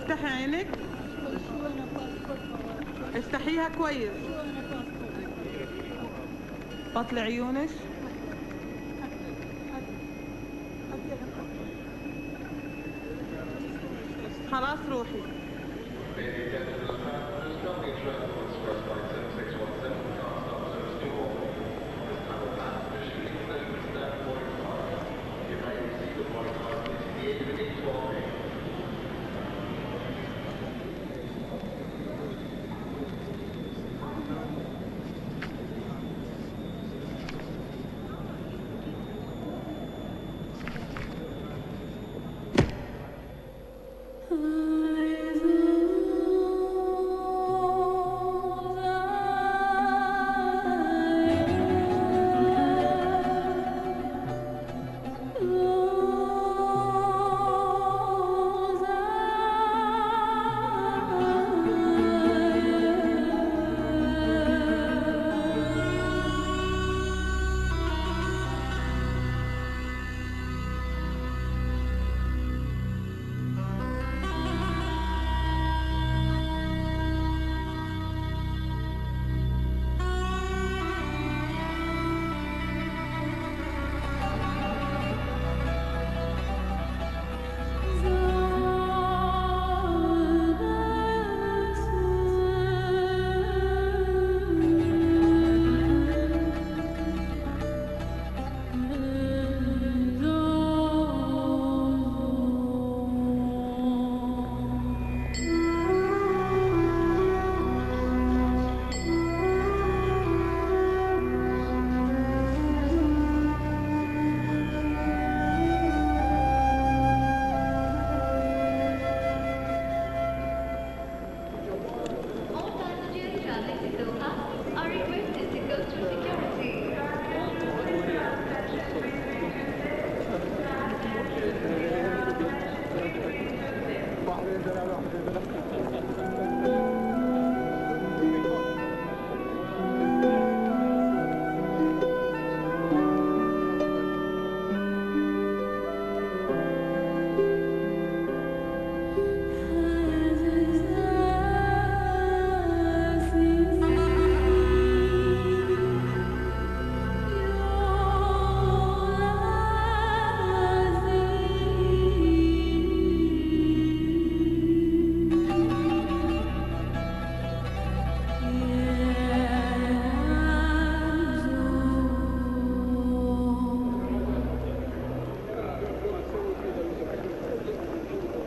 افتحي عينك، افتحيها كويس، بطلي عيونك. خلاص روحي.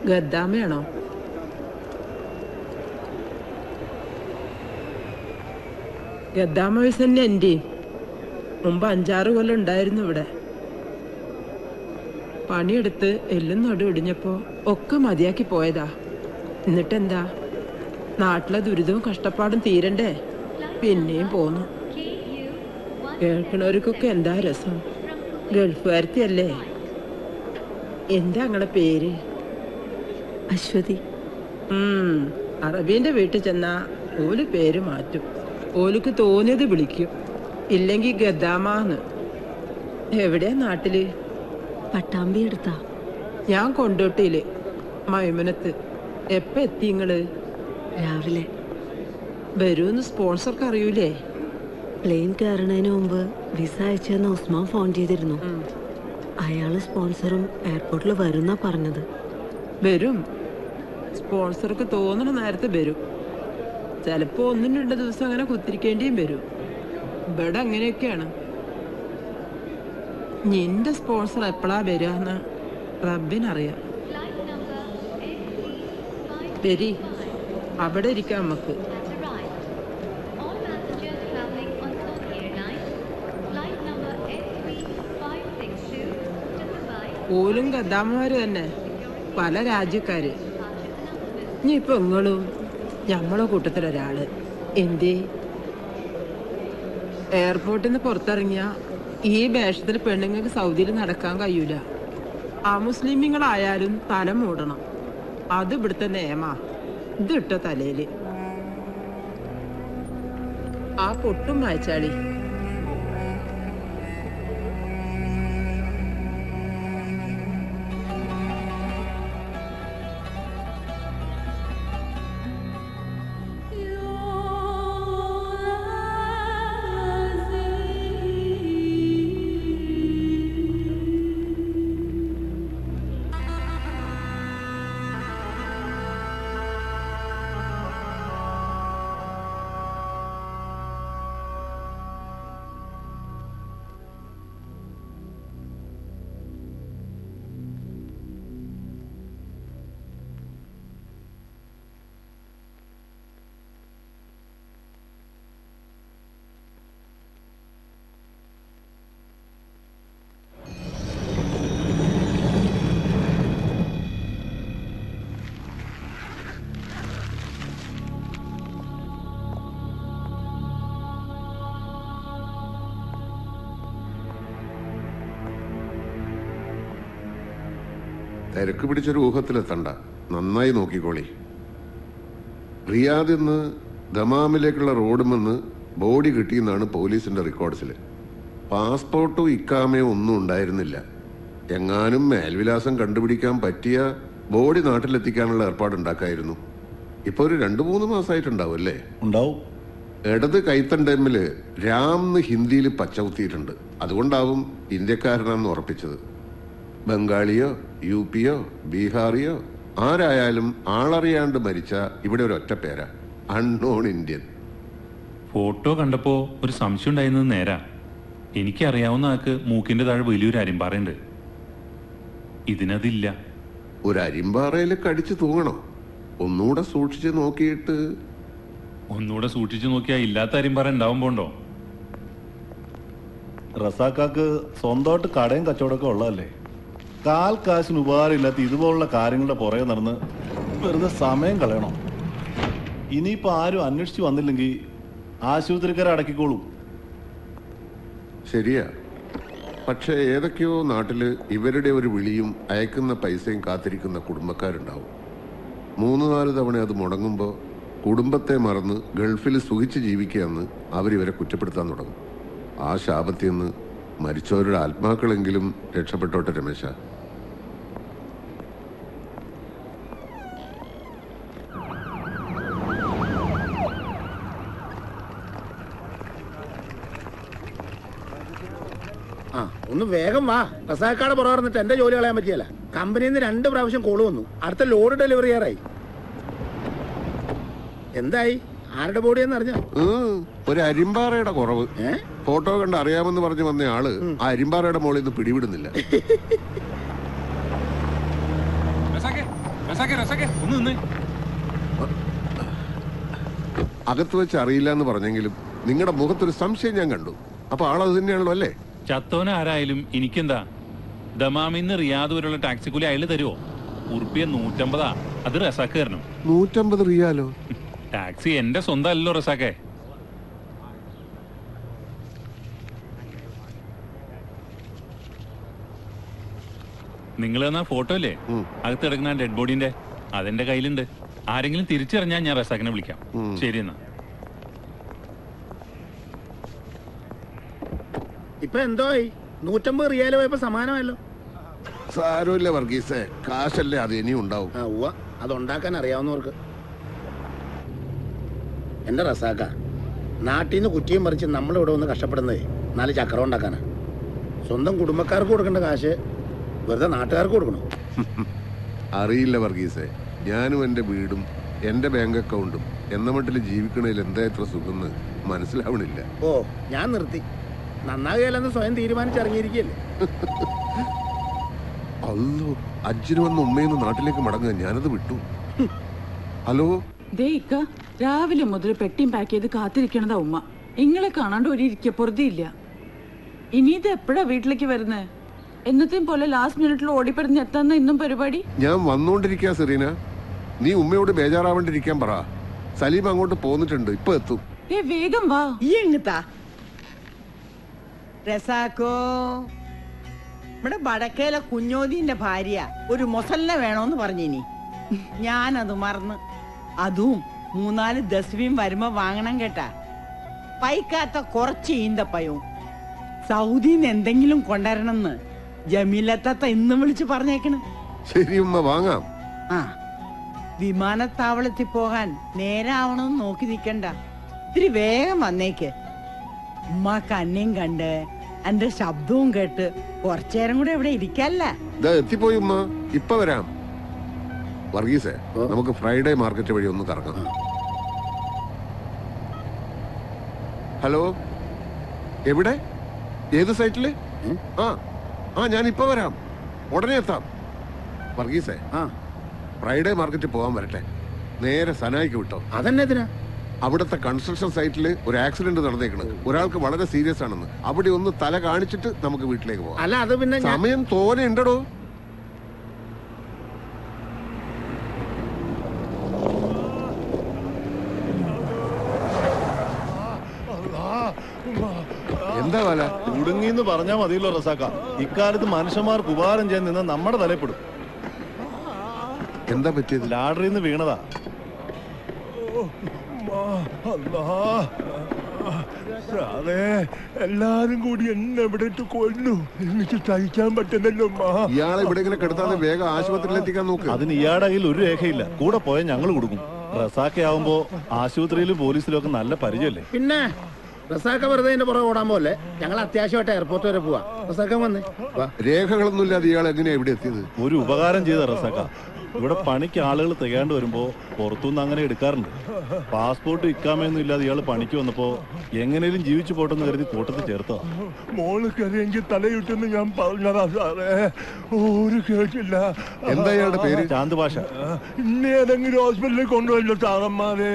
ഗദ്ദാമയാണോ? ഗദ്ദാമ വയസ്സ് തന്നെ എൻ്റെ. മുമ്പ് 5-6 കൊല്ലം ഉണ്ടായിരുന്നു ഇവിടെ. പണിയെടുത്ത് എല്ലും നടു ഇടിഞ്ഞപ്പോൾ ഒക്കെ മതിയാക്കി പോയതാ. എന്നിട്ടെന്താ, നാട്ടിലെ ദുരിതവും കഷ്ടപ്പാടും തീരണ്ടേ? പിന്നെയും പോന്നു. കേൾക്കണവർക്കൊക്കെ എന്താ രസം. ഗൾഫുകാരത്തിയല്ലേ. എന്താ നിങ്ങളെ പേര്? അശ്വതി. അറബീൻ്റെ വീട്ടിൽ ചെന്നാ ഓല് പേര് മാറ്റും. ഓലുക്ക് തോന്നിയത് വിളിക്കും, ഇല്ലെങ്കിൽ ഗദ്ദാമാന്ന്. എവിടെയാ നാട്ടില്? പട്ടാമ്പി എടുത്താ. ഞാൻ കൊണ്ടോട്ടിയില് മൈമനത്ത്. എപ്പ എത്തി നിങ്ങള്? രാവിലെ. വരൂന്ന് സ്പോൺസർക്ക് അറിയൂലേ? പ്ലെയിൻ കയറുന്നതിന് മുമ്പ് വിസ അയച്ചെന്ന് ഉസ്മാൻ ഫോൺ ചെയ്തിരുന്നു. അയാള് സ്പോൺസറും എയർപോർട്ടിൽ വരുന്നാ പറഞ്ഞത്. വരും. സ്പോൺസർക്ക് തോന്നണ നേരത്തെ വരും. ചിലപ്പോ 1-2 ദിവസം അങ്ങനെ കുത്തിരിക്കേണ്ടിയും വരും. ഇവിടെ അങ്ങനെയൊക്കെയാണ്. നിന്റെ സ്പോൺസർ എപ്പോഴാ വരികയെന്ന് റബ്ബിനറിയാം. വരി, അവിടെ ഇരിക്കാം നമുക്ക്. ഓലും ഗദ്ദാമമാര് തന്നെ, പല രാജ്യക്കാര്. ഇനിയിപ്പോ നിങ്ങളും ഞമ്മളെ കൂട്ടത്തിലൊരാള്. എന്തേ? എയർപോർട്ടിൽ നിന്ന് പുറത്തിറങ്ങിയ ഈ വേഷത്തിൽ പെണ്ണുങ്ങൾക്ക് സൗദിയിൽ നടക്കാൻ കഴിയൂല. മുസ്ലിമീങ്ങളായാലും തല മൂടണം. അത് ഇവിടുത്തെ നിയമാ. ഇതിട്ട തലയില് ആ പൊട്ടും വായിച്ചാളി. തിരക്ക് പിടിച്ചൊരു ഊഹത്തിലെത്തണ്ട, നന്നായി നോക്കിക്കോളി. റിയാദിൽ നിന്ന് ദമാമിലേക്കുള്ള റോഡുമെന്ന് ബോഡി കിട്ടിയെന്നാണ് പോലീസിന്റെ റെക്കോർഡ്സിൽ. പാസ്പോർട്ടോ ഇക്കാമയോ ഒന്നും ഉണ്ടായിരുന്നില്ല. എങ്ങാനും മേൽവിലാസം കണ്ടുപിടിക്കാൻ പറ്റിയ ബോഡി നാട്ടിലെത്തിക്കാനുള്ള ഏർപ്പാടുണ്ടാക്കായിരുന്നു. ഇപ്പൊ ഒരു 2-3 മാസമായിട്ടുണ്ടാവും അല്ലേ? ഉണ്ടാവും. ഇടത് കൈത്തണ്ടമ്മില് രാം എന്ന് ഹിന്ദിയിൽ പച്ചകുത്തിയിട്ടുണ്ട്. അതുകൊണ്ടാവും ഇന്ത്യക്കാരനാണെന്ന് ഉറപ്പിച്ചത്. ബംഗാളിയോ UP-യോ ബീഹാറിയോ ആരായാലും ആളറിയാണ്ട് മരിച്ച ഇവിടെ ഒരു ഒറ്റ പേരാ, അൺനോൺ ഇന്ത്യൻ. ഫോട്ടോ കണ്ടപ്പോ ഒരു സംശയം ഉണ്ടായിരുന്നത് നേരാ. എനിക്കറിയാവുന്ന ആൾക്ക് മൂക്കിന്റെ താഴെ വലിയൊരു അരിമ്പാറയുണ്ട്. ഇതിനതില്ല. ഒരു അരിമ്പാറയിൽ കടിച്ചു തൂങ്ങണോ? ഒന്നുകൂടെ സൂക്ഷിച്ച് നോക്കിയിട്ട്. ഒന്നുകൂടെ സൂക്ഷിച്ചു നോക്കിയാൽ ഇല്ലാത്ത അരിമ്പാറ ഉണ്ടാവും പോണ്ടോ? റസാക്കാക്ക് സ്വന്തമായിട്ട് കടയും കച്ചവടമൊക്കെ ഉള്ളതല്ലേ? കാൽ കാശിന് ഉപകാരമില്ലാത്ത ഇതുപോലുള്ള കാര്യങ്ങളുടെ പുറകെ നടന്ന് വെറുതെ സമയം കളയണം. ഇനിയിപ്പോൾ ആരും അന്വേഷിച്ച് വന്നില്ലെങ്കിൽ ആശുപത്രിക്കാരെ അടക്കിക്കോളും. ശരിയാ. പക്ഷെ ഏതൊക്കെയോ നാട്ടില് ഇവരുടെ ഒരു വിളിയും അയക്കുന്ന പൈസയും കാത്തിരിക്കുന്ന കുടുംബക്കാരുണ്ടാവും. 3-4 തവണ അത് മുടങ്ങുമ്പോൾ കുടുംബത്തെ മറന്ന് ഗൾഫിൽ സുഖിച്ച് ജീവിക്കുകയെന്ന് അവരിവരെ കുറ്റപ്പെടുത്താൻ തുടങ്ങും. ആ ശാപത്തിൽ നിന്ന് മരിച്ചവരുടെ ആത്മാക്കളെങ്കിലും രക്ഷപ്പെട്ടോട്ടെ രമേശ. ഒന്ന് വേഗം വാ. റസാക്കാടെ പുറകെ എന്റെ ജോലി കളയാൻ പറ്റിയല്ല. കമ്പനിയിൽ നിന്ന് 2 പ്രാവശ്യം കോള് വന്നു. അടുത്ത ലോഡ് ഡെലിവറി ചെയ്യാറായി. എന്തായി? ആരുടെ ബോഡിയെന്ന് അറിഞ്ഞോ? ഒരു അരിമ്പാറയുടെ കുറവ്. ഫോട്ടോ കണ്ട് അറിയാമെന്ന് പറഞ്ഞു വന്ന ആള് ആ അരിമ്പാറയുടെ മോളിൽ നിന്ന് പിടിവിടുന്നില്ല. അകത്ത് വെച്ച് അറിയില്ല എന്ന് പറഞ്ഞെങ്കിലും നിങ്ങളുടെ മുഖത്തൊരു സംശയം ഞാൻ കണ്ടു. അപ്പൊ ആളത് തന്നെയാണല്ലോ അല്ലേ? ചത്തോന ആരായാലും എനിക്കെന്താ? ദമാമിന്ന് റിയാദ് വരെയുള്ള ടാക്സി കൂലി അയാൾ തരുമോ? ഉറുപ്പിയ 150. അത് റസാക്ക് തരണം. 150 റിയാലോ? ടാക്സി എന്റെ സ്വന്തം അല്ലല്ലോ റസാക്കെ. നിങ്ങൾ തന്ന ഫോട്ടോ അല്ലേ അകത്ത് കിടക്കുന്ന ഡെഡ് ബോഡിന്റെ? അതെന്റെ കയ്യിലുണ്ട്. ആരെങ്കിലും തിരിച്ചറിഞ്ഞാൽ ഞാൻ റസാക്കിനെ വിളിക്കാം. ശരി എന്നാ. ഇപ്പൊ എന്തോയി? 150 റിയാല് പോയപ്പോ സമാനമല്ലോ. സാരമില്ല വർഗീസേ, കാശല്ലേ, അത് ഇനിയും ഉണ്ടാവും. അതുണ്ടാക്കാൻ അറിയാവുന്നവർക്ക്. എന്റെ റസാക്ക, നാട്ടിൽ നിന്ന് കുറ്റിയും പറിച്ച് നമ്മളിവിടെ വന്ന് കഷ്ടപ്പെടുന്നതേ 4 ചക്രം ഉണ്ടാക്കാനാ. സ്വന്തം കുടുംബക്കാർക്ക് കൊടുക്കേണ്ട കാശ് വെറുതെ നാട്ടുകാർക്ക് കൊടുക്കണം. അറിയില്ല വർഗീസേ, ഞാനും എന്റെ വീടും എന്റെ ബാങ്ക് അക്കൗണ്ടും എന്ന മട്ടിൽ ജീവിക്കണതിൽ എന്താ ഇത്ര സുഖം മനസ്സിലാവണില്ല. ഓ, ഞാൻ നിർത്തി. നന്നാകുകയല്ലെന്ന് സ്വയം തീരുമാനിച്ചിറങ്ങിയിരിക്കല്ലേ. അല്ലോ, അച്ഛന് വന്ന ഉമ്മയെന്ന് നാട്ടിലേക്ക് മടങ്ങുക, ഞാനത് വിട്ടു. ഹലോ രാവിലെ മുതൽ പെട്ടിയും പാക്ക് ചെയ്ത് കാത്തിരിക്കണതാ ഉമ്മ. ഇങ്ങളെ കാണാണ്ട് ഒരു ഇരിക്കപ്പുറതിയില്ല. ഇനി ഇത് എപ്പോഴാ വീട്ടിലേക്ക് വരുന്നേ? എന്നത്തെയും പോലെ ലാസ്റ്റ് മിനിറ്റിൽ ഓടിപ്പറഞ്ഞ് എത്താന്ന ഇന്നും പരിപാടി. ഞാൻ വന്നോണ്ടിരിക്കാ സെറീന, നീ ഉമ്മയോട് ബേജാറാവേണ്ടിരിക്കാൻ പറ. സലീം അങ്ങോട്ട് പോന്നിട്ടുണ്ട്, ഇപ്പൊ എത്തും. വേഗം വാ. ഈ എങ്ങത്താ രസാക്കോ? ഇവിടെ വടക്കേലെ കുഞ്ഞോദീന്റെ ഭാര്യ ഒരു മൊസല്ല വേണോന്ന് പറഞ്ഞിനി. ഞാനത് മറന്ന്. അതും 3-4 ദസ്വിയും വരുമ്പോ വാങ്ങണം കേട്ടാ. പൈക്കാത്ത കുറച്ച് ഈന്തപ്പയവും സൗദിന്ന് എന്തെങ്കിലും കൊണ്ടുവരണമെന്ന് ജമീലത്തത്ത ഇന്ന് വിളിച്ചു പറഞ്ഞേക്കണ്. ശരി ഉമ്മ, വാങ്ങാം. ആ, വിമാനത്താവളത്തിൽ പോകാൻ നേരാവണമെന്ന് നോക്കി നിക്കണ്ട. ഇത്തിരി വേഗം വന്നേക്ക്. ഉമ്മാക്ക് അന്നയും കണ്ട് എന്റെ ശബ്ദവും കേട്ട് കുറച്ചേരം കൂടെ ഇവിടെ ഇരിക്കല്ല. എത്തിപ്പോയി ഉമ്മ, ഇപ്പൊ വരാം. വർഗീസേ, നമുക്ക് ഫ്രൈഡേ മാർക്കറ്റ് വഴി ഒന്ന് കറങ്ങാം. ഹലോ, എവിടെ? ഏത് സൈറ്റില്? ആ ഞാനിപ്പോ വരാം, ഉടനെ എത്താം. വർഗീസേ, ഫ്രൈഡേ മാർക്കറ്റ് പോകാൻ വരട്ടെ. നേരെ സനായിക്ക് വിട്ടോ. അതെന്നെതിനാ? അവിടുത്തെ കൺസ്ട്രക്ഷൻ സൈറ്റില് ഒരു ആക്സിഡന്റ് നടന്നേക്കണത്. ഒരാൾക്ക് വളരെ സീരിയസ് ആണെന്ന്. അവിടെ ഒന്ന് തല കാണിച്ചിട്ട് നമുക്ക് വീട്ടിലേക്ക് പോകാം. അല്ല, അത് പിന്നെ സമയം തോനെ ഉണ്ടോ? എന്താ വല? കുടുങ്ങിന്ന് പറഞ്ഞാൽ മതിയല്ലോ റസാക്ക. ഇക്കാലത്ത് മനുഷ്യന്മാർക്ക് ഉപകാരം ചെയ്യാൻ നിന്ന നമ്മുടെ തലപ്പെടും. എന്താ പറ്റിയത്? ലാഡറിന്ന് വീണതാ. എല്ലാരും കൂടി എന്നെ ഇവിടെ ഇട്ട് കൊല്ലു. എനിക്ക് സഹിക്കാൻ പറ്റുന്നല്ലോ. ഇയാളെ ഇവിടെ ഇങ്ങനെ കിടത്താതെ വേഗം ആശുപത്രിയിൽ എത്തിക്കാൻ നോക്ക്. അതിന് ഇയാളുടെ കയ്യിൽ ഒരു രേഖയില്ല. കൂടെ പോയാൽ ഞങ്ങൾ കൊടുക്കും. റസാക്കയാവുമ്പോ ആശുപത്രിയിലും പോലീസിലും ഒക്കെ നല്ല പരിചയല്ലേ. പിന്നെ റസാക്ക വെറുതെ എന്റെ പുറകെ ഓടാൻ പോലെ ഞങ്ങൾ അത്യാവശ്യമായിട്ട് എയർപോർട്ട് വരെ പോവാ. റസാക്ക വന്നേ. രേഖകളൊന്നും ഇല്ലാതെ ഇയാൾ എങ്ങനെയാ ഇവിടെ എത്തിയത്? ഒരു ഉപകാരം ചെയ്ത റസാക്ക. ഇവിടെ പണിക്ക് ആളുകൾ തികയാണ്ട് വരുമ്പോ പുറത്തുനിന്ന് അങ്ങനെ എടുക്കാറുണ്ട്. പാസ്പോർട്ട് ഇക്കാമയൊന്നും ഇല്ലാതെ ഇയാൾ പണിക്ക് വന്നപ്പോ എങ്ങനെയും ജീവിച്ചു പോട്ടെന്ന് കരുതി കൂട്ടത്തിൽ ചേർത്തതാ. മോള് കറിയെങ്കിൽ തലയിട്ടെന്ന് ഞാൻ പറഞ്ഞതാ സാറേ. ഒരു കേട്ടില്ല. എന്താ ഇയാളുടെ പേര്? ചാന്ത് ഭാഷ. ഇന്നെ ഏതെങ്കിലും ഹോസ്പിറ്റലിൽ കൊണ്ടുവല്ലോ സാറന്മാരെ.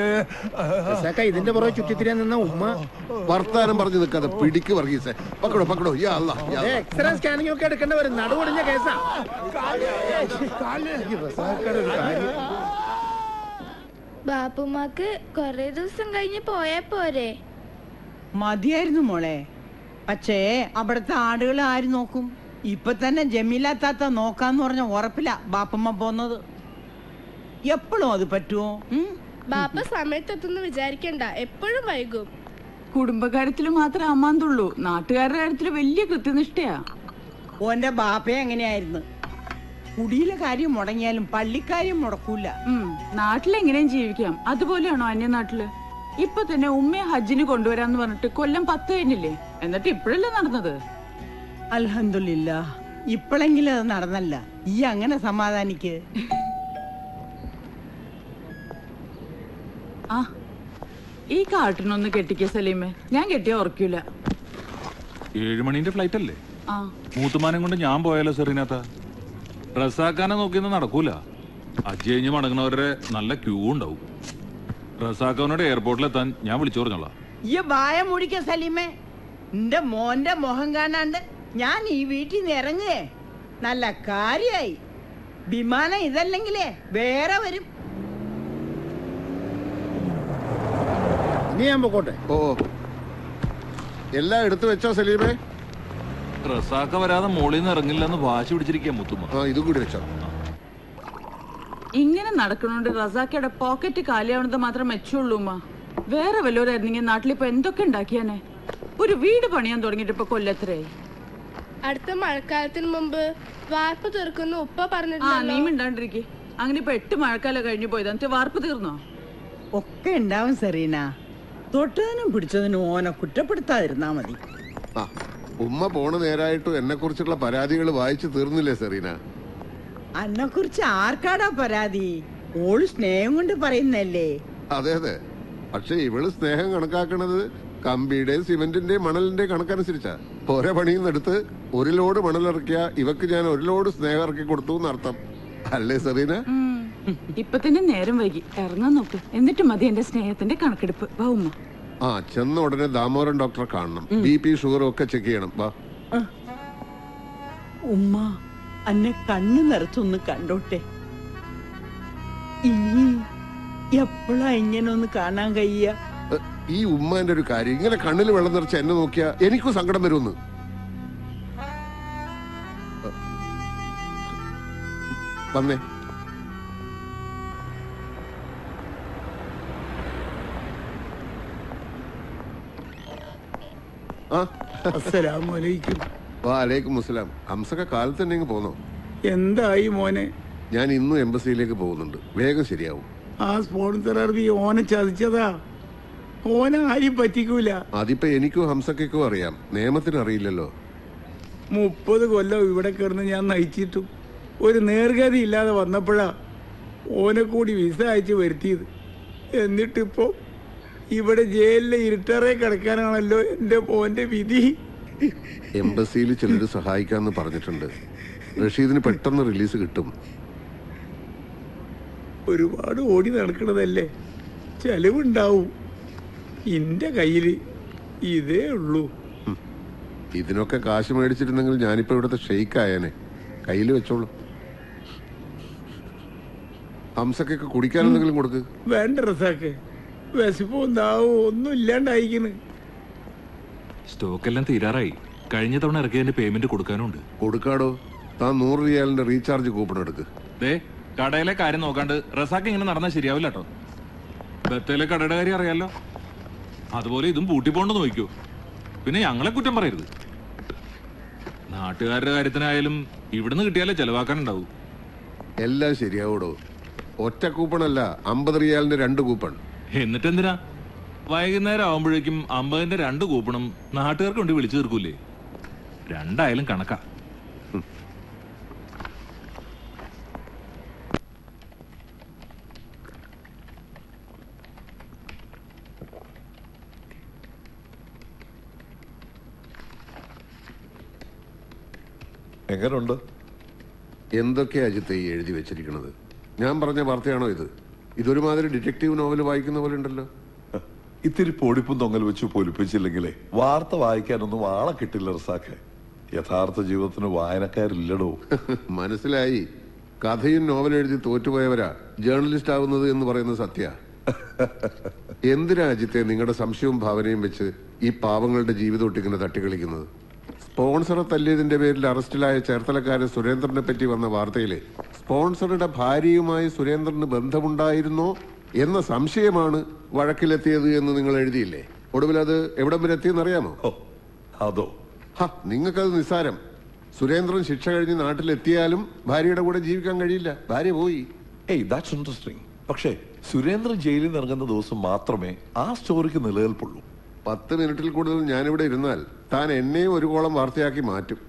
റസാക്ക ഇതിന്റെ പുറകെ ചുറ്റിത്തിരിയാൻ നിന്ന ഉമ്മ വർത്താനം പറഞ്ഞു നിൽക്കാതെ പിടിക്ക് വർഗീസേ. പക്കടോ പക്കടോ. എക്സ്റേ സ്കാനിങ് ഒക്കെ എടുക്കേണ്ടി വരും. നടുവൊടിഞ്ഞ കേസാ. ബാപ്പുമാക്ക് കൊറേ ദിവസം കഴിഞ്ഞ് പോയാ പോരെ? മതിയായിരുന്നു മോളെ. പക്ഷേ അവിടുത്തെ ആടുകൾ ആര് നോക്കും? ഇപ്പൊ തന്നെ ജമീലാത്താത്ത നോക്കാന്ന് പറഞ്ഞ ഉറപ്പില്ല ബാപ്പമ്മ പോന്നത്. എപ്പോഴും അത് പറ്റുമോ? ബാപ്പ സമയത്തെത്തുന്ന് വിചാരിക്കണ്ട, എപ്പോഴും വൈകും. കുടുംബകാര്യത്തില് മാത്രമേ അമ്മാന്തുള്ളൂ. നാട്ടുകാരുടെ കാര്യത്തില് വലിയ കൃത്യനിഷ്ഠയാ. ഓന്റെ ബാപ്പയെ എങ്ങനെയായിരുന്നു? കുടിയിലെ കാര്യം മുടങ്ങിയാലും പള്ളിക്കാര്യം മുടക്കൂല. നാട്ടിലെങ്ങനെയും ജീവിക്കാം. അതുപോലെയാണോ അന്യനാട്ടില്? ഇപ്പൊ തന്നെ ഉമ്മയെ ഹജ്ജിന് കൊണ്ടുവരാന്ന് പറഞ്ഞിട്ട് കൊല്ലം 10 കഴിഞ്ഞില്ലേ? എന്നിട്ട് ഇപ്പോഴല്ലേ നടന്നത്? അൽഹംദുലില്ലാ, ഇപ്പോഴെങ്കിലും അത് നടന്നല്ല. ഈ അങ്ങനെ സമാധാനിക്ക്. ആ ഈ കാട്ടിനൊന്ന് കെട്ടിക്ക സലീമേ. ഞാൻ കെട്ടിയാ ഉറക്കൂല. 7 മണിന്റെ ഫ്ലൈറ്റ് അല്ലേ? ആ മൂത്തുമാനം കൊണ്ട് ഞാൻ പോയാലോ സെറീനാത്ത? റസാക്കാനെ നോക്കിയൊന്നും നടക്കൂല. ഹജ്ജ് കഴിഞ്ഞ് മടങ്ങുന്നവരുടെ നല്ല ക്യൂ ഉണ്ടാവും. റസാക്കാനോട് എയർപോർട്ടിലെത്താൻ ഞാൻ വിളിച്ചു പറഞ്ഞോളാം. ഈ വായ മുടിക്ക സലീമേ. എന്റെ മോന്റെ മുഖം കാണാണ്ട് ഞാൻ ഈ വീട്ടിൽ നിന്ന് ഇറങ്ങേ നല്ല കാര്യായി. വിമാനം ഇതല്ലെങ്കിലേ വേറെ വരും. ഇനി ഞാൻ പൊക്കോട്ടെ. ഓ എല്ലാം എടുത്തു വെച്ചോ സലീമേ? റസാക്ക വരാതെ മോളിൽ നിന്ന് ഇറങ്ങില്ലെന്ന് വാശി പിടിച്ചിരിക്കുക മുത്തുമ്മ. ഇതും കൂടി വെച്ചോ. ഇങ്ങനെ നടക്കണോണ്ട് റസാക്കയുടെ പോക്കറ്റ് കാലിയാവണത് മാത്രം മെച്ചുള്ളൂ. വേറെ വല്ലവരായിരുന്നെങ്കിൽ നാട്ടിലിപ്പോ എന്തൊക്കെ ഉണ്ടാക്കിയാനെ. ഒരു വീട് പണിയാൻ തുടങ്ങിയിട്ട് ഇപ്പൊ കൊല്ലത്രയായി. അടുത്ത മഴക്കാലത്തിന് മുമ്പ് വാർപ്പ് തീർക്കുന്നു ഉപ്പ നീ പറഞ്ഞിട്ടുണ്ടല്ലോ. മിണ്ടാണ്ടിരിക്കെ. അങ്ങനെ ഇപ്പൊ 8 മഴക്കാലം കഴിഞ്ഞു പോയത്. എന്നിട്ട് വാർപ്പ് തീർന്നോ? ഒക്കെ ഉണ്ടാവും സെറീന. തൊട്ടതിനും പിടിച്ചതിനും ഓനെ കുറ്റപ്പെടുത്താതിരുന്നാ മതി. ഉമ്മ പോണ നേരായിട്ടും എന്നെ കുറിച്ചുള്ള പരാതികൾ വായിച്ചു തീർന്നില്ലേ സെറീന? അന്നെ കുറിച്ച് ആർക്കാടാ പരാതി? ഓള് സ്നേഹം കൊണ്ട് പറയുന്നല്ലേ. അതെ അതെ. പക്ഷെ ഇവള് സ്നേഹം കണക്കാക്കണത് കമ്പിയുടെ സിമെന്റിന്റെ മണലിന്റെ കണക്കനുസരിച്ചാ. ഓരോ പണിയുന്നെടുത്ത് 1 ലോഡ് മണലിറക്കിയ ഇവക്ക് ഞാൻ 1 ലോഡ് സ്നേഹം ഇറക്കി കൊടുത്തു എന്നർത്ഥം. അല്ലേ സെറീന? ഇപ്പൊ തന്നെ നേരം വൈകി. ഇറങ്ങാൻ നോക്ക്. എന്നിട്ട് മതി എന്റെ സ്നേഹത്തിന്റെ കണക്കെടുപ്പ്. വാ ഉമ്മ. ചെന്ന ഉടനെ ദാമോദരൻ ഡോക്ടറെ കാണണം. BP ഷുഗറും ഒക്കെ ചെക്ക് ചെയ്യണം. വാ. ഉമ്മ അന്നെ കണ്ണു നിറച്ചൊന്ന് കണ്ടോട്ടെ. ഇനി എപ്പോഴാ ഇങ്ങനെ ഒന്ന് കാണാൻ കഴിയ? ഈ ഉമ്മാന്റെ ഒരു കാര്യം, ഇങ്ങനെ കണ്ണിൽ വെള്ളം നിറച്ച് എന്നെ നോക്കിയാ എനിക്കും സങ്കടം വരുമെന്ന്. വന്നേ. വാലേക്കും അസ്സലാം. ഹംസക്ക കാലത്ത് തന്നെ ഇങ്ങ് പോന്നോ? എന്തായി മോനെ? ഞാൻ ഇന്നും എംബസിയിലേക്ക് പോകുന്നുണ്ട്. വേഗം ശരിയാവും. ആ സ്പോൺസർ അറബി ഓനെ ചതിച്ചതാ. ഓനെ ആരും പറ്റിക്കൂല. അതിപ്പോ എനിക്കും ഹംസക്കും അറിയാം, നിയമത്തിന് അറിയില്ലല്ലോ. 30 കൊല്ലം ഇവിടെ കിടന്ന് ഞാൻ നയിച്ചിട്ടും ഒരു നേർഗതി ഇല്ലാതെ വന്നപ്പോഴാ ഓനെ കൂടി വിസ അയച്ച് വരുത്തിയത്. എന്നിട്ടിപ്പോ ഇവിടെ ജയിലിലെ ഇരുട്ടറേ കിടക്കാനാണല്ലോ എന്റെ മോന്റെ വിധി. എംബസിയിൽ ചിലര് സഹായിക്കാന്ന് പറഞ്ഞിട്ടുണ്ട്. റഷീദിന് പെട്ടെന്ന് റിലീസ് കിട്ടും. ഒരുപാട് ഓടി നടക്കണതല്ലേ, ചെലവുണ്ടാവും. എന്റെ കയ്യിൽ ഇതേ ഉള്ളൂ. ഇതിനൊക്കെ കാശ് മേടിച്ചിരുന്നെങ്കിൽ ഞാനിപ്പോ ഇവിടുത്തെ ഷെയ്ക്ക് ആയേനെ. കയ്യിൽ വെച്ചോളൂ. ഹംസക്കൊക്കെ കുടിക്കാൻ എന്തെങ്കിലും കൊടുക്ക്. വേണ്ട റസാക്ക്, വിശപ്പോ എന്താവോ ഒന്നും ഇല്ലാണ്ടായിക്കണ്. സ്റ്റോക്ക് എല്ലാം തീരാറായി. കഴിഞ്ഞ തവണ ഇറക്കിയതിന്റെ പേയ്മെന്റ് കൊടുക്കാനുണ്ട്. കൊടുക്കാടോ. താൻ 100 റിയാലിന്റെ റീചാർജ് കൂപ്പൺ എടുക്ക്. കടയിലെ കാര്യം നോക്കാണ്ട് റസാക്ക് ഇങ്ങനെ നടന്നാൽ ശരിയാവില്ല കേട്ടോ. ബത്തേലെ കടയുടെ കാര്യം അറിയാലോ, അതുപോലെ ഇതും പൂട്ടിപ്പോണ്ടെന്ന് നോക്കൂ. പിന്നെ ഞങ്ങളെ കുറ്റം പറയരുത്. നാട്ടുകാരുടെ കാര്യത്തിനായാലും ഇവിടുന്ന് കിട്ടിയാലേ ചെലവാക്കാനുണ്ടാവും. എല്ലാം ശരിയാവൂടോ. ഒറ്റ കൂപ്പണല്ല, 50 റിയാലിന്റെ 2 കൂപ്പൺ. എന്നിട്ടെന്തിനാ വൈകുന്നേരം ആവുമ്പോഴേക്കും 50ന്റെ 2 കൂപ്പണും നാട്ടുകാർക്ക് കൊണ്ട് വിളിച്ചു തീർക്കൂലേ? രണ്ടായാലും കണക്കാ. എങ്ങനുണ്ട്? എന്തൊക്കെയാ അജിത്ത് ഈ എഴുതി വെച്ചിരിക്കുന്നത്? ഞാൻ പറഞ്ഞ വാർത്തയാണോ ഇത്? ഇതൊരുമാതിരി ഡിറ്റക്റ്റീവ് നോവൽ വായിക്കുന്ന പോലെ ഉണ്ടല്ലോ. ഇത്തിരി പൊടിപ്പും തൊങ്ങൽ വെച്ച് പൊലിപ്പിച്ചില്ലെങ്കിലേ വാർത്ത വായിക്കാനൊന്നും ആളെ കിട്ടില്ല റസാഖെ. യഥാർത്ഥ ജീവിതത്തിന് വായനക്കാരില്ലടോ. മനസ്സിലായി. കഥയും നോവൽ എഴുതി തോറ്റുപോയവരാ ജേർണലിസ്റ്റ് ആവുന്നത് എന്ന് പറയുന്നത് സത്യ. എന്തിനാ അജിത്തെ നിങ്ങളുടെ സംശയവും ഭാവനയും വെച്ച് ഈ പാവങ്ങളുടെ ജീവിതം ഒട്ടിങ്ങനെ തട്ടിക്കളിക്കുന്നത്? സ്പോൺസറെ തല്ലിയതിന്റെ പേരിൽ അറസ്റ്റിലായ ചേർത്തലക്കാരൻ സുരേന്ദ്രനെ പറ്റി വന്ന വാർത്തയിലെ സ്പോൺസറുടെ ഭാര്യയുമായി സുരേന്ദ്രന് ബന്ധമുണ്ടായിരുന്നോ എന്ന സംശയമാണ് വഴക്കിലെത്തിയത് എന്ന് നിങ്ങൾ എഴുതിയില്ലേ? ഒടുവിൽ അത് എവിടം വരെ എത്തിയെന്നറിയാമോ? അതോ നിങ്ങൾക്കത് നിസ്സാരം. സുരേന്ദ്രൻ ശിക്ഷ കഴിഞ്ഞ് നാട്ടിലെത്തിയാലും ഭാര്യയുടെ കൂടെ ജീവിക്കാൻ കഴിയില്ല. ഭാര്യ പോയി. That's interesting. പക്ഷേ സുരേന്ദ്രൻ ജയിലിൽ നിന്ന് ഇറങ്ങുന്ന ദിവസം മാത്രമേ ആ സ്റ്റോറിക്ക് നിലനിൽപ്പുള്ളൂ. 10 മിനിറ്റിൽ കൂടുതൽ ഞാനിവിടെ ഇരുന്നാൽ താൻ എന്നെയും ഒരു കോളം വാർത്തയാക്കി മാറ്റും.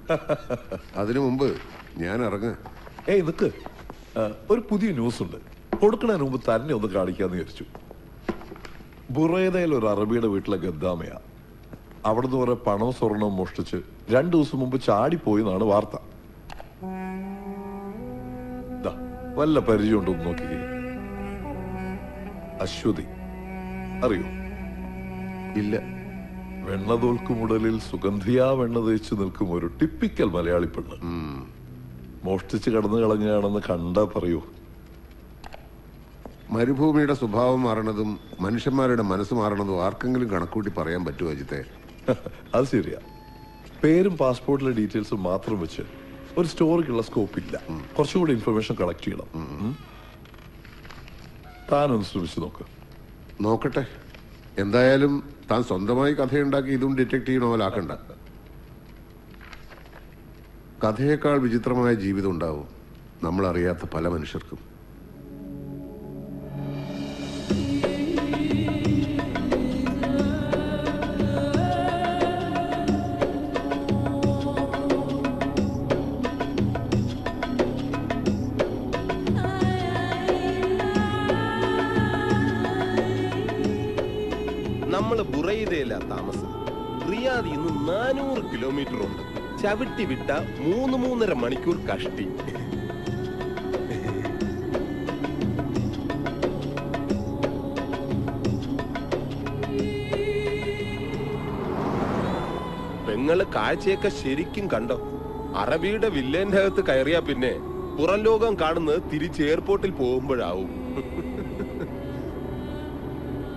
അതിനു മുമ്പ് ഞാൻ ഇറങ്ങാം. നിക്ക്, ഒരു പുതിയ ന്യൂസ് ഉണ്ട്. കൊടുക്കുന്നതിന് മുമ്പ് തന്നെ ഒന്ന് കാണിക്കാന്ന് വിചാരിച്ചു. ബുറൈദയിൽ ഒരു അറബിയുടെ വീട്ടിലെ ഗദ്ദാമയാ. അവിടുന്ന് കുറെ പണവും സ്വർണവും മോഷ്ടിച്ച് 2 ദിവസം മുമ്പ് ചാടിപ്പോയി എന്നാണ് വാർത്ത. വല്ല പരിചയമുണ്ടോ നോക്കിക്കേ. അശ്വതി അറിയോ? ഇല്ല. വെണ്ണതോൽക്കുമുടലിൽ സുഗന്ധിയാ വെണ്ണ തേച്ച് നിൽക്കും ഒരു ടിപ്പിക്കൽ മലയാളി പെണ്ണ്. മോഷ്ടിച്ച് കടന്നു കളഞ്ഞാണെന്ന് കണ്ടാ പറയൂ. മരുഭൂമിയുടെ സ്വഭാവം മാറണതും മനുഷ്യന്മാരുടെ മനസ്സ് മാറണതും ആർക്കെങ്കിലും കണക്കൂട്ടി പറയാൻ പറ്റുമോ അജിത്തെ? അത് ശരിയാ. പേരും പാസ്പോർട്ടിലെ ഡീറ്റെയിൽസും മാത്രം വെച്ച് ഒരു സ്റ്റോറിക്കുള്ള സ്കോപ്പ് ഇല്ല. കുറച്ചുകൂടി ഇൻഫർമേഷൻ കളക്ട് ചെയ്യണം. താനൊന്ന് ശ്രമിച്ചു നോക്കട്ടെ. എന്തായാലും താൻ സ്വന്തമായി കഥയുണ്ടാക്കി ഇതും ഡിറ്റക്റ്റീവ് നോവലാക്കണ്ട. കഥയേക്കാൾ വിചിത്രമായ ജീവിതം ഉണ്ടാവും നമ്മൾ അറിയാത്ത പല മനുഷ്യർക്കും. നമ്മള് ബുറൈദയില താമസം. റിയാദിൽ നിന്ന് 400 കിലോമീറ്റർ ഉണ്ട്. ചവിട്ടി വിട്ട 3-3.5 മണിക്കൂർ കഷ്ടി. പെങ്ങള് കാഴ്ചയൊക്കെ ശരിക്കും കണ്ടോ? അറബിയുടെ വില്ലേന്റെ അകത്ത് കയറിയാ പിന്നെ പുറം ലോകം കാണുന്നത് തിരിച്ച് എയർപോർട്ടിൽ പോകുമ്പോഴാവും.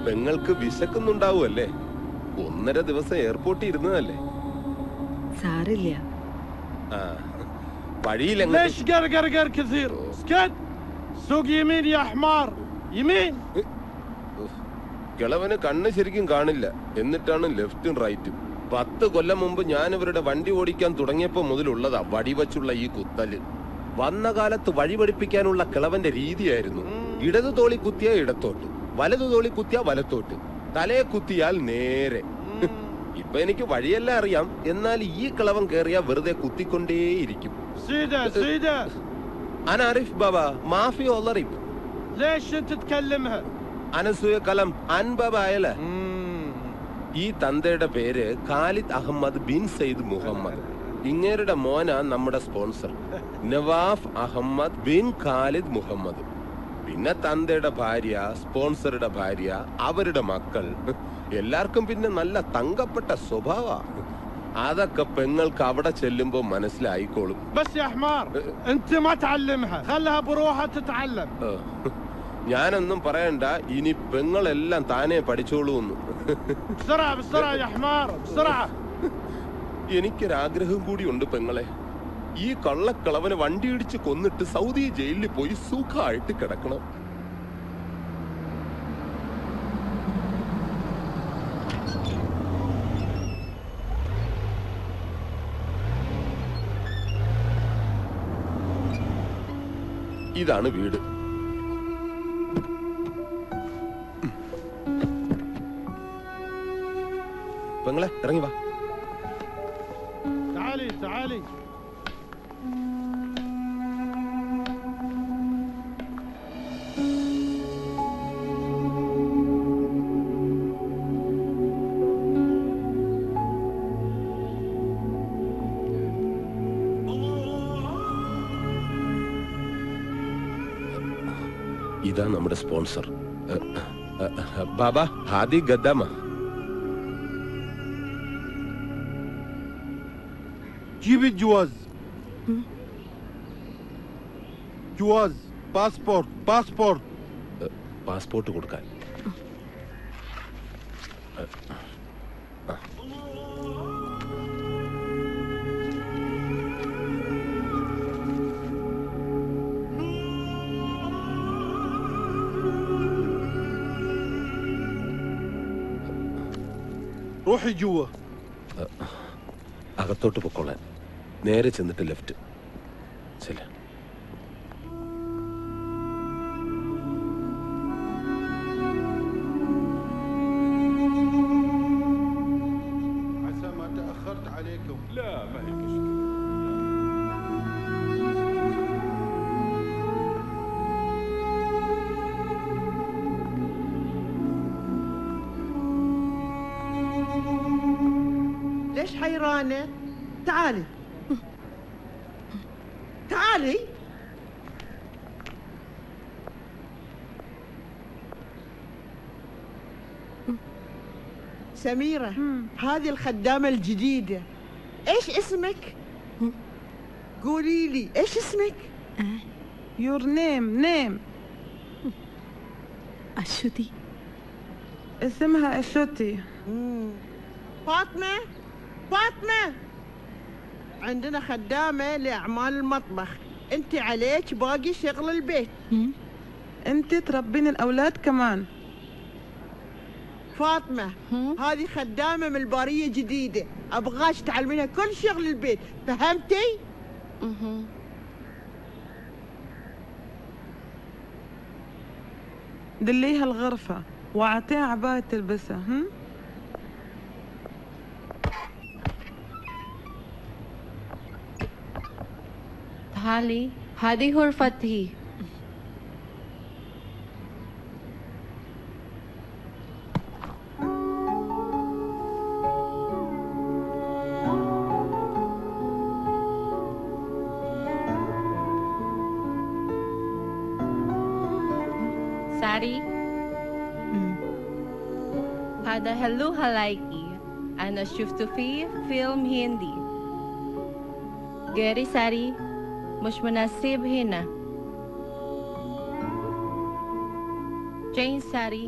പെങ്ങൾക്ക് വിശക്കുന്നുണ്ടാവുമല്ലേ? 1.5 ദിവസം എയർപോർട്ടിൽ ഇരുന്നതല്ലേ? സാരില്ല. വഴിയിൽ കിളവന് കണ്ണ് ശരിക്കും കാണില്ല. എന്നിട്ടാണ് ലെഫ്റ്റും റൈറ്റും. 10 കൊല്ലം മുമ്പ് ഞാൻ ഇവരുടെ വണ്ടി ഓടിക്കാൻ തുടങ്ങിയപ്പോ മുതലുള്ളതാ വടിവച്ചുള്ള ഈ കുത്തല്. വന്ന കാലത്ത് വഴി പഠിപ്പിക്കാനുള്ള കിളവന്റെ രീതിയായിരുന്നു. ഇടതു തോളി കുത്തിയ ഇടത്തോട്ട്, വലതു തോളി കുത്തിയ വലത്തോട്ട്, തലയെ കുത്തിയാൽ നേരെ. ഇപ്പൊ എനിക്ക് വഴിയെല്ലാം അറിയാം. എന്നാൽ ഈ കിളവൻ കേറിയാ വെറുതെ കുത്തിക്കൊണ്ടേയിരിക്കും. അനാരിഫ് ബാബ മാഫി ഒളറിപ്പ് അനസൂയ കലം അൻബാബ അയല. ഈ തന്തയുടെ പേര് Khalid Ahmed bin Sayyid Muhammad. ഇങ്ങേരുടെ മോന നമ്മുടെ sponsor Nawaf Ahmed bin Khalid Muhammad. പിന്നെ തന്തയുടെ ഭാര്യ, സ്പോൺസറുടെ ഭാര്യ, അവരുടെ മക്കൾ. എല്ലാവർക്കും പിന്നെ നല്ല തങ്കപ്പെട്ട സ്വഭാവ. അതൊക്കെ പെങ്ങൾക്ക് അവിടെ ചെല്ലുമ്പോ മനസ്സിലായിക്കോളും. ഞാനൊന്നും പറയണ്ട, ഇനി പെങ്ങളെല്ലാം താനേ പഠിച്ചോളൂന്ന്. എനിക്കൊരാഗ്രഹം കൂടി ഉണ്ട് പെങ്ങളെ. ഈ കള്ളക്കളവനെ വണ്ടി ഇടിച്ച് കൊന്നിട്ട് സൗദി ജയിലിൽ പോയി സുഖമായിട്ട് കിടക്കണം. ഇതാണ് വീട്. പെങ്ങളെ ഇറങ്ങി വാ. ഇതാ നമ്മുടെ സ്പോൺസർ ബാബ ഹാദി ഗദ്ദാമ. جيب الجواز. جواز باسبورت. പാസ്പോർട്ട് കൊടുക്കാൻ. روحي جوا. അകത്തോട്ട് പൊക്കോളാൻ. നേരെ ചെന്നിട്ട് ലെഫ്റ്റ്. ശരി. عسى ما تأخرت عليكم. لا ما هي مشكلة. ليش حيرانة؟ تعالي تعالي. سميرة هذه الخدامة الجديدة. ايش اسمك؟ قولي لي ايش اسمك؟ Your name. അശ്വതി. اسمها أشوتي. فاطمة عندنا خدامة لأعمال المطبخ. انت عليك باقي شغل البيت. انت تربين الأولاد كمان. فاطمة هذه خدامة من البارية جديدة، أبغاش تعلمينها كل شغل البيت، فهمتي؟ دليها الغرفة وأعطيها عباية تلبسها. تعالي هذه غرفتي. ساري هذا هلو هلايكي. أنا شفته في فيلم هندي. غيري ساري مش مناسب هنا. جين ساري.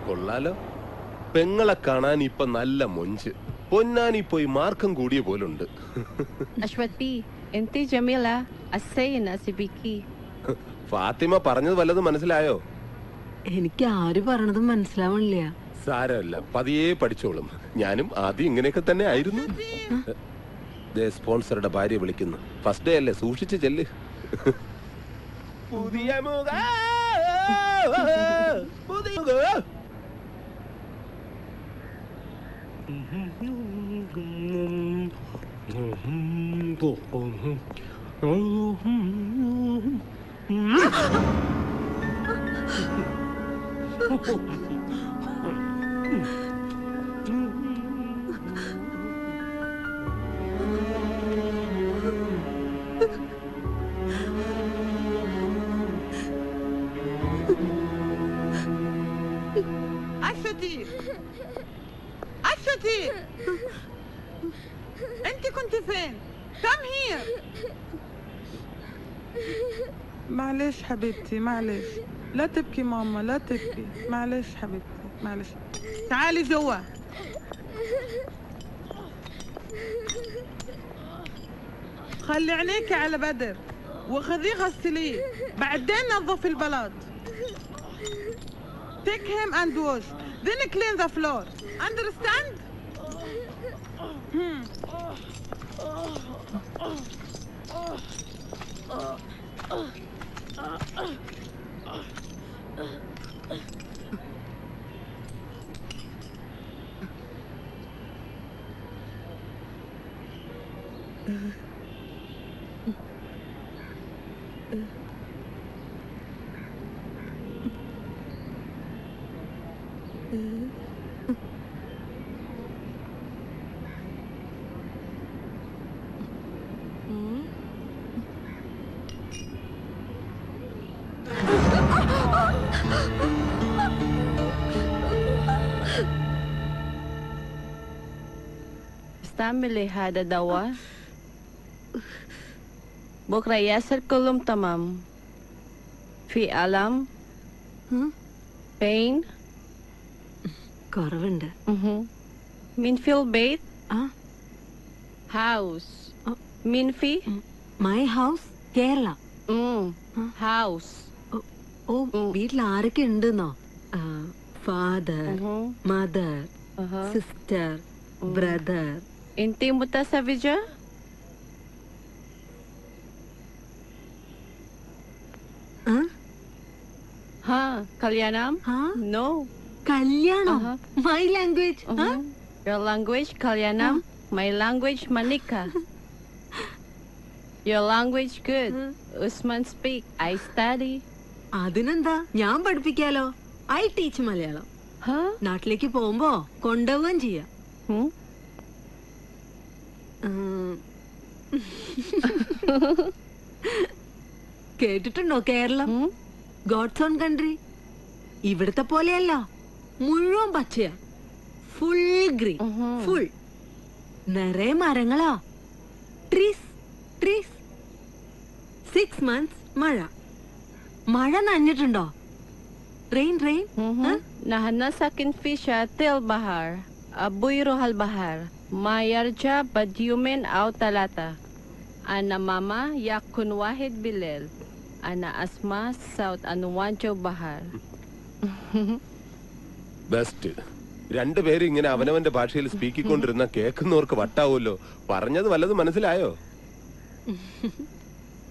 കൊള്ളാലോ. പെങ്ങളെ കാണാൻ ഇപ്പൊ നല്ല മൊഞ്ച്. പൊന്നാനി പോയി മാർക്കം കൂടിയ പോലുണ്ട്. أشوتي أنت جميلة السينة سبيكي. ഫാത്തിമ പറഞ്ഞത് വല്ലതും മനസ്സിലായോ? എനിക്ക് ആര് പറഞ്ഞതും മനസ്സിലാവണില്ല. സാരമല്ല, പതിയെ പഠിച്ചോളും. ഞാനും ആദ്യം ഇങ്ങനെയൊക്കെ തന്നെ ആയിരുന്നു. സ്പോൺസറുടെ ഭാര്യ വിളിക്കുന്നു. ഫസ്റ്റ് ഡേ അല്ലേ, സൂക്ഷിച്ച് ചെല്ല്. പുതിയ മുഖ أشتي انت كنت فين؟ كم هي؟ معلش حبيبتي معلش، لا تبكي ماما لا تبكي، معلش حبيبتي معلش، تعالي جوا. خلي عينيكي على بدر وخذيه غسليه، بعدين نظف البلاط. Take him and wash, then clean the floor. Understand? استعملي هذا الدواء بكرة يصير كلهم تمام. في ألم pain കുറവുണ്ട്. مين في البيت house مين في my house Kerala. house ഓ വീട്ടിൽ ആരൊക്കെ ഉണ്ടെന്നോ? Father, mother, sister, brother. انتي متزوجة؟ ها كليانام؟ No. കല്യാണം? My language? Your language Kalyanam, my language Manika. Your language good. Usman speak. I study. അതിനെന്താ, ഞാൻ പഠിപ്പിക്കാലോ. I teach Malayalam. നാട്ടിലേക്ക് പോകുമ്പോ കൊണ്ടുപോവുകയും ചെയ്യാം. കേട്ടിട്ടുണ്ടോ കേരളം? God's own country. ഇവിടുത്തെ പോലെയല്ല, മുഴുവൻ പച്ചയാ. ഫുൾ ഗ്രീൻ, ഫുൾ നിറയെ മരങ്ങളാ. Trees trees. 6 months മഴ. മഴ നനഞ്ഞിട്ടുണ്ടോ? Rain rain. Nahana sakin fisha til bahar. Abuy rohal bahar. Mayarja badyumen aw talata. Ana mama yakun wahid bilel. Ana asma saut anuwanjo bahar. Best. രണ്ടുപേരും ഇങ്ങനെ അവനവന്റെ ഭാഷയിൽ സ്പീക്കിക്കൊണ്ടിരുന്ന കേൾക്കുന്നവർക്ക് വട്ടാവുമല്ലോ. പറഞ്ഞത് വല്ലതും മനസ്സിലായോ?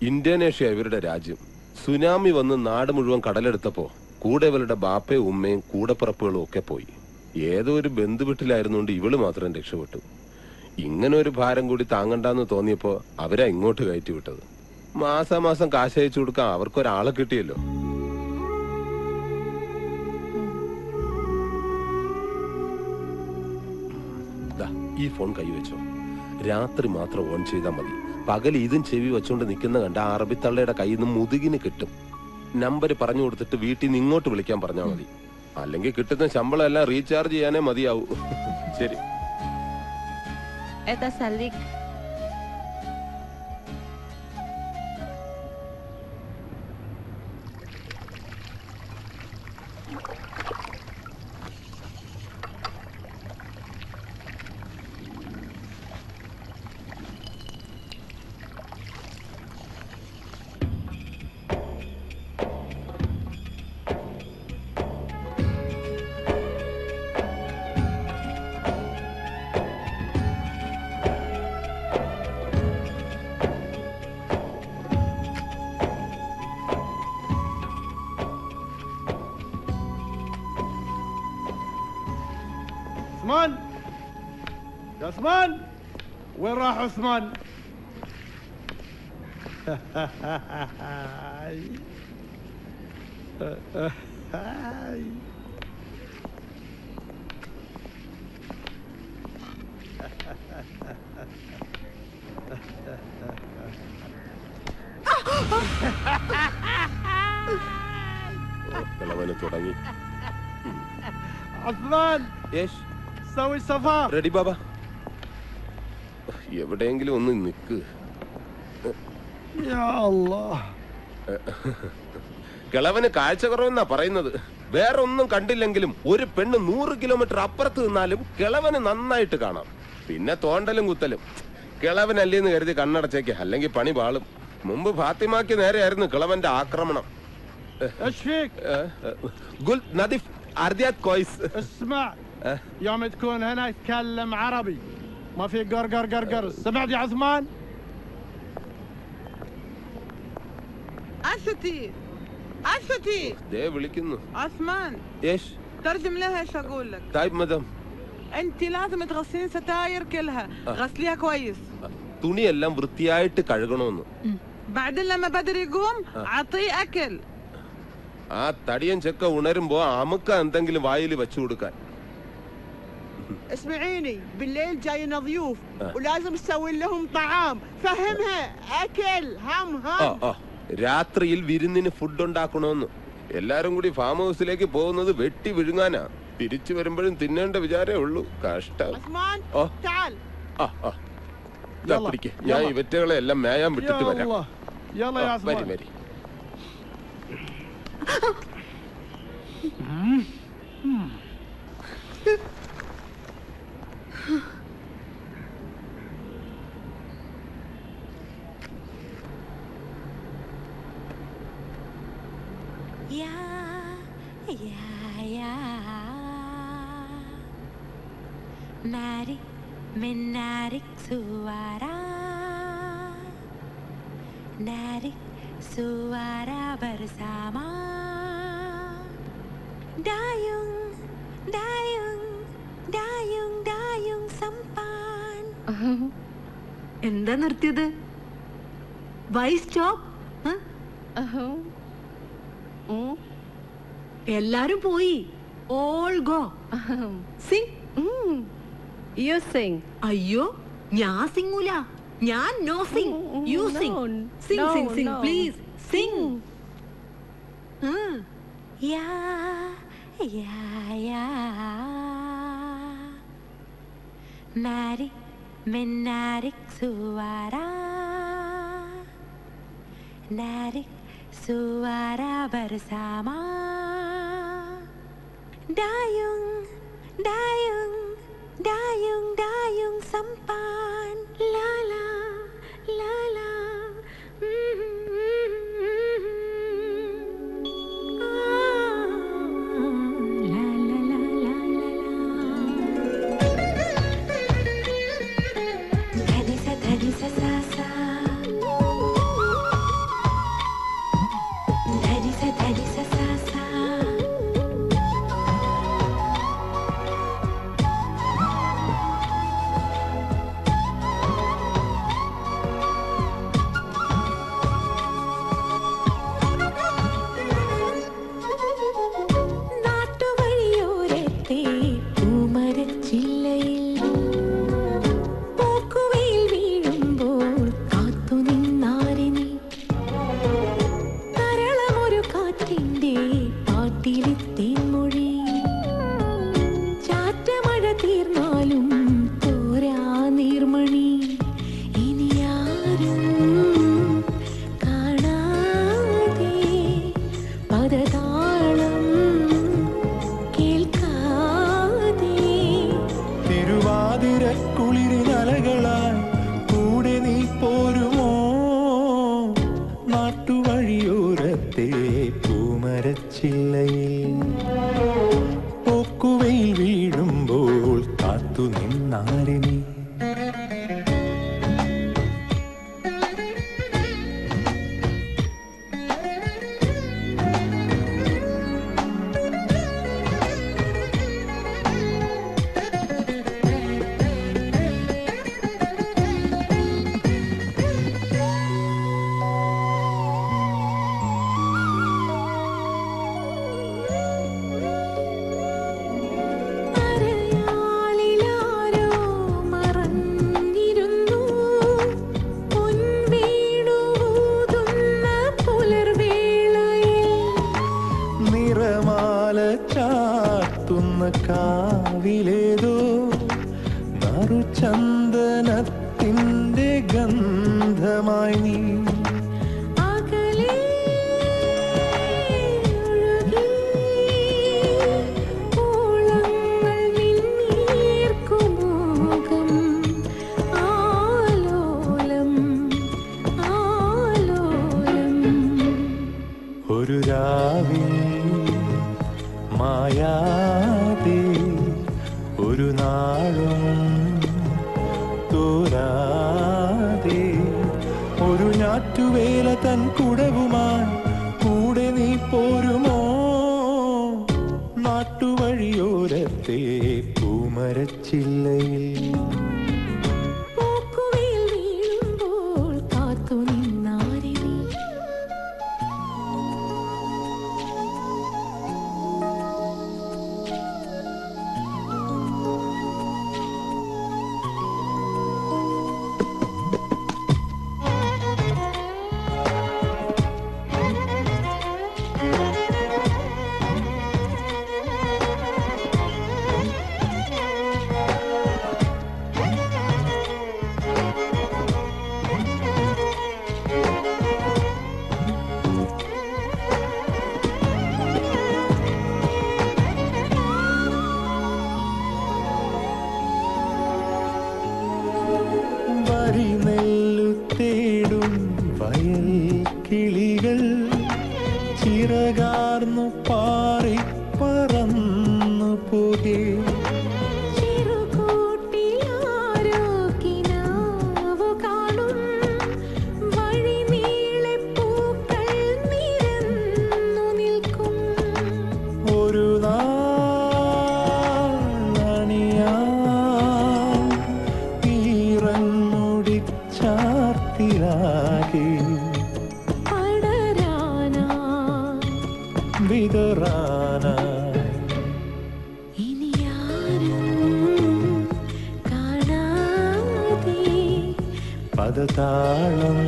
ഇന്തോനേഷ്യ ഇവരുടെ രാജ്യം. സുനാമി വന്ന് നാട് മുഴുവൻ കടലെടുത്തപ്പോ കൂടെ ഇവളുടെ ബാപ്പയും ഉമ്മയും കൂടപ്പിറപ്പുകളും ഒക്കെ പോയി. ഏതോ ഒരു ബന്ധുവീട്ടിലായിരുന്നുകൊണ്ട് ഇവള് മാത്രം രക്ഷപ്പെട്ടു. ഇങ്ങനെ ഒരു ഭാരം കൂടി താങ്ങണ്ടെന്ന് തോന്നിയപ്പോ അവരാ ഇങ്ങോട്ട് കയറ്റി വിട്ടത്. മാസാമാസം കാശ് അയച്ചു കൊടുക്കാൻ അവർക്കൊരാളെ കിട്ടിയല്ലോ. ഈ ഫോൺ കൈവച്ചോ. രാത്രി മാത്രം ഓൺ ചെയ്താൽ മതി. പകൽ ഇതും ചെവി വെച്ചോണ്ട് നിൽക്കുന്ന കണ്ട ആ അറബിത്തള്ളയുടെ കയ്യിൽ നിന്ന് മുതുകിന് കിട്ടും. നമ്പർ പറഞ്ഞു കൊടുത്തിട്ട് വീട്ടിൽ നിന്ന് ഇങ്ങോട്ട് വിളിക്കാൻ പറഞ്ഞാൽ മതി. അല്ലെങ്കിൽ കിട്ടുന്ന ശമ്പളം എല്ലാം റീചാർജ് ചെയ്യാനേ മതിയാവൂ. ശരി. Eta salik. عثمان يا عثمان، وين راح عثمان؟ തുടങ്ങി. عثمان ايش سوي سفر. റെഡി ബാബ. എവിടെയെങ്കിലും ഒന്ന് നിക്ക്. കിളവന് കാഴ്ച കുറവെന്നാ പറയുന്നത്. വേറെ ഒന്നും കണ്ടില്ലെങ്കിലും ഒരു പെണ്ണ് 100 കിലോമീറ്റർ അപ്പുറത്ത് നിന്നാലും കിളവന് നന്നായിട്ട് കാണാം. പിന്നെ തോണ്ടലും കുത്തലും. കിളവനല്ലേന്ന് കരുതി കണ്ണടച്ചേക്ക്, അല്ലെങ്കിൽ പണി പാളും. മുമ്പ് ഫാത്തിമാക്ക് നേരെയായിരുന്നു കിളവന്റെ ആക്രമണം. قلت نظيف عرضيات كويس. اسمع يوم تكون هنا يتكلم عربي ما في قرقر قرقر. سمعت يا عثمان؟ أشتي ده വിളിക്കുന്നു. عثمان ايش؟ ترجم لها ايش اقول لك. طيب مدام انت لازم تغسلين ستاير كلها. غسليها كويس. തുണിയെല്ലാം വൃത്തിയായിട്ട് കഴുകണമെന്ന്. بعدين لما بدر يقوم عطيه اكل. ആ തടിയൻ ചെക്ക ഉണരുമ്പോ അമുക്ക എന്തെങ്കിലും വായിൽ വെച്ചു കൊടുക്കാൻ. اسمعيني بالليل جاينا ضيوف ولازم نسوي لهم طعام. فهمها اكل هم. രാത്രിയിൽ വിരുന്നിന് ഫുഡ് ഉണ്ടാക്കണമെന്ന്. എല്ലാരും കൂടി ഫാം ഹൗസിലേക്ക് പോകുന്നത് വെട്ടി വിഴുങ്ങാനാ. തിരിച്ചു വരുമ്പോഴും തിന്നേണ്ട വിചാരേ ഉള്ളൂ. കഷ്ടം. ഞാൻ ഇവറ്റകളെ എല്ലാം മേയാൻ വിട്ടിട്ട് വരാം. വരി വരി. Narik menarik suara, narik suara bersama. Dayung, dayung, dayung, dayung sampan. എന്താ നിർത്തിയത്? Why stop? എല്ലാരും പോയി. All go. Sing. You sing. അയ്യോ, ഞാൻ സിംഗൂല. ഞാൻ no sing. You sing. Sing sing sing please. Sing. Ya, ya, ya. Narik menarik suara, narik suara bersama. Dayung, dayung, dayung, dayung sampan. La la, la la. ഗന്ധമായി നീ ഒരു രാവിൽ മായാതെ ഒരു നാളും തോരാതെ ഒരു ഞാറ്റുവേല തൻ കുടവുമായി കൂടെ നീ പോരുമോ നാട്ടുവഴിയോരത്തെ പൂമരച്ചില്ലയിൽ തേടും വയൽ കിളികൾ ചിറകാർന്നു പാറി പറന്നു പോകെ ഒരു പദതാളം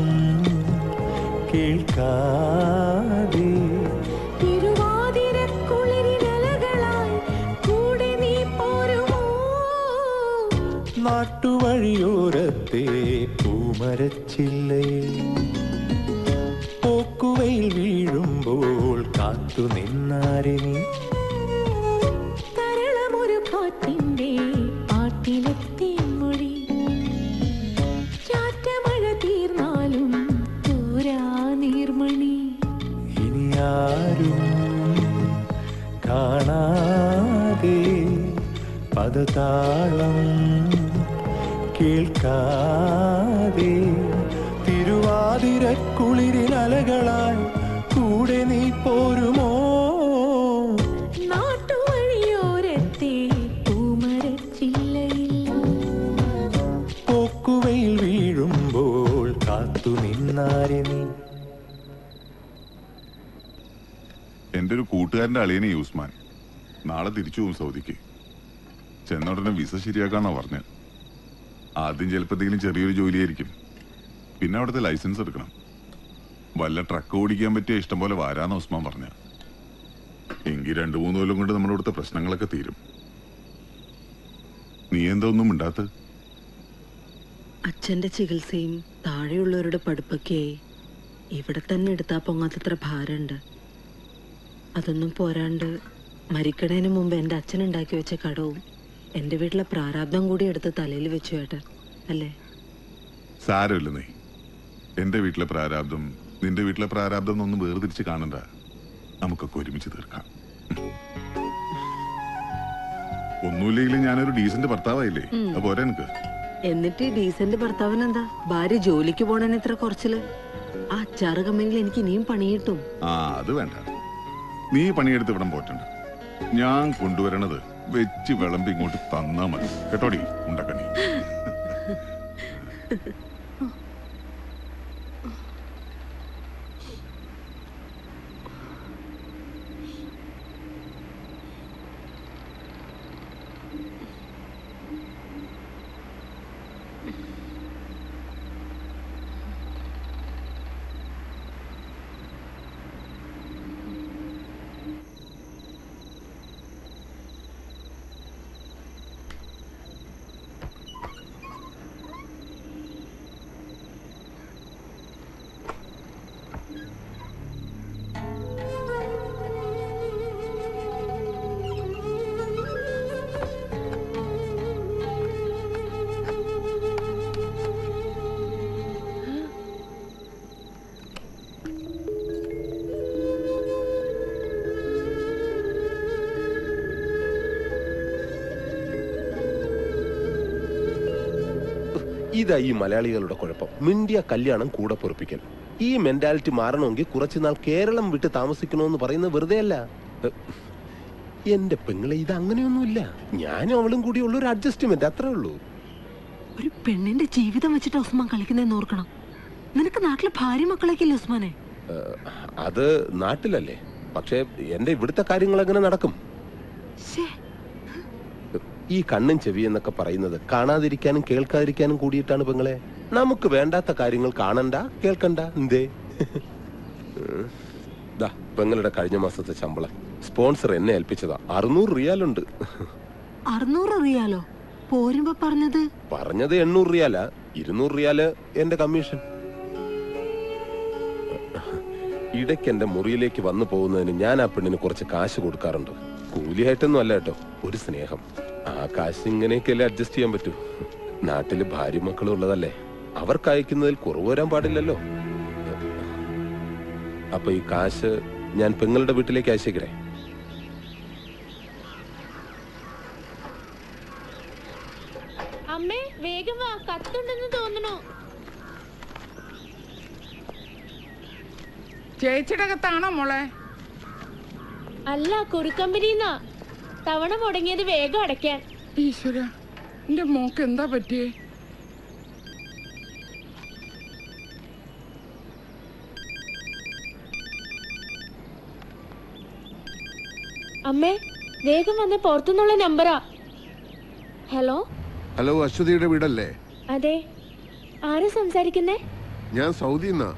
കേൾക്കാതെ നാട്ടുവഴിയോരത്തെ പൂമരച്ചില്ലയിൽ പോക്കുവയിൽ വീഴുമ്പോൾ കാത്തു നിന്നാരെ നീ തരളമൊരു കാറ്റിന്റെ പാട്ടിലെത്തി മൊഴി ചാറ്റമഴ തീർന്നാലും തോരാ നീർമണി ഇനി ആരും കാണാതെ പദതാളം കേൾക്കാതെ തിരുവാതിരക്കുളിരിൽ അലകളായി കൂടെ നീ പോരുമോ നാട്ടുവഴിയോരത്തെ പൂമരച്ചില്ലയിൽ പോക്കുവയിൽ വീഴുമ്പോൾ കാത്തു നിന്നാരെ നീ എൻ്റെ ഒരു കൂട്ടുകാരൻ്റെ അളിയനെ യൂസ്മാൻ നാളെ തിരിച്ചു പോകും സൗദിക്ക് ചെന്നോടനെ വിസ ശരിയാക്കാന്നാ പറഞ്ഞത് ആദ്യം ചിലപ്പോൾ എന്തെങ്കിലും ചെറിയൊരു ജോലിയായിരിക്കും പിന്നെ അവിടുത്തെ ലൈസൻസ് എടുക്കണം വല്ല ട്രക്ക് ഓടിക്കാൻ പറ്റിയ ഇഷ്ടം പോലെ വരാന്ന് ഉസ്മാൻ പറഞ്ഞ എങ്കിൽ 2-3 കൊല്ലം കൊണ്ട് നമ്മുടെ ഇവിടുത്തെ പ്രശ്നങ്ങളൊക്കെ തീരും നീ എന്താ ഒന്നും മിണ്ടാത്ത അച്ഛന്റെ ചികിത്സയും താഴെയുള്ളവരുടെ പഠിപ്പൊക്കെ ഇവിടെ തന്നെ എടുത്താ പൊങ്ങാത്തത്ര ഭാരമുണ്ട് അതൊന്നും പോരാണ്ട് മരിക്കണേന് മുമ്പ് എൻ്റെ അച്ഛൻ ഉണ്ടാക്കി വെച്ച കടവും എൻ്റെ വീട്ടിലെ പ്രാരാബ്ദം കൂടി എടുത്ത് തലയിൽ വെച്ചു ഏട്ടൻ അല്ലേ സാരമില്ല നീ എൻ്റെ വീട്ടിലെ പ്രാരാബ്ദം നിന്റെ വീട്ടിലെ പ്രാരാബ്ദം എന്നൊന്നും വേർതിരിച്ച് കാണണ്ട നമുക്കൊക്കെ ഒരുമിച്ച് തീർക്കാം ഒന്നുമില്ലെങ്കിലും ഞാനൊരു ഡീസന്റ് ഭർത്താവായില്ലേ അപ്പൊ പോരെ എനിക്ക് എന്നിട്ട് ഡീസന്റ് ഭർത്താവിനെന്താ ഭാര്യ ജോലിക്ക് പോണേന് ഇത്ര കുറച്ചില് ആ അച്ചാറ് കമ്പനിയിൽ എനിക്ക് ഇനിയും പണി കിട്ടും ആ അത് വേണ്ട നീ പണിയെടുത്ത് ഇവിടം പോറ്റണ്ട ഞാൻ കൊണ്ടുവരണത് വെച്ച് വിളമ്പി ഇങ്ങോട്ട് തന്നാ മതി കേട്ടോടി ഉണ്ടക്കണി ഇതാ ഈ മലയാളികളുടെ കുഴപ്പം. മിണ്ടിയ കല്യാണം കൂടെ പൊറപ്പിക്കൽ. ഈ മെന്റാലിറ്റി മാറണമെങ്കിൽ കുറച്ചുനാൾ കേരളം വിട്ട് താമസിക്കണമെന്ന് പറയുന്നത് വെറുതെ അല്ല. എന്റെ പെങ്ങളെ, ഇത് അങ്ങനെയൊന്നുമില്ല. ഞാനും അവളും കൂടി ഉള്ളൊരു അഡ്ജസ്റ്റ്മെന്റ്, അത്രേ ഉള്ളൂ. ഒരു പെണ്ണിന്റെ ജീവിതം വെച്ചിട്ട് ഉസ്മാൻ കളിക്കുന്നതെന്ന് ഓർക്കണം. നിനക്ക് നാട്ടിലെ ഭാര്യ മക്കളൊക്കെ ഇല്ലേ ഉസ്മാനെ? അത് നാട്ടിലല്ലേ, പക്ഷെ എന്റെ ഇവിടുത്തെ കാര്യങ്ങൾ എങ്ങനെ നടക്കും? ഈ കണ്ണും ചെവി എന്നൊക്കെ പറയുന്നത് കാണാതിരിക്കാനും കേൾക്കാതിരിക്കാനും കൂടിയിട്ടാണ് പെങ്ങളെ. നമുക്ക് വേണ്ടാത്ത കാര്യങ്ങൾ കാണണ്ട, കേൾക്കണ്ട. എന്തേ? പെങ്ങളുടെ കഴിഞ്ഞ മാസത്തെ ശമ്പളം സ്പോൺസർ എന്നെ ഏൽപ്പിച്ചതാ. 600 റിയാലുണ്ട്. 600 റിയാലോ? പോരുമ്പോ പറഞ്ഞത് 800 റിയാലാ. 200 റിയാല് എന്റെ കമ്മീഷൻ. ഇടയ്ക്ക് എന്റെ മുറിയിലേക്ക് വന്നു പോകുന്നതിന് ഞാൻ ആ പെണ്ണിന് കുറച്ച് കാശ് കൊടുക്കാറുണ്ട്. കൂലിയായിട്ടൊന്നും അല്ല കേട്ടോ, ഒരു സ്നേഹം. ആ കാശ് ഇങ്ങനെയൊക്കെയല്ലേ അഡ്ജസ്റ്റ് ചെയ്യാൻ പറ്റൂ. നാട്ടില് ഭാര്യ മക്കളും ഉള്ളതല്ലേ, അവർക്ക് അയക്കുന്നതിൽ കുറവ് വരാൻ പാടില്ലല്ലോ. അപ്പൊ ഈ കാശ് ഞാൻ പെങ്ങളുടെ വീട്ടിലേക്ക് അയച്ചേക്കണേ. അമ്മേ വേഗം വാ, കത്തുണ്ടെന്ന് തോന്നണു. ചേച്ചിയുടെ കത്താണോ മോളെ? അല്ല, കുറിക്കമ്പനിന്നാ. തവണ മുടങ്ങിയത് വേഗം അടയ്ക്കാൻ. ഈശ്വര, എന്റെ മോക്ക് എന്താ പറ്റിയേ? അമ്മേ വേഗം വന്ന്, പുറത്തുനിന്നുള്ള നമ്പറാ. ഹലോ ഹലോ, അശ്വതിയുടെ വീടല്ലേ? അതെ, ആരാ സംസാരിക്കുന്നേ? ഞാൻ സൗദിന്നാ.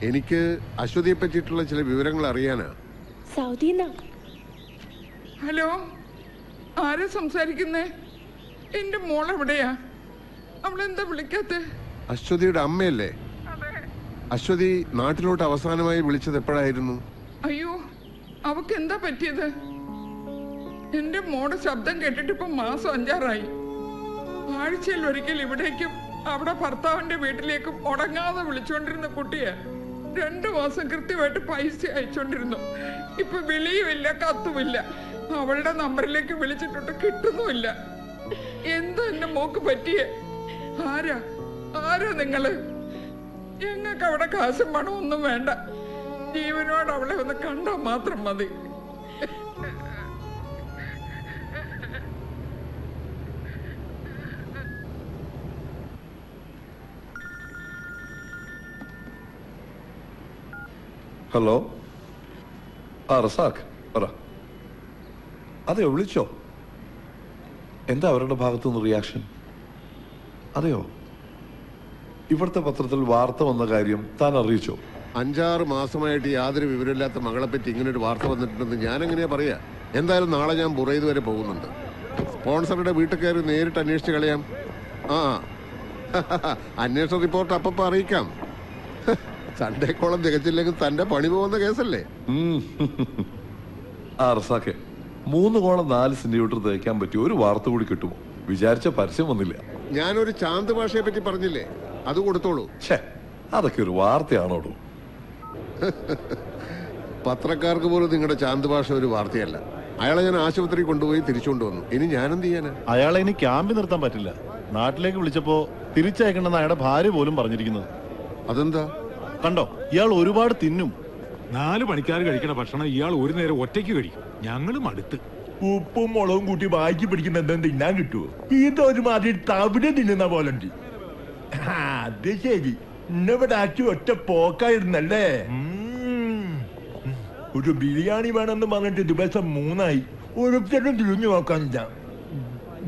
എനിക്ക് അശ്വതിയെ പറ്റിയിട്ടുള്ള ചില വിവരങ്ങൾ അറിയാനാ. സൗദിന്നാ? ഹലോ, ആരാ സംസാരിക്കുന്നേ? എന്റെ മോളെവിടെയാ? അവളെന്താ വിളിക്കാത്ത? അശ്വതിയുടെ അമ്മയല്ലേ? അശ്വതി നാട്ടിലോട്ട് അവസാനമായി വിളിച്ചത് എപ്പോഴായിരുന്നു? അയ്യോ, അവക്ക് എന്താ പറ്റിയത്? എന്റെ മോടെ ശബ്ദം കേട്ടിട്ട് ഇപ്പൊ മാസം 5 ആഴ്ചയിൽ ഒരിക്കൽ ഇവിടേക്കും അവിടെ ഭർത്താവിന്റെ വീട്ടിലേക്കും ഉടങ്ങാതെ വിളിച്ചോണ്ടിരുന്ന കുട്ടിയെ 2 മാസം കൃത്യമായിട്ട് പൈസ അയച്ചോണ്ടിരുന്നു. ഇപ്പൊ വിളിയുമില്ല, കത്തുമില്ല. അവളുടെ നമ്പറിലേക്ക് വിളിച്ചിട്ട് കിട്ടുന്നുമില്ല. എന്താ എന്റെ മോക്ക് പറ്റിയേ? ആരാ നിങ്ങള്? ഞങ്ങൾക്ക് അവിടെ കാശും പണം ഒന്നും വേണ്ട. ജീവനോട് അവളെ ഒന്ന് കണ്ടാൽ മാത്രം മതി. ഹലോ, ആ റസാഖ് പറ. അതെയോ, വിളിച്ചോ? എന്താ അവരുടെ ഭാഗത്തുനിന്ന് റിയാക്ഷൻ? അതെയോ, ഇവിടുത്തെ പത്രത്തിൽ വാർത്ത വന്ന കാര്യം താൻ അറിയിച്ചോ? 5-6 മാസമായിട്ട് യാതൊരു വിവരമില്ലാത്ത മകളെ പറ്റി ഇങ്ങനൊരു വാർത്ത വന്നിട്ടുണ്ടെന്ന് ഞാൻ എങ്ങനെയാ പറയാ? എന്തായാലും നാളെ ഞാൻ ബുറൈദ് വരെ പോകുന്നുണ്ട്. സ്പോൺസറുടെ വീട്ടിൽ കയറി നേരിട്ട് അന്വേഷിച്ച് കളയാം. അന്വേഷണ റിപ്പോർട്ട് അപ്പം അറിയിക്കാം. സൺഡേക്കോളം തികച്ചില്ലെങ്കിൽ തന്റെ പണി പോകുന്ന കേസല്ലേ? ആ റസാഖെ, 3 കോളം 4 സെന്റിമീറ്റർ തേക്കാൻ പറ്റിയ ഒരു വാർത്ത കൂടി കിട്ടുമോ? വിചാരിച്ച പരസ്യം വന്നില്ല. ഞാനൊരു ചാന്ത് ഭാഷയെ പറ്റി പറഞ്ഞില്ലേ, അത് കൊടുത്തോളൂ. അതൊക്കെ ഒരു വാർത്തയാണോടൂ? പത്രക്കാർക്ക് പോലും നിങ്ങളുടെ ചാന്ത് ഭാഷ ഒരു വാർത്തയല്ല. അയാളെ ഞാൻ ആശുപത്രി കൊണ്ടുപോയി തിരിച്ചുകൊണ്ടുവന്നു. ഇനി ഞാനെന്ത് ചെയ്യാനാ? അയാളെ ഇനി ക്യാമ്പിൽ നിർത്താൻ പറ്റില്ല. നാട്ടിലേക്ക് വിളിച്ചപ്പോ തിരിച്ചയക്കണമെന്ന് അയാളുടെ ഭാര്യ പോലും പറഞ്ഞിരിക്കുന്നത്. അതെന്താ? കണ്ടോ, ഇയാൾ ഒരുപാട് തിന്നും. 4 പണിക്കാർ കഴിക്കണ ഭക്ഷണം ഇയാൾ ഒരു നേരം ഒറ്റയ്ക്ക് കഴിക്കും. ഞങ്ങളും അടുത്ത് ഉപ്പും മുളകും കൂട്ടി വായിക്ക് പിടിക്കുന്ന എന്തെങ്കിലും തിന്നാൻ കിട്ടുമോ? ഇതൊരുമാതിരി തവിട് തിന്നുന്ന പോലുണ്ട്. അത് ശരി, ഇന്നിവിടെ ആക്കി ഒറ്റ പോക്കായിരുന്നല്ലേ? ഒരു ബിരിയാണി വേണമെന്ന് പറഞ്ഞിട്ട് ദിവസം 3 ഒരുത്തരും തിരിഞ്ഞു നോക്കാനില്ല.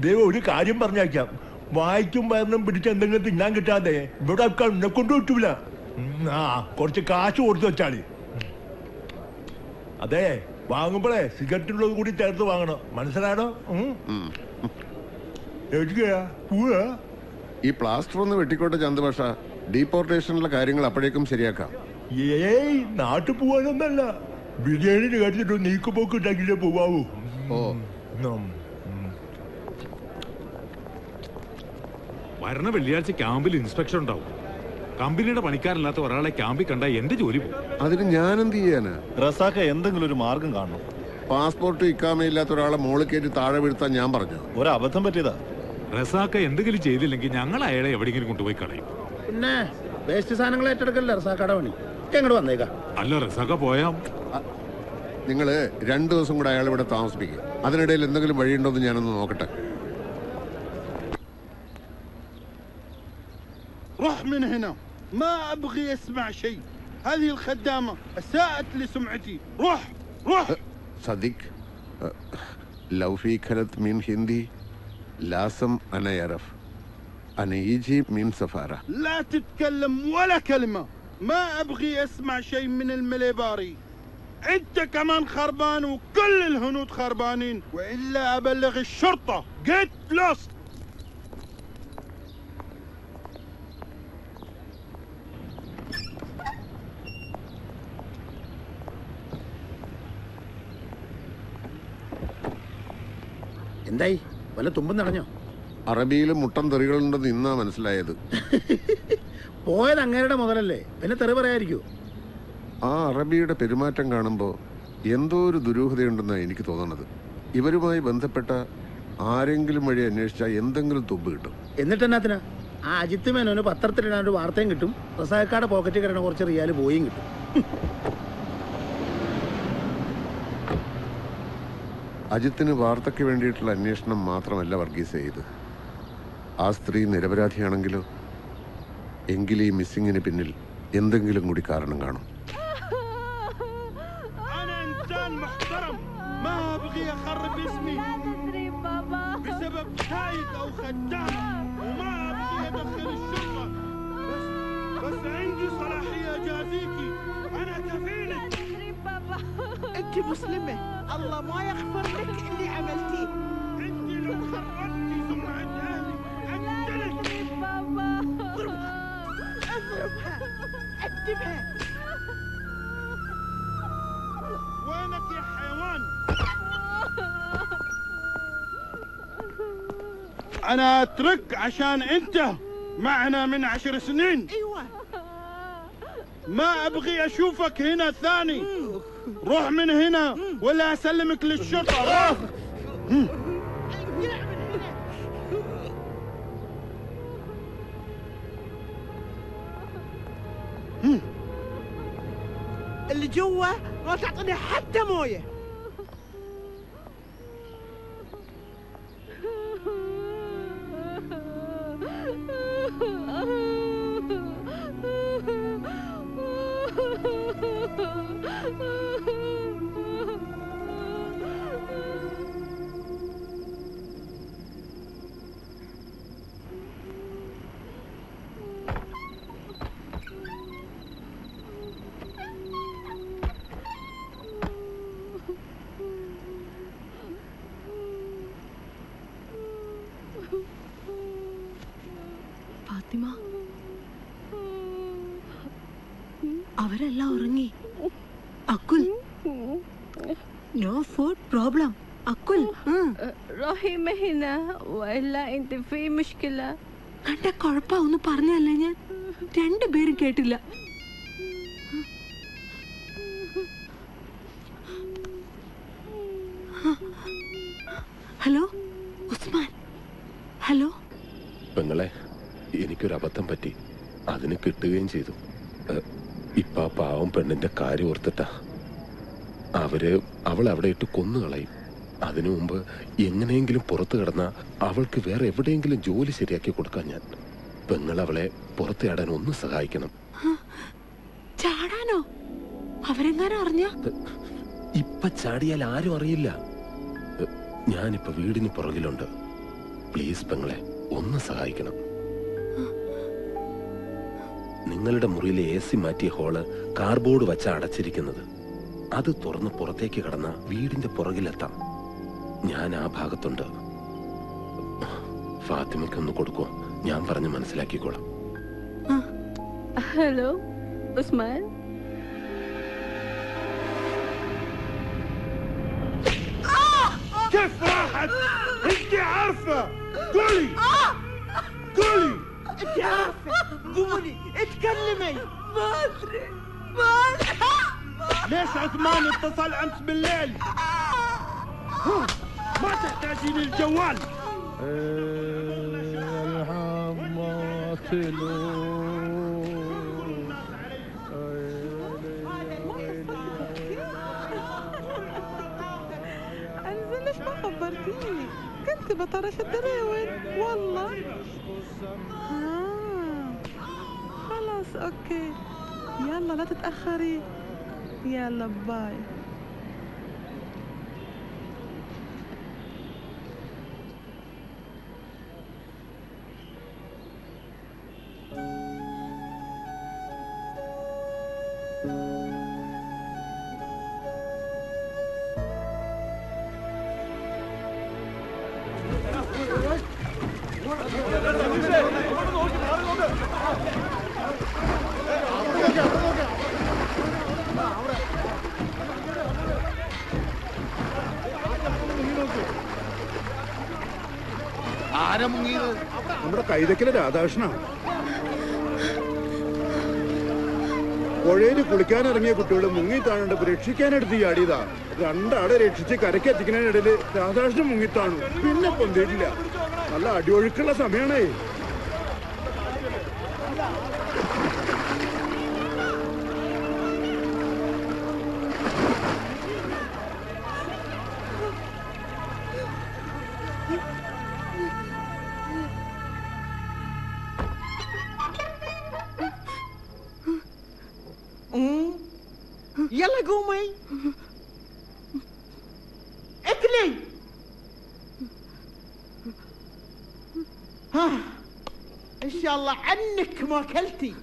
ദൈവം ഒരു കാര്യം പറഞ്ഞേക്കാം, വായിക്കും വരണം പിടിച്ച് എന്തെങ്കിലും തിന്നാൻ കിട്ടാതെ ഇവിടെ എന്നെ കൊണ്ട് കിട്ടൂല. കുറച്ച് കാശ് കൊടുത്തു വെച്ചാല്. അതെ, വാങ്ങുമ്പോഴേ സിഗരറ്റുള്ളത് കൂടി ചേർത്ത് വാങ്ങണം, മനസ്സിലാണോ? ഈ പ്ലാസ്റ്റർ ഒന്ന് വെട്ടിക്കോട്ടെ ചന്ദ്രഭാഷ. ഡീപ്പോർട്ടേഷനിലെ കാര്യങ്ങൾ അപ്പോഴേക്കും ശരിയാക്കാം. ഏയ്, നാട്ടിൽ പോവാനൊന്നല്ല, ബിരിയാണി കഴിച്ചിട്ട് നീക്കുപോക്ക് ഉണ്ടാക്കിയില്ലേ പോവാവൂ. വരണ വെള്ളിയാഴ്ച ക്യാമ്പിൽ ഇൻസ്പെക്ഷൻ ഉണ്ടാവും. കമ്പനിയുടെ പണിക്കാരല്ലാത്ത ഒരാളെ ക്യാമ്പിൽ കണ്ട എന്റെ ജോലി പോകും. അതിന് ഞാൻ എന്ത് ചെയ്യാനാ? റസാഖ, എന്തെങ്കിലും ഒരു മാർഗം കാണണം. പാസ്പോർട്ട് ഇക്കാമയില്ലാത്ത ഒരാളെ മോളിൽ കയറ്റി താഴെ വീഴ്ത്താൻ ഞാൻ പറഞ്ഞു. ഒരബദ്ധം പറ്റിയതാ. റസാക്ക എന്തെങ്കിലും ചെയ്തില്ലെങ്കിൽ ഞങ്ങൾ അയാളെ എവിടെയെങ്കിലും കൊണ്ടുപോയി കളയും. പിന്നെ വേസ്റ്റ് സാധനങ്ങൾ ഏറ്റെടുക്കല്ലേ റസാക്കയുടെ പണി. എങ്ങോട്ട് വന്നേക്കാം. അല്ല റസാക്ക പോയാ നിങ്ങൾ 2 ദിവസം കൂടെ അയാൾ ഇവിടെ താമസിപ്പിക്കുക. അതിനിടയിൽ എന്തെങ്കിലും വഴിയുണ്ടോ എന്ന് ഞാനൊന്ന് നോക്കട്ടെ. روح من هنا ما ابغي اسمع شيء. هذه الخدامه اساءت لسمعتي. روح روح. صديق لو في كلمة من هندي لازم أنا يعرف أنا يجي من سفارة. لا تتكلم ولا كلمه. ما ابغي اسمع شيء من المليباري. انت كمان خربان وكل الهنود خربانين والا ابلغ الشرطه. get lost. എന്തായി? വല്ല തുമ്പും നടഞ്ഞോ? അറബിയിൽ മുട്ടൻ തെറികളുണ്ടെന്ന് ഇന്നാ മനസ്സിലായത്. പോയത് അങ്ങേരുടെ മുതലല്ലേ, പിന്നെ തെറി പറയാതിരിക്കൂ. ആ അറബിയുടെ പെരുമാറ്റം കാണുമ്പോൾ എന്തോ ഒരു ദുരൂഹതയുണ്ടെന്നാണ് എനിക്ക് തോന്നുന്നത്. ഇവരുമായി ബന്ധപ്പെട്ട ആരെങ്കിലും വഴി അന്വേഷിച്ചാൽ എന്തെങ്കിലും തുമ്പ് കിട്ടും. എന്നിട്ട് എന്നാത്തിനാ? ആ അജിത്ത് മേനോന് പത്രത്തിലിടാൻ ഒരു വാർത്തയും കിട്ടും, റസാക്കാടെ പോക്കറ്റിൽ കിടന്ന കുറച്ച് റിയാല് പോയും കിട്ടും. അജിത്തിന് വാർത്തയ്ക്ക് വേണ്ടിയിട്ടുള്ള അന്വേഷണം മാത്രമല്ല വർഗീസ് ചെയ്ത്. ആ സ്ത്രീ നിരപരാധിയാണെങ്കിലോ എങ്കിൽ ഈ മിസ്സിങ്ങിന് പിന്നിൽ എന്തെങ്കിലും കൂടി കാരണം കാണും. انت مسلمة الله ما يغفر لك اللي عملتيه. انت لو خربتي سمعة اهلي اقتلك. بابا اضربها ادبها. وينك يا حيوان؟ انا اترك عشان انت معنا من 10 سنين. ايوه ما ابغي اشوفك هنا ثاني. روح من هنا ولا اسلمك للشرطه. روح. اللي جوا ما تعطيني حتى مويه. ഫാത്തിമ, അവരെല്ലാം ഉറങ്ങി. അക്കുൽ, നോ ഫുഡ് പ്രോബ്ലം. അക്കുൽ روحي مهنا وإلا أنت في مشكلة. കണ്ട കുഴപ്പം ഒന്ന് പറഞ്ഞല്ലേ, ഞാൻ 2 പേരും കേട്ടില്ല. ഹലോ ഉസ്മാൻ. ഹലോ പെങ്ങളെ, എനിക്കൊരു അബദ്ധം പറ്റി, അതിന് കിട്ടുകയും ചെയ്തു. ഇപ്പൊ ആ പാവം പെണ്ണിന്റെ കാര്യം ഓർത്തിട്ടാ. അവൾ അവിടെ ഇട്ട് കൊന്നുകളയും. അതിനു മുമ്പ് എങ്ങനെയെങ്കിലും പുറത്തു കിടന്ന അവൾക്ക് വേറെ എവിടെയെങ്കിലും ജോലി ശരിയാക്കി കൊടുക്കാൻ ഞാൻ. പെങ്ങൾ അവളെ പുറത്ത് ചാടാൻ ഒന്ന് സഹായിക്കണം. ചാടാനോ? അവരെങ്ങാനും അറിഞ്ഞ? ഇപ്പൊ ചാടിയാൽ ആരും അറിയില്ല. ഞാനിപ്പോ വീടിന് പുറകിലുണ്ട്. പ്ലീസ് പെങ്ങളെ, ഒന്ന് സഹായിക്കണം. നിങ്ങളുടെ മുറിയിലെ AC മാറ്റിയ ഹോള് കാർബോർഡ് വച്ച അടച്ചിരിക്കുന്നത്. അത് തുറന്ന് പുറത്തേക്ക് കടന്ന വീടിന്റെ പുറകിലെത്താം. ഞാൻ ആ ഭാഗത്തുണ്ട്. ഫാത്തിമയ്ക്കൊന്ന് കൊടുക്കോ? ഞാൻ പറഞ്ഞ് മനസ്സിലാക്കിക്കോളാം. هلو عثمان. كيف راحت؟ انت عارفة. قولي قولي. انت عارفة، قولي اتكلمي. ما ادري ليش عثمان اتصل امس بالليل؟ ما تحتاجين الجوال. लो انزل ليش ما خبرتيني؟ كنت بطرش الدراوين والله. خلاص اوكي يلا لا تتأخري. يلا باي. ആരാ മുങ്ങിയത്? നമ്മുടെ കൈതക്കലെ രാധാകൃഷ്ണ. പുഴയിൽ കുളിക്കാനിറങ്ങിയ കുട്ടികൾ മുങ്ങി താഴണ്ടപ്പോ രക്ഷിക്കാനെടുത്ത് ചാടിയതാ. രണ്ടാളെ രക്ഷിച്ച് കരക്കെത്തിക്കുന്നതിനിടയില് രാധാകൃഷ്ണൻ മുങ്ങിത്താണു. പിന്നെ പൊന്തിയിട്ടില്ല. നല്ല അടിയൊഴുക്കുള്ള സമയമാണേ. يلا قومي اكلي. ها ان شاء الله عنك ما اكلتي.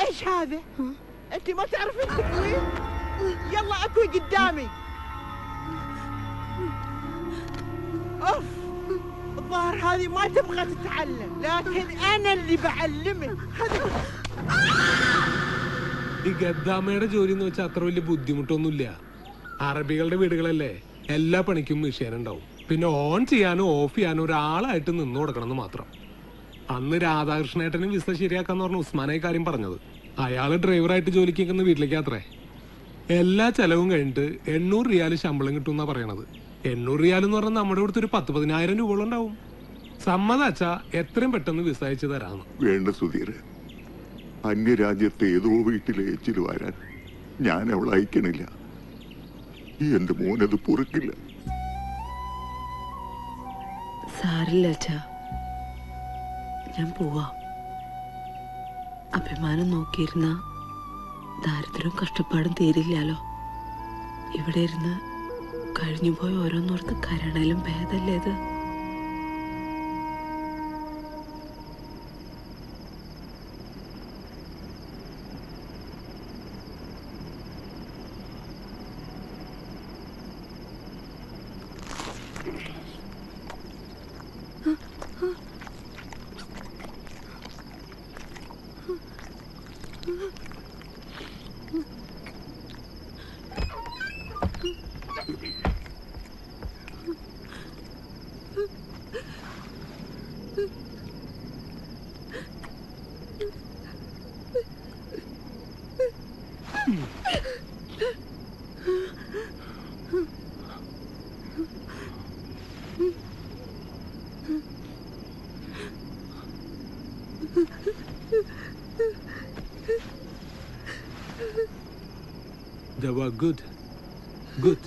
ايش هذا؟ انت ما تعرفين تطوين؟ يلا اكوي قدامي. اوف الظاهر هذه ما تبغى تتعلم لكن انا اللي بعلمك. ഈ ഗദ്ദാമയുടെ ജോലി എന്ന് വെച്ചാൽ അത്ര വലിയ ബുദ്ധിമുട്ടൊന്നുമില്ല. അറബികളുടെ വീടുകളല്ലേ, എല്ലാ പണിക്കും മെഷീൻ ഉണ്ടാവും. പിന്നെ ഓൺ ചെയ്യാനോ ഓഫ് ചെയ്യാനോ ഒരാളായിട്ട് നിന്ന് കൊടുക്കണം എന്ന് മാത്രം. അന്ന് രാധാകൃഷ്ണേട്ടന് വിസ ശരിയാക്കാന്ന് പറഞ്ഞ ഉസ്മാനായി കാര്യം പറഞ്ഞത്. അയാള് ഡ്രൈവറായിട്ട് ജോലിക്ക് നിൽക്കുന്ന വീട്ടിലേക്ക് അത്രേ. എല്ലാ ചെലവും കഴിഞ്ഞിട്ട് 800 റിയാൽ ശമ്പളം കിട്ടും എന്നാ പറയണത്. 800 റിയാൽ എന്ന് പറഞ്ഞാൽ നമ്മുടെ ഇവിടുത്തെ ഒരു 10-15,000 രൂപകളുണ്ടാവും. സമ്മതാച്ചാ എത്രയും പെട്ടെന്ന് വിസ അയച്ചു തരാന്ന്. വേണ്ട സുധീർ, അന്യരാജ്യത്തെ ഏതോ വീട്ടിലെ ഏച്ചിൽ വരാൻ ഞാൻ അവളെ അയക്കണില്ല. എന്റെ മോനത് പൊറുക്കില്ല. സാരില്ല അച്ഛാ, ഞാൻ പോവാ. അഭിമാനം നോക്കിയിരുന്ന ദാരിദ്ര്യവും കഷ്ടപ്പാടും തീരില്ലാലോ. ഇവിടെ ഇരുന്ന് കഴിഞ്ഞുപോയ ഓരോന്നോർത്ത് കരണയിലും ഭേദല്ലേ ഇത്. Java, good. Good.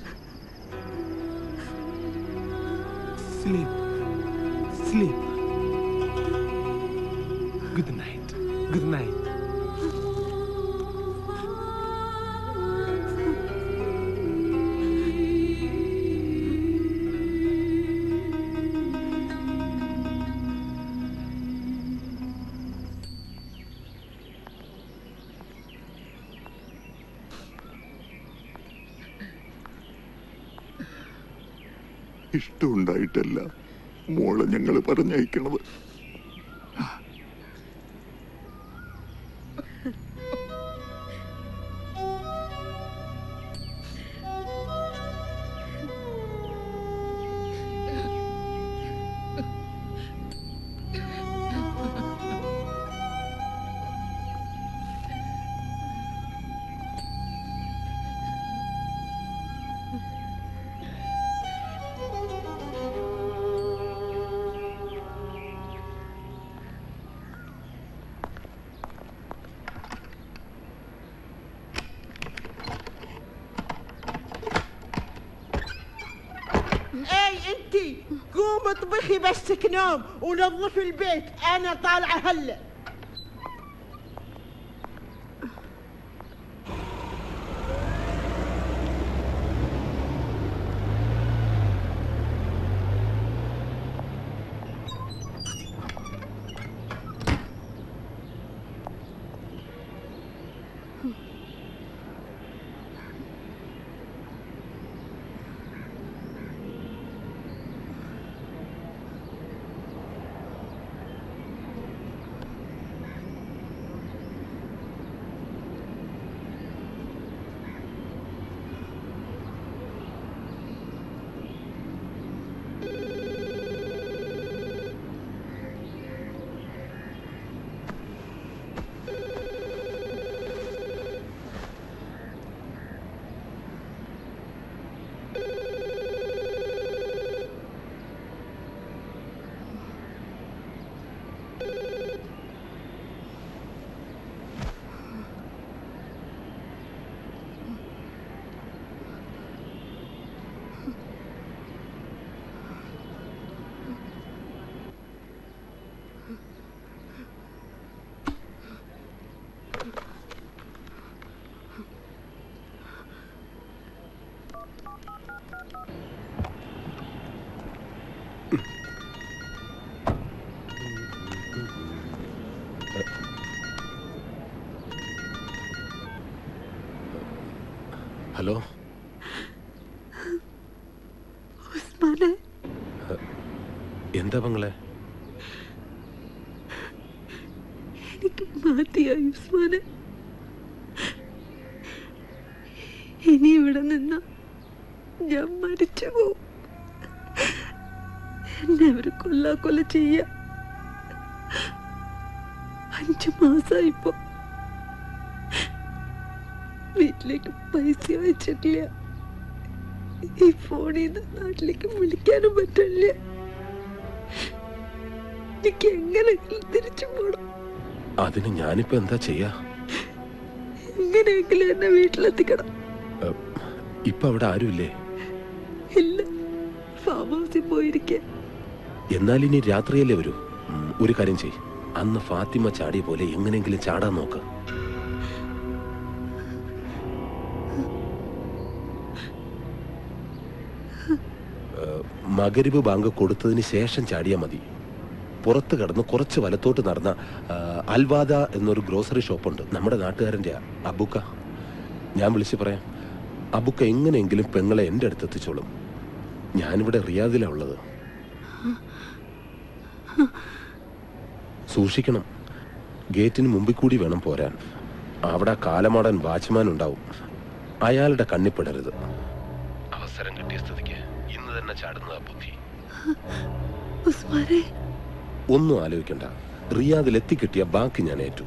Sleep. Sleep. Good night. Good night. ഇഷ്ടമുണ്ടായിട്ടല്ല മോളെ ഞങ്ങൾ പറഞ്ഞയക്കണത്. قوم اطبخي بس كنوم ونظفي البيت، انا طالعه هلا. ഹലോ ഉസ്മാനെ, എന്താ പെങ്ങളെ? എനിക്ക് മതിയായി ഉസ്മാനെ. ഇനി ഇവിടെ നിന്ന ഞാൻ മരിച്ചു പോവും. എന്നെ അവര് കൊല്ലാക്കൊല ചെയ്യ. 5 മാസായിപ്പോ വീട്ടിലേക്ക് പൈസ അയച്ചിട്ടില്ല. ഈ ഫോണിൽ നിന്ന് നാട്ടിലേക്ക് വിളിക്കാനും പറ്റില്ല. എനിക്ക് എങ്ങനെയെങ്കിലും തിരിച്ചു പോണം. അതിന് ഞാനിപ്പോ എന്താ ചെയ്യാ? എങ്ങനെയെങ്കിലും എന്നെ വീട്ടിലെത്തിക്കണം. ഇപ്പൊ അവിടെ ആരുമില്ലേ? ഇല്ല, ഫാം ഹൗസിൽ പോയിരിക്ക. എന്നാൽ ഇനി രാത്രിയല്ലേ വരൂ. ഒരു കാര്യം ചെയ്, അന്ന് ഫാത്തിമ ചാടിയ പോലെ എങ്ങനെയെങ്കിലും ചാടാൻ നോക്ക്. മഗ്‌രിബ് ബാങ്ക് കൊടുത്തതിന് ശേഷം ചാടിയാൽ മതി. പുറത്ത് കടന്ന് കുറച്ച് വലത്തോട്ട് നടന്ന അൽവാദ എന്നൊരു ഗ്രോസറി ഷോപ്പുണ്ട്, നമ്മുടെ നാട്ടുകാരൻ്റെ അബുക്ക. ഞാൻ വിളിച്ച് പറയാം. അബുക്ക എങ്ങനെയെങ്കിലും പെങ്ങളെ എൻ്റെ അടുത്ത് എത്തിച്ചോളും. ഞാനിവിടെ റിയാദിലാണ് ഉള്ളത്. സൂക്ഷിക്കണം, ഗേറ്റിന് മുമ്പിൽ കൂടി വേണം പോരാൻ. അവിടെ കാലമാടൻ വാച്ച്മാൻ ഉണ്ടാവും, അയാളുടെ കണ്ണിപ്പെടരുത്. അവസരം കിട്ടിയ സ്ഥിതിക്ക് ഇന്ന് തന്നെ ചാടുന്നതാ ബുദ്ധി. ഒന്നും ആലോചിക്കണ്ട, റിയാദിൽ എത്തിക്കിട്ടിയ ബാക്കി ഞാൻ ഏറ്റു.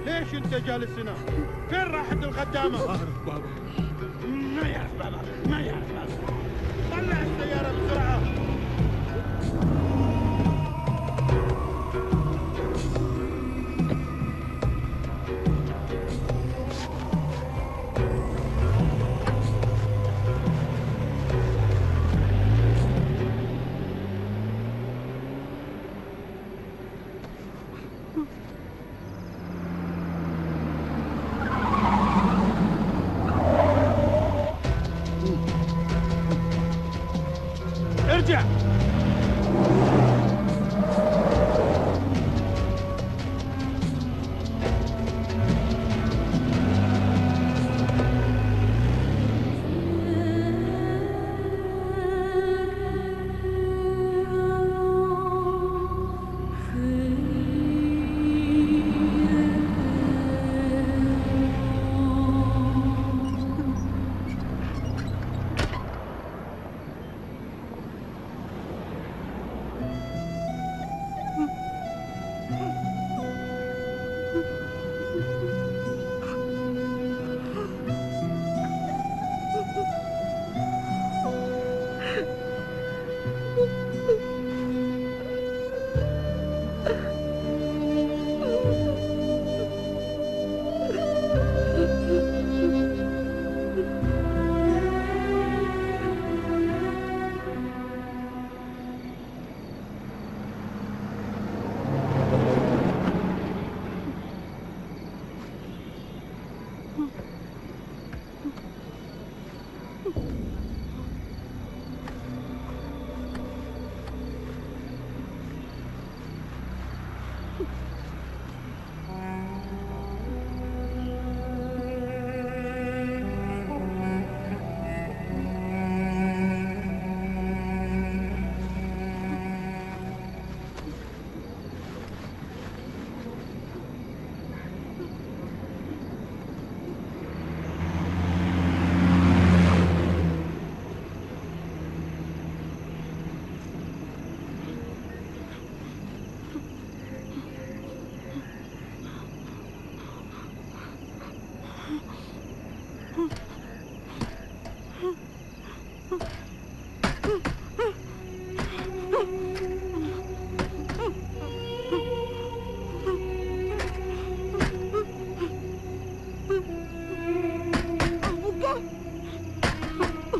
ليش انت جالس هنا؟ فين راحت الخدامة؟ بابا ما يعرف بابا، ما يعرف بابا. طلع السيارة بسرعة. ارجع.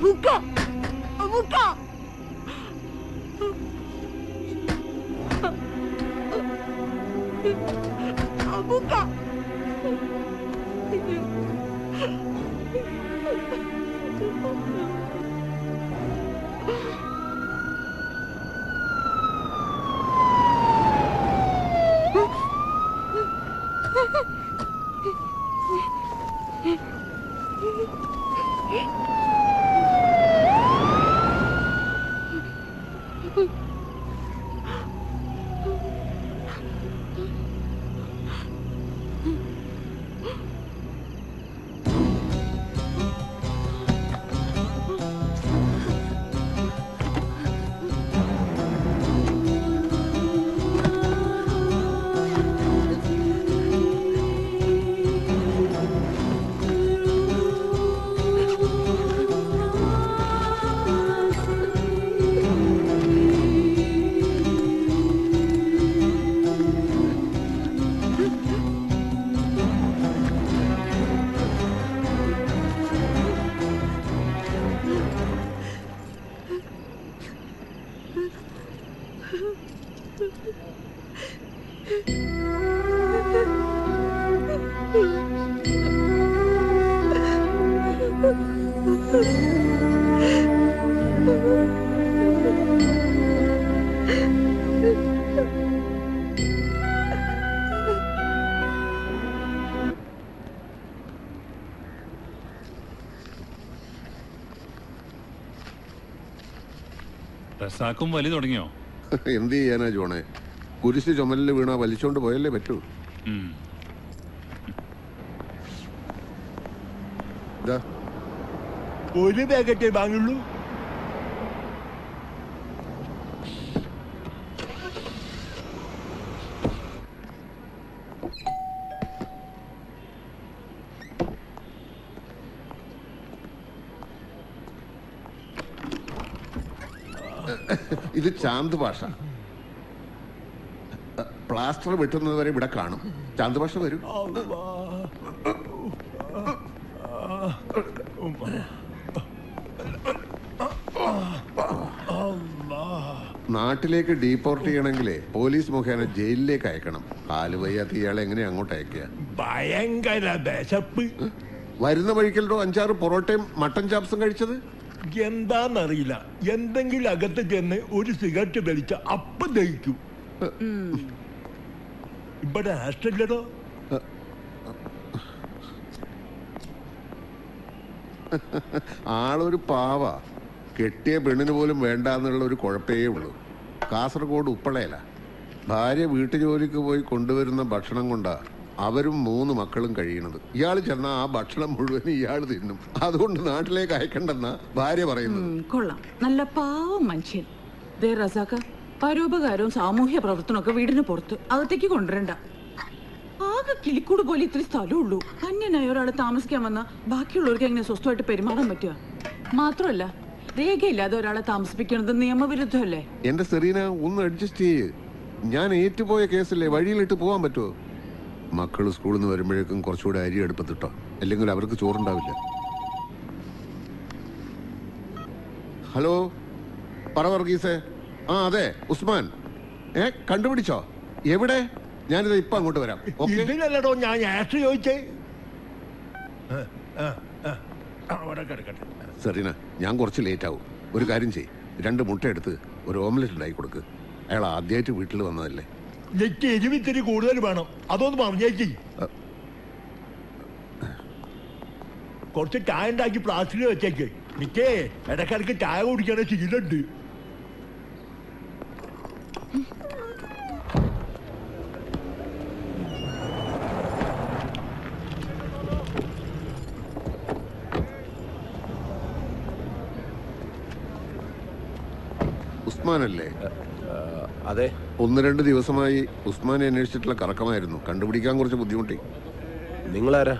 Abuka! Abuka! Abuka! റസാക്കും വലി തുടങ്ങിയോ? എന്ത് ചെയ്യാനാ ജോണേ, കുരിശ് ചുമലിൽ വീണാ വലിച്ചോണ്ട് പോയല്ലേ പറ്റൂ. ഒരു പാക്കറ്റേ വാങ്ങുള്ളൂ. ഇത് ചാന്ത് ഭാഷ. പ്ലാസ്റ്റർ വെട്ടുന്നത് വരെ ഇവിടെ കാണും. ചാന്ത് ഭാഷ വരും. നാട്ടിലേക്ക് ഡീപ്പോർട്ട് ചെയ്യണമെങ്കിലേ പോലീസ് മുഖേന ജയിലിലേക്ക് അയക്കണം. കാല് വയ്യാത്ത ഇയാളെ എങ്ങനെ അങ്ങോട്ട് അയക്കുക? ഭയങ്കര വിശപ്പ്. വരുന്ന വഴിക്കല്ലോ 5-6 പൊറോട്ടയും മട്ടൻ ചാപ്സും കഴിച്ചത്. എന്താന്നറിയില്ല, എന്തെങ്കിലും അകത്ത് ചെന്ന് ഒരു സിഗരറ്റ് വലിച്ച അപ്പം ദഹിക്കും. ഇവിടെ ആസ്റ്റല്ലോ. ആളൊരു പാവ. കെട്ടിയ പെണ്ണിന് പോലും വേണ്ട എന്നുള്ള ഒരു കുഴപ്പേ ഉള്ളൂ. കാസർഗോഡ് ഉപ്പളയില. ഭാര്യ വീട്ടുജോലിക്ക് പോയി കൊണ്ടുവരുന്ന ഭക്ഷണം കൊണ്ടാ അവരും 3 മക്കളും കഴിയണത്. ഇയാൾ ചെന്നാ ആ ഭക്ഷണം മുഴുവൻ ഇയാൾ തിന്നും. അതുകൊണ്ട് നാട്ടിലേക്ക് അയക്കണ്ടെന്നാ ഭാര്യ പറയുന്നത്. കൊള്ളാം, നല്ല പാവം മനുഷ്യൻ. ദേ റസാക്ക, പരോപകാരവും സാമൂഹ്യ പ്രവർത്തനമൊക്കെ വീടിന് പുറത്ത് അകത്തേക്ക് കൊണ്ടുവരണ്ട. ആകെ കിളിക്കൂട് പോലെ ഇത്തിരി സ്ഥലമുള്ളൂ. അന്യനായ ഒരാളെ താമസിക്കാൻ വന്നാൽ ബാക്കിയുള്ളവർക്ക് എങ്ങനെ സ്വസ്ഥമായിട്ട് പെരുമാറാൻ പറ്റുക? മാത്രമല്ല, രേഖയില്ലാതെ ഒരാളെ താമസിപ്പിക്കുന്നത് നിയമവിരുദ്ധമല്ലേ? എന്റെ സെറീന, ഒന്ന് അഡ്ജസ്റ്റ് ചെയ്യ്. ഞാൻ ഏറ്റുപോയ കേസല്ലേ, വഴിയിലിട്ട് പോകാൻ പറ്റുമോ? മക്കൾ സ്കൂളിൽ നിന്ന് വരുമ്പോഴേക്കും കുറച്ചുകൂടെ അരി അടുപ്പത്തിട്ടോ, അല്ലെങ്കിൽ അവർക്ക് ചോറുണ്ടാവില്ല. ഹലോ, പറ വർഗീസേ. ആ അതെ, ഉസ്മാൻ. കണ്ടുപിടിച്ചോ? എവിടെ? ഞാനിത് ഇപ്പൊ അങ്ങോട്ട് വരാം. ഇതിനല്ലടോ ഞാൻ ആഷ് ചോദിച്ചേ. സെറീന, ഞാൻ കുറച്ച് ലേറ്റ് ആവും. ഒരു കാര്യം ചെയ്യ്, 2 മുട്ട എടുത്ത് ഒരു ഓംലെറ്റ് ഉണ്ടാക്കി കൊടുക്ക്. അയാൾ ആദ്യമായിട്ട് വീട്ടിൽ വന്നതല്ലേ. എനിക്ക് എരിവിത്തിരി കൂടുതൽ വേണം, അതൊന്ന് പറഞ്ഞേക്ക്. കുറച്ച് ചായ ഉണ്ടാക്കി പ്ലാസ്റ്റിക്കിൽ വെച്ചേക്ക്. നിക്കേ, ഇടയ്ക്കിടയ്ക്ക് ചായ കുടിക്കണ ശീലമുണ്ട്. ഉസ്മാനല്ലേ? അതെ. 1-2 ദിവസമായി ഉസ്മാനെ അന്വേഷിച്ചിട്ടുള്ള കറക്കമായിരുന്നു. കണ്ടുപിടിക്കാൻ കുറച്ച് ബുദ്ധിമുട്ടി. നിങ്ങളാരാ?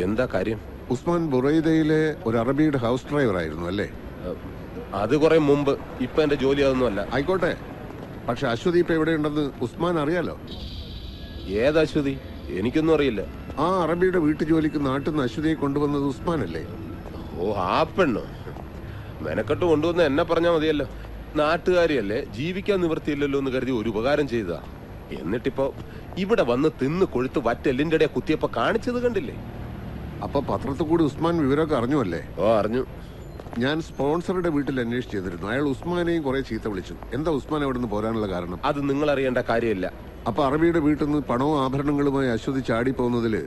എന്താ കാര്യം? ഉസ്മാൻ ബുറൈദയിലെ ഒരു അറബിയുടെ ഹൗസ് ഡ്രൈവർ ആയിരുന്നു അല്ലേ? അത് കുറെ മുമ്പ്. ഇപ്പൊ എന്റെ ജോലി അതൊന്നുമല്ല. ആയിക്കോട്ടെ, പക്ഷെ അശ്വതി ഇപ്പൊ എവിടെയുണ്ടെന്ന് ഉസ്മാൻ അറിയാലോ. ഏത് അശ്വതി? എനിക്കൊന്നും അറിയില്ല. ആ അറബിയുടെ വീട്ടു ജോലിക്ക് നാട്ടിൽ നിന്ന് അശ്വതിയെ കൊണ്ടുവന്നത് ഉസ്മാനല്ലേ? ഓ, ആ പെണ്ണോ? മെനക്കെട്ട് കൊണ്ടുവന്ന് എന്നെ പറഞ്ഞാൽ മതിയല്ലോ. നാട്ടുകാരിയല്ലേ, ജീവിക്കാൻ നിവൃത്തിയില്ലല്ലോ എന്ന് കരുതി ഒരു ഉപകാരം ചെയ്തതാ. എന്നിട്ടിപ്പോ ഇവിടെ വന്ന് തിന്ന് കൊഴുത്ത് വറ്റെല്ലിന്റെ ഇടയെ കുത്തിയപ്പോ കാണിച്ചത് കണ്ടില്ലേ? അപ്പൊ പത്രത്തിൽ കൂടി ഉസ്മാൻ വിവരമൊക്കെ അറിഞ്ഞുവല്ലേ? ഓ, അറിഞ്ഞു. ഞാൻ സ്പോൺസറുടെ വീട്ടിൽ അന്വേഷിച്ച് ചെയ്തിരുന്നു. അയാൾ ഉസ്മാനെയും കുറെ ചീത്ത വിളിച്ചു. എന്താ ഉസ്മാൻ അവിടെ നിന്ന് പോരാനുള്ള കാരണം? അത് നിങ്ങൾ അറിയേണ്ട കാര്യമില്ല. അപ്പൊ അറബിയുടെ വീട്ടിൽ നിന്ന് പണവും ആഭരണങ്ങളുമായി അശ്വതി ചാടി പോകുന്നതില്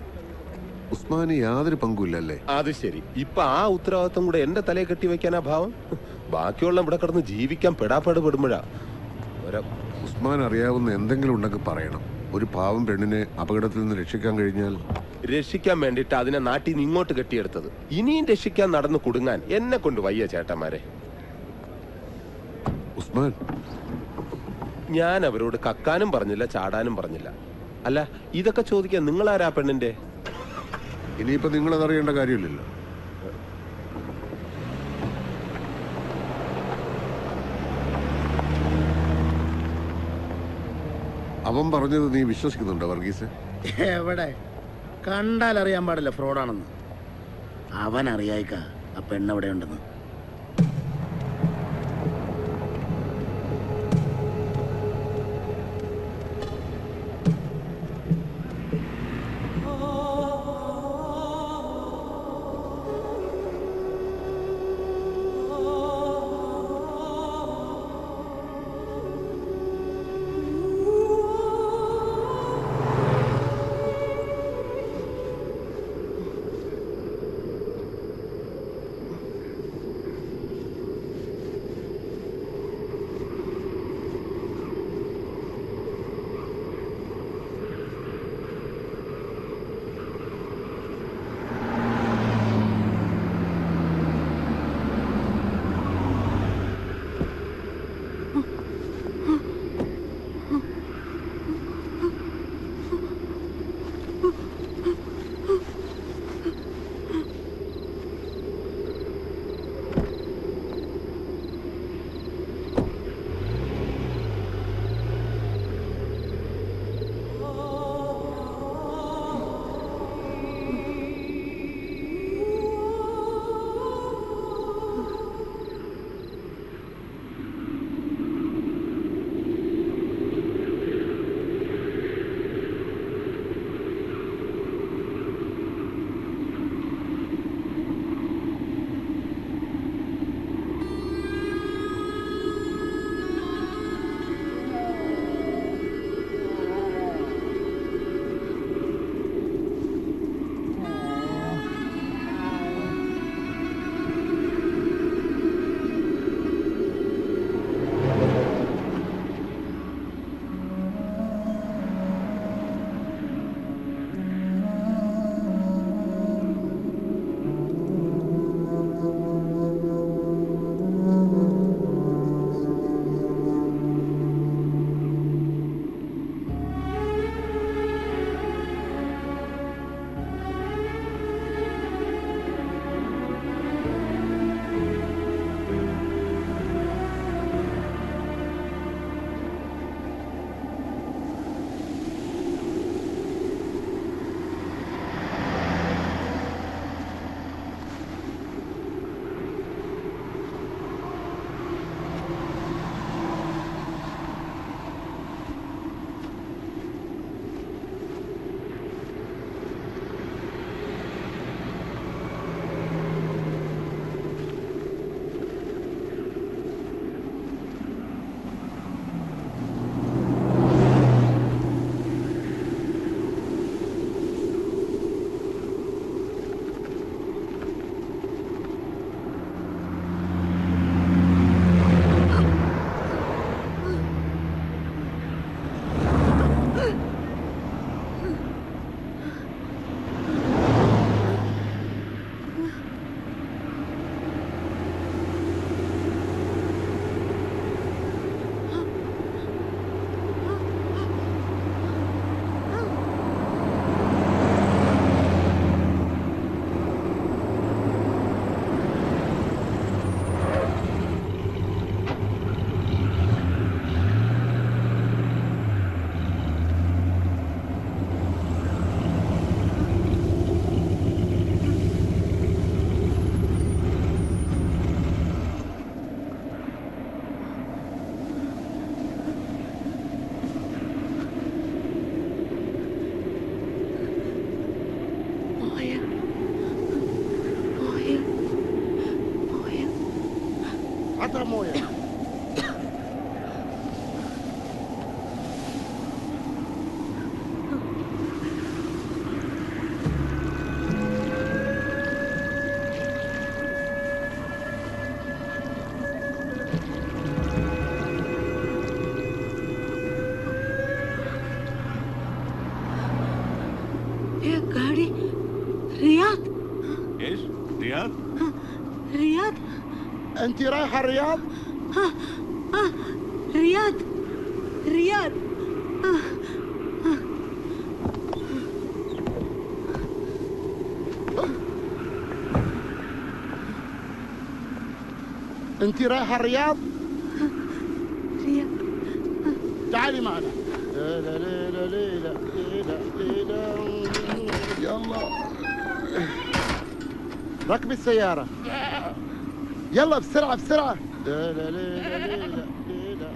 ഉസ്മാന് യാതൊരു പങ്കുമില്ലല്ലേ? അത് ശരി. ഇപ്പൊ ആ ഉത്തരവാദിത്വം കൂടെ എന്റെ തലയെ കെട്ടി വെക്കാനാ ഭാവം? ബാക്കിയുള്ള ഇവിടെ കിടന്ന് ജീവിക്കാൻ പെടാപ്പാടുപെടുമ്പോഴാ. ഉസ്മാൻ അറിയാവുന്ന എന്തെങ്കിലും ഉണ്ടെങ്കിൽ പറയണം. ഒരു പാവം പെണ്ണിനെ അപകടത്തിൽ നിന്ന് രക്ഷിക്കാൻ കഴിഞ്ഞാൽ. രക്ഷിക്കാൻ വേണ്ടിട്ട് അതിനെ നാട്ടിൽ നിന്ന് ഇങ്ങോട്ട് കെട്ടിയെടുത്തത്. ഇനിയും രക്ഷിക്കാൻ നടന്നു കുടുങ്ങാൻ എന്നെ കൊണ്ട് വയ്യ ചേട്ടന്മാരെ. ഉസ്മാൻ, ഞാൻ അവരോട് കക്കാനും പറഞ്ഞില്ല, ചാടാനും പറഞ്ഞില്ല. അല്ല, ഇതൊക്കെ ചോദിക്കാൻ നിങ്ങളാരാ പെണ്ണിന്റെ? ഇനിയിപ്പോ നിങ്ങളതറിയേണ്ട കാര്യമില്ലല്ലോ. അവൻ പറഞ്ഞത് നീ വിശ്വസിക്കുന്നുണ്ടോ വർഗീസ്? എവിടെ കണ്ടാൽ അറിയാൻ പാടില്ല ഫ്രോഡാണെന്ന്. അവൻ അറിയായിക്ക ആ പെണ്ണെവിടെ ഉണ്ടെന്ന്. عطها مويه. गाड़ी رياض. ايش؟ رياض؟ رياض. انت رايحه الرياض؟ رياض. رياض. انت رايحه الرياض؟ رياض. تعالي معنا. ليلى ليلى ليلى ليلى ليلى. يلا ركبي السيارة. يلا بسرعة بسرعة. ليلى ليلى ليلى ليلى.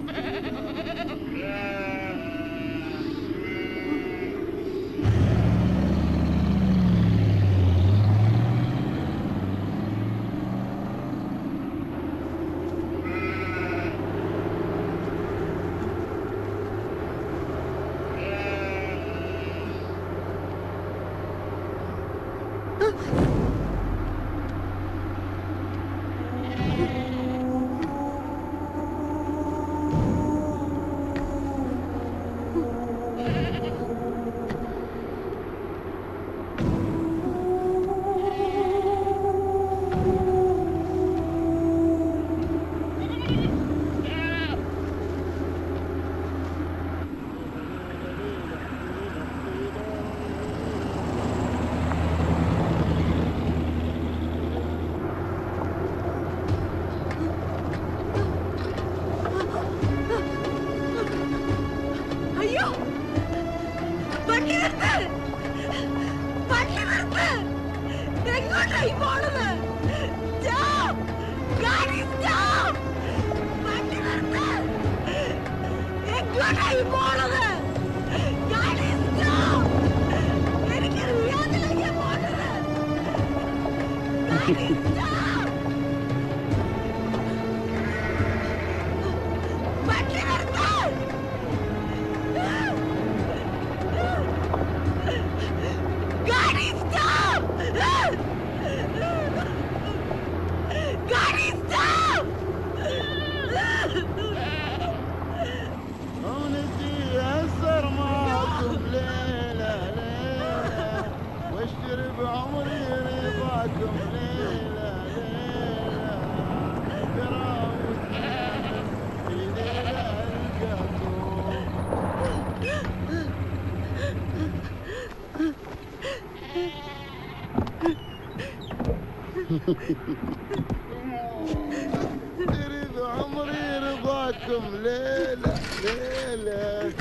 تريد عمري رضاكم ليلة ليلة.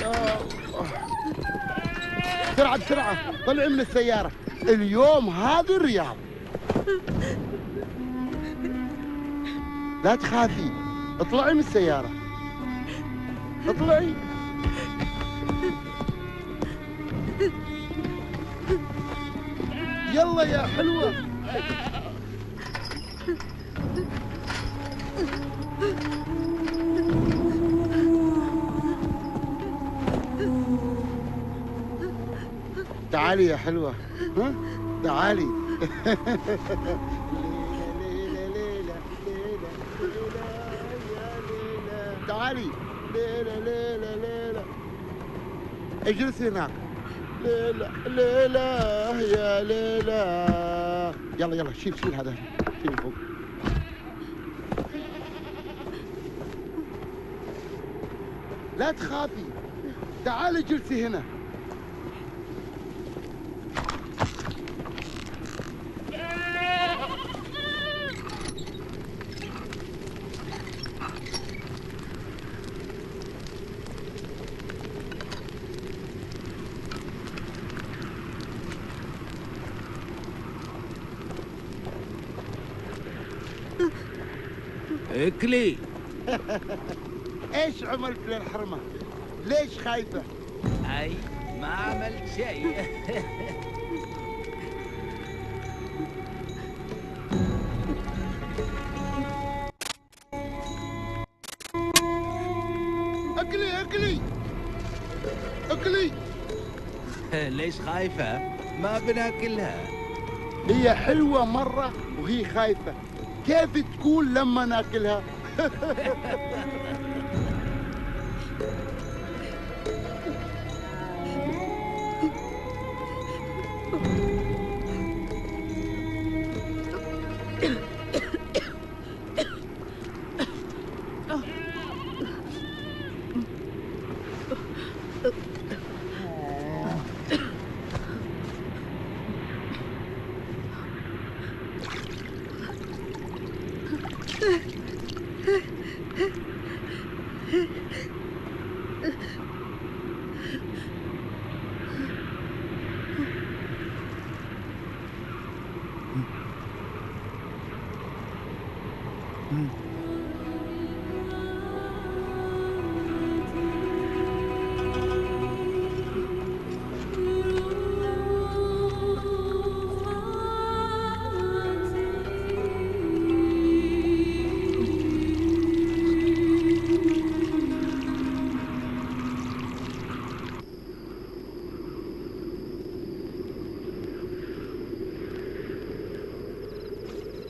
يا الله بسرعة بسرعة طلعي من السيارة. اليوم هذه الرياض. لا تخافي اطلعي من السيارة. اطلعي. يلا يا حلوة. تعالي يا حلوة. ها تعالي. تعالي. ليلى ليلى ليلى. اجلسي هناك. ليلى ليلى يا ليلى. يلا يلا شيل هذا. شيل فوق. لا تخافي. تعالي اجلسي هنا. اكلي. ايش عملت للحرمة؟ ليش خايفة؟ اي ما عملت شيء. لي. ليش خايفة؟ ما بناكلها. هي حلوة مرة وهي خايفة، كيف تكون لما ناكلها؟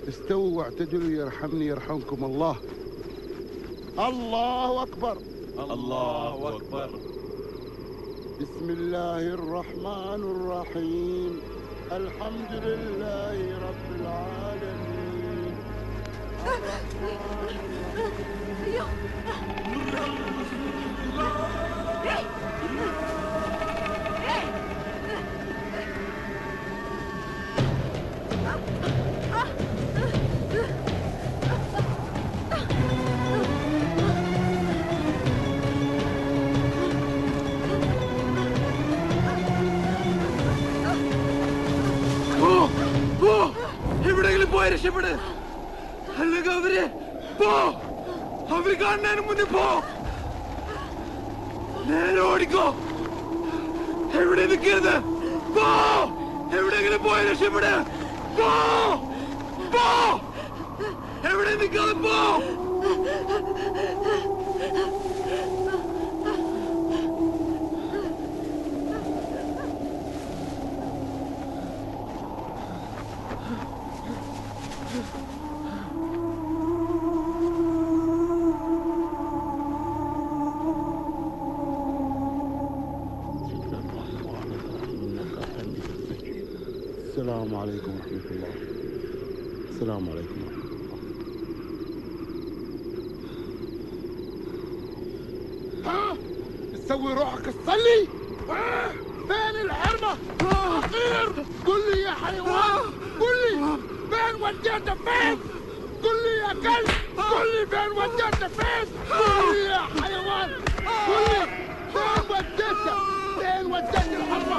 استووا واعتدلوا يرحمني يرحمكم الله. الله أكبر. الله أكبر. بسم الله الرحمن الرحيم. الحمد لله رب العالمين. എവിടെയെങ്കിലും പോയി രക്ഷപ്പെട്, അല്ലെങ്കിൽ അവര് പോ, അവര് കാണുന്നതിന് മുന്നേ പോ, നേരെ ഓടിക്കോ, എവിടെ നിൽക്കരുത്, പോ, എവിടെയെങ്കിലും പോയി രക്ഷപ്പെട്, പോ, പോ, എവിടെ നിൽക്കാതെ പോ. السلام عليكم ورحمة الله. السلام عليكم ورحمة الله. ها؟ تسوي روحك تصلي؟ فين الحرمة؟ غير قل لي يا حيوان، قل لي فين وديته فين؟ قل لي يا كلب، قل لي فين وديته فين؟ قل لي يا حيوان، قل لي فين وديته؟ فين وديت الحرمة؟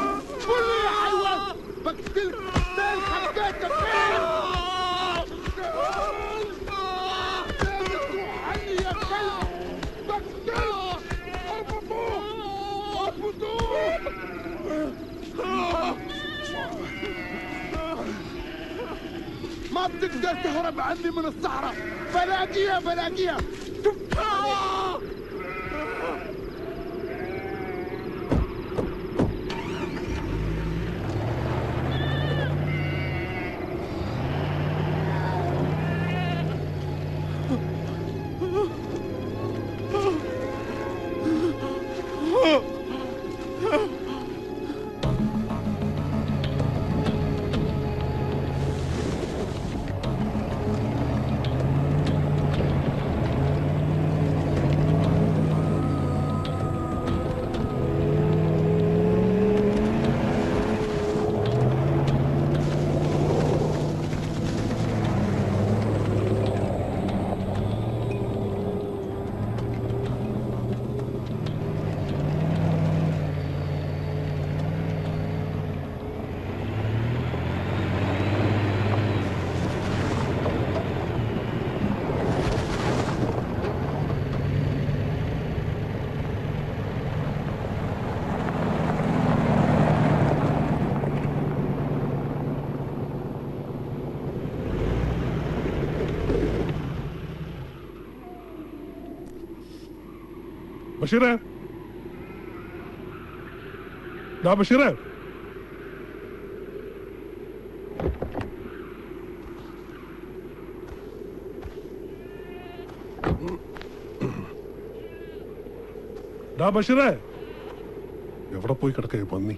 قل لي يا حيوان بقتلك. فين خبيته فين؟ فين تروح عني يا كلب؟ بقتلك. اربطوه اربطوه. ما بتقدر تهرب عني من الصحراء. بلاقيها بلاقيها. ബഷീറേ, ബഷീറേ, ബഷീറേ, എവിടെ പോയി കിടക്കേ പന്നി?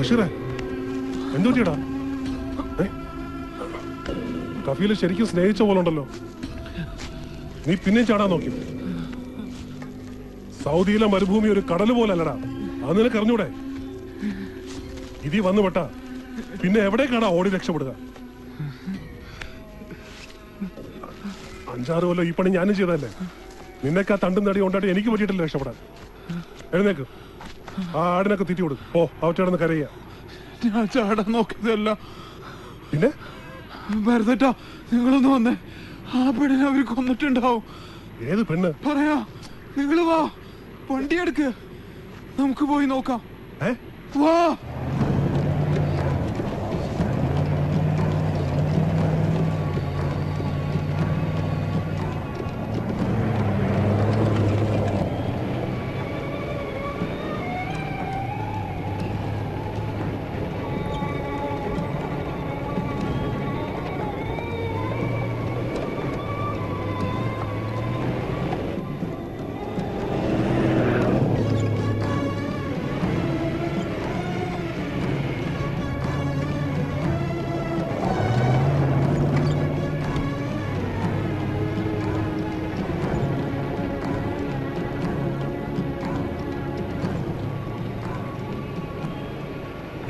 ബഷീറേ, എന്തു പറ്റിയടാ? കഫീല് ശരിക്കും സ്നേഹിച്ച പോലെ ഉണ്ടല്ലോ. നീ പിന്നെയും ചാടാൻ നോക്കി. സൗദിയിലെ മരുഭൂമി ഒരു കടൽ പോലെ അല്ലടാ, അത് നിനക്ക് അറിഞ്ഞൂടെ? ഇതി വന്നു പെട്ടാ പിന്നെ എവിടേക്കാടാ ഓടി രക്ഷപ്പെടുക? 5-6 കൊല്ലം ഈ പണി ഞാനും ചെയ്തതല്ലേ. നിന്നൊക്കെ ആ തണ്ടും തടി കൊണ്ടായിട്ട് എനിക്ക് പറ്റിയിട്ടില്ല രക്ഷപ്പെടാൻ. എഴുന്നേക്ക്, ആ ആടിനൊക്കെ തീറ്റി കൊടുക്കും. ഓ അവറ്റടന്ന് കരയ്യ. ഞാൻ ചാടാൻ നോക്കിയതല്ല. പിന്നെ ഭരതേട്ടാ, നിങ്ങളൊന്ന് വന്നേ. ആ പെണ്ണിനെ അവര് കൊന്നിട്ടുണ്ടാവും. ഏത് പെണ്ണ്? പറയാ, നിങ്ങള് വാ, വണ്ടി എടുക്ക്, നമുക്ക് പോയി നോക്കാം. വാ.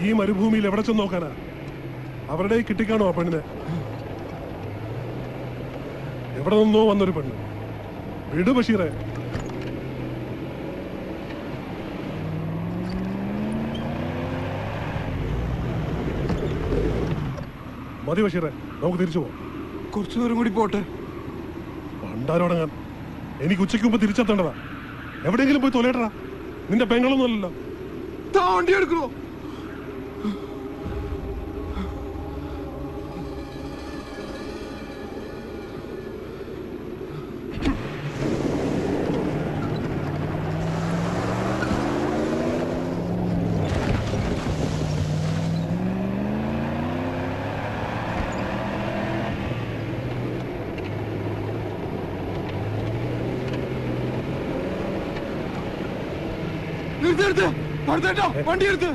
ഈ മരുഭൂമിയിൽ എവിടെ ചെന്ന് നോക്കാനാ? അവരുടെ കിട്ടിക്കാണോ ആ പെണ്ണിനെ? എവിടെ നിന്നോ വന്നൊരു പെണ്ണ്. വിട് ബഷീറെ. മതി ബഷീറെ, നമുക്ക് തിരിച്ചു പോവാം. കുറച്ചു ദൂരം കൂടി പോട്ടെ. പണ്ടാരോടങ്ങാൻ എനിക്ക് ഉച്ചയ്ക്ക് മുമ്പ് തിരിച്ചെത്തേണ്ടതാ. എവിടെയെങ്കിലും പോയി തൊലയിട്ടടാ. നിന്റെ പെങ്ങളൊന്നും അല്ലല്ലോ. വണ്ടി എടുക്കണോ? വണ്ടി എടുത്ത്.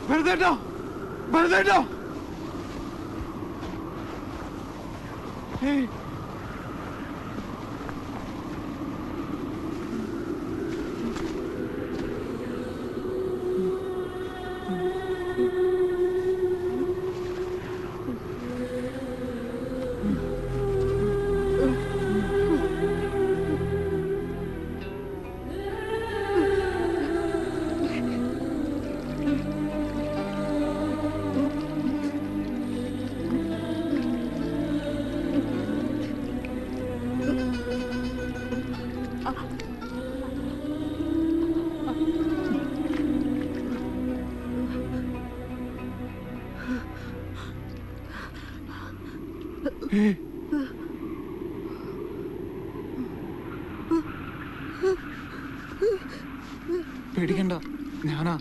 ഭരതേട്ടാ, ഭരതേട്ടാ, പേടിക്കണ്ട, ഞാനാ.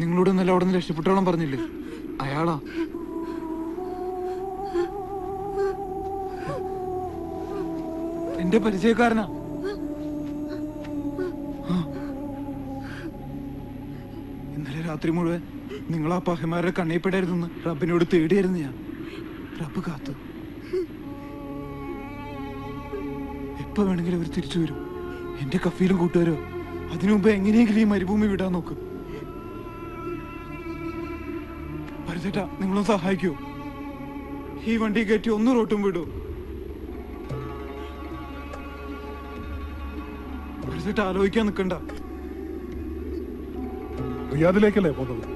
നിങ്ങളോട് ഇന്നലെ അവിടെ നിന്ന് രക്ഷപ്പെട്ടോളം പറഞ്ഞില്ലേ, അയാളാ. എന്റെ പരിചയക്കാരനാ. ഇന്നലെ രാത്രി മുഴുവൻ നിങ്ങളാ പഹമാരുടെ കണ്ണീപ്പെടായിരുന്നു റബ്ബിനോട് തേടിയായിരുന്നു ഞാൻ. റബ്ബ് കാത്തു. എപ്പോ വേണമെങ്കിലും അവർ തിരിച്ചു വരും. എന്റെ കഫീലും കൂട്ടുകാരോ. അതിനു മുമ്പ് എങ്ങനെയെങ്കിലും ഈ മരുഭൂമി വിടാൻ നോക്കും. പരിചേട്ടാ, നിങ്ങളും സഹായിക്കൂ. ഈ വണ്ടി കയറ്റി ഒന്ന് റോട്ടും വിടൂ. പരിചേട്ടാ, ആലോചിക്കാൻ നിൽക്കണ്ട. റിയാദിലേക്കല്ലേ പോകുന്നത്?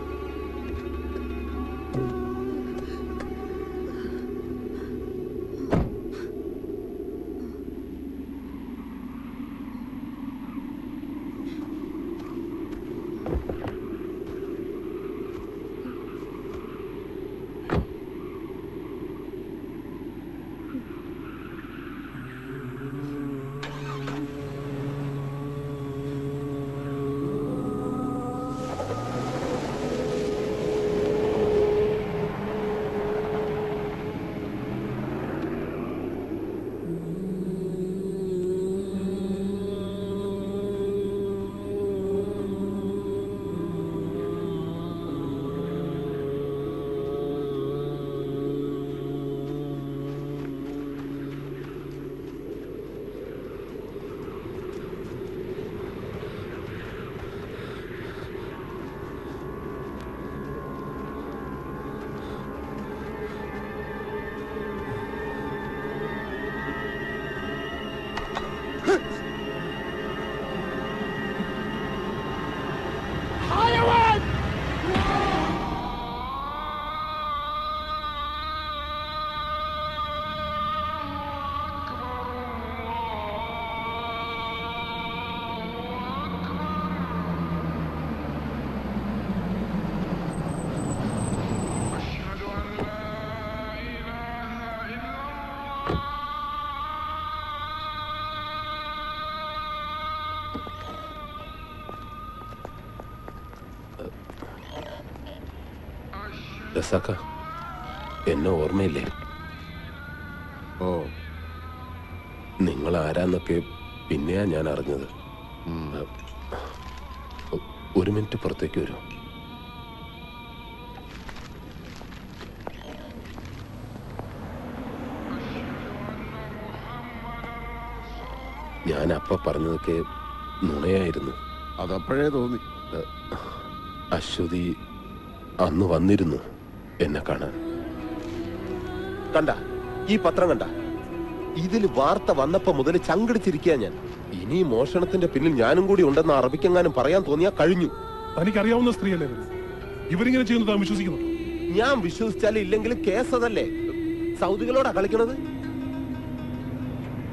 റസാക്ക, എന്നെ ഓർമ്മയില്ലേ? ഓ, നിങ്ങൾ ആരാന്നൊക്കെ പിന്നെയാ ഞാൻ അറിഞ്ഞത്. ഒരു മിനിറ്റ് പുറത്തേക്ക് വരൂ. ഞാൻ അപ്പ പറഞ്ഞതൊക്കെ നുണയായിരുന്നു. അതപ്പോഴേ തോന്നി. അശ്വതി അന്ന് വന്നിരുന്നു എന്നെ കാണാൻ. കണ്ട ഈ പത്രം കണ്ട? ഇതിൽ വാർത്ത വന്നപ്പോ മുതൽ ചങ്കടിച്ചിരിക്കുക ഞാൻ. ഇനി മോഷണത്തിന്റെ പിന്നിൽ ഞാനും കൂടി ഉണ്ടെന്ന് അറബിക്കെങ്ങാനും പറയാൻ തോന്നിയാ കഴിഞ്ഞു. തനിക്കറിയാവുന്ന സ്ത്രീയല്ലേ ഇവരിങ്ങനെ ചെയ്യുന്നത് താൻ വിശ്വസിക്കുന്നു? ഞാൻ വിശ്വസിച്ചാലും ഇല്ലെങ്കിലും കേസ് അതല്ലേ. സൗദികളോടാ കളിക്കണത്.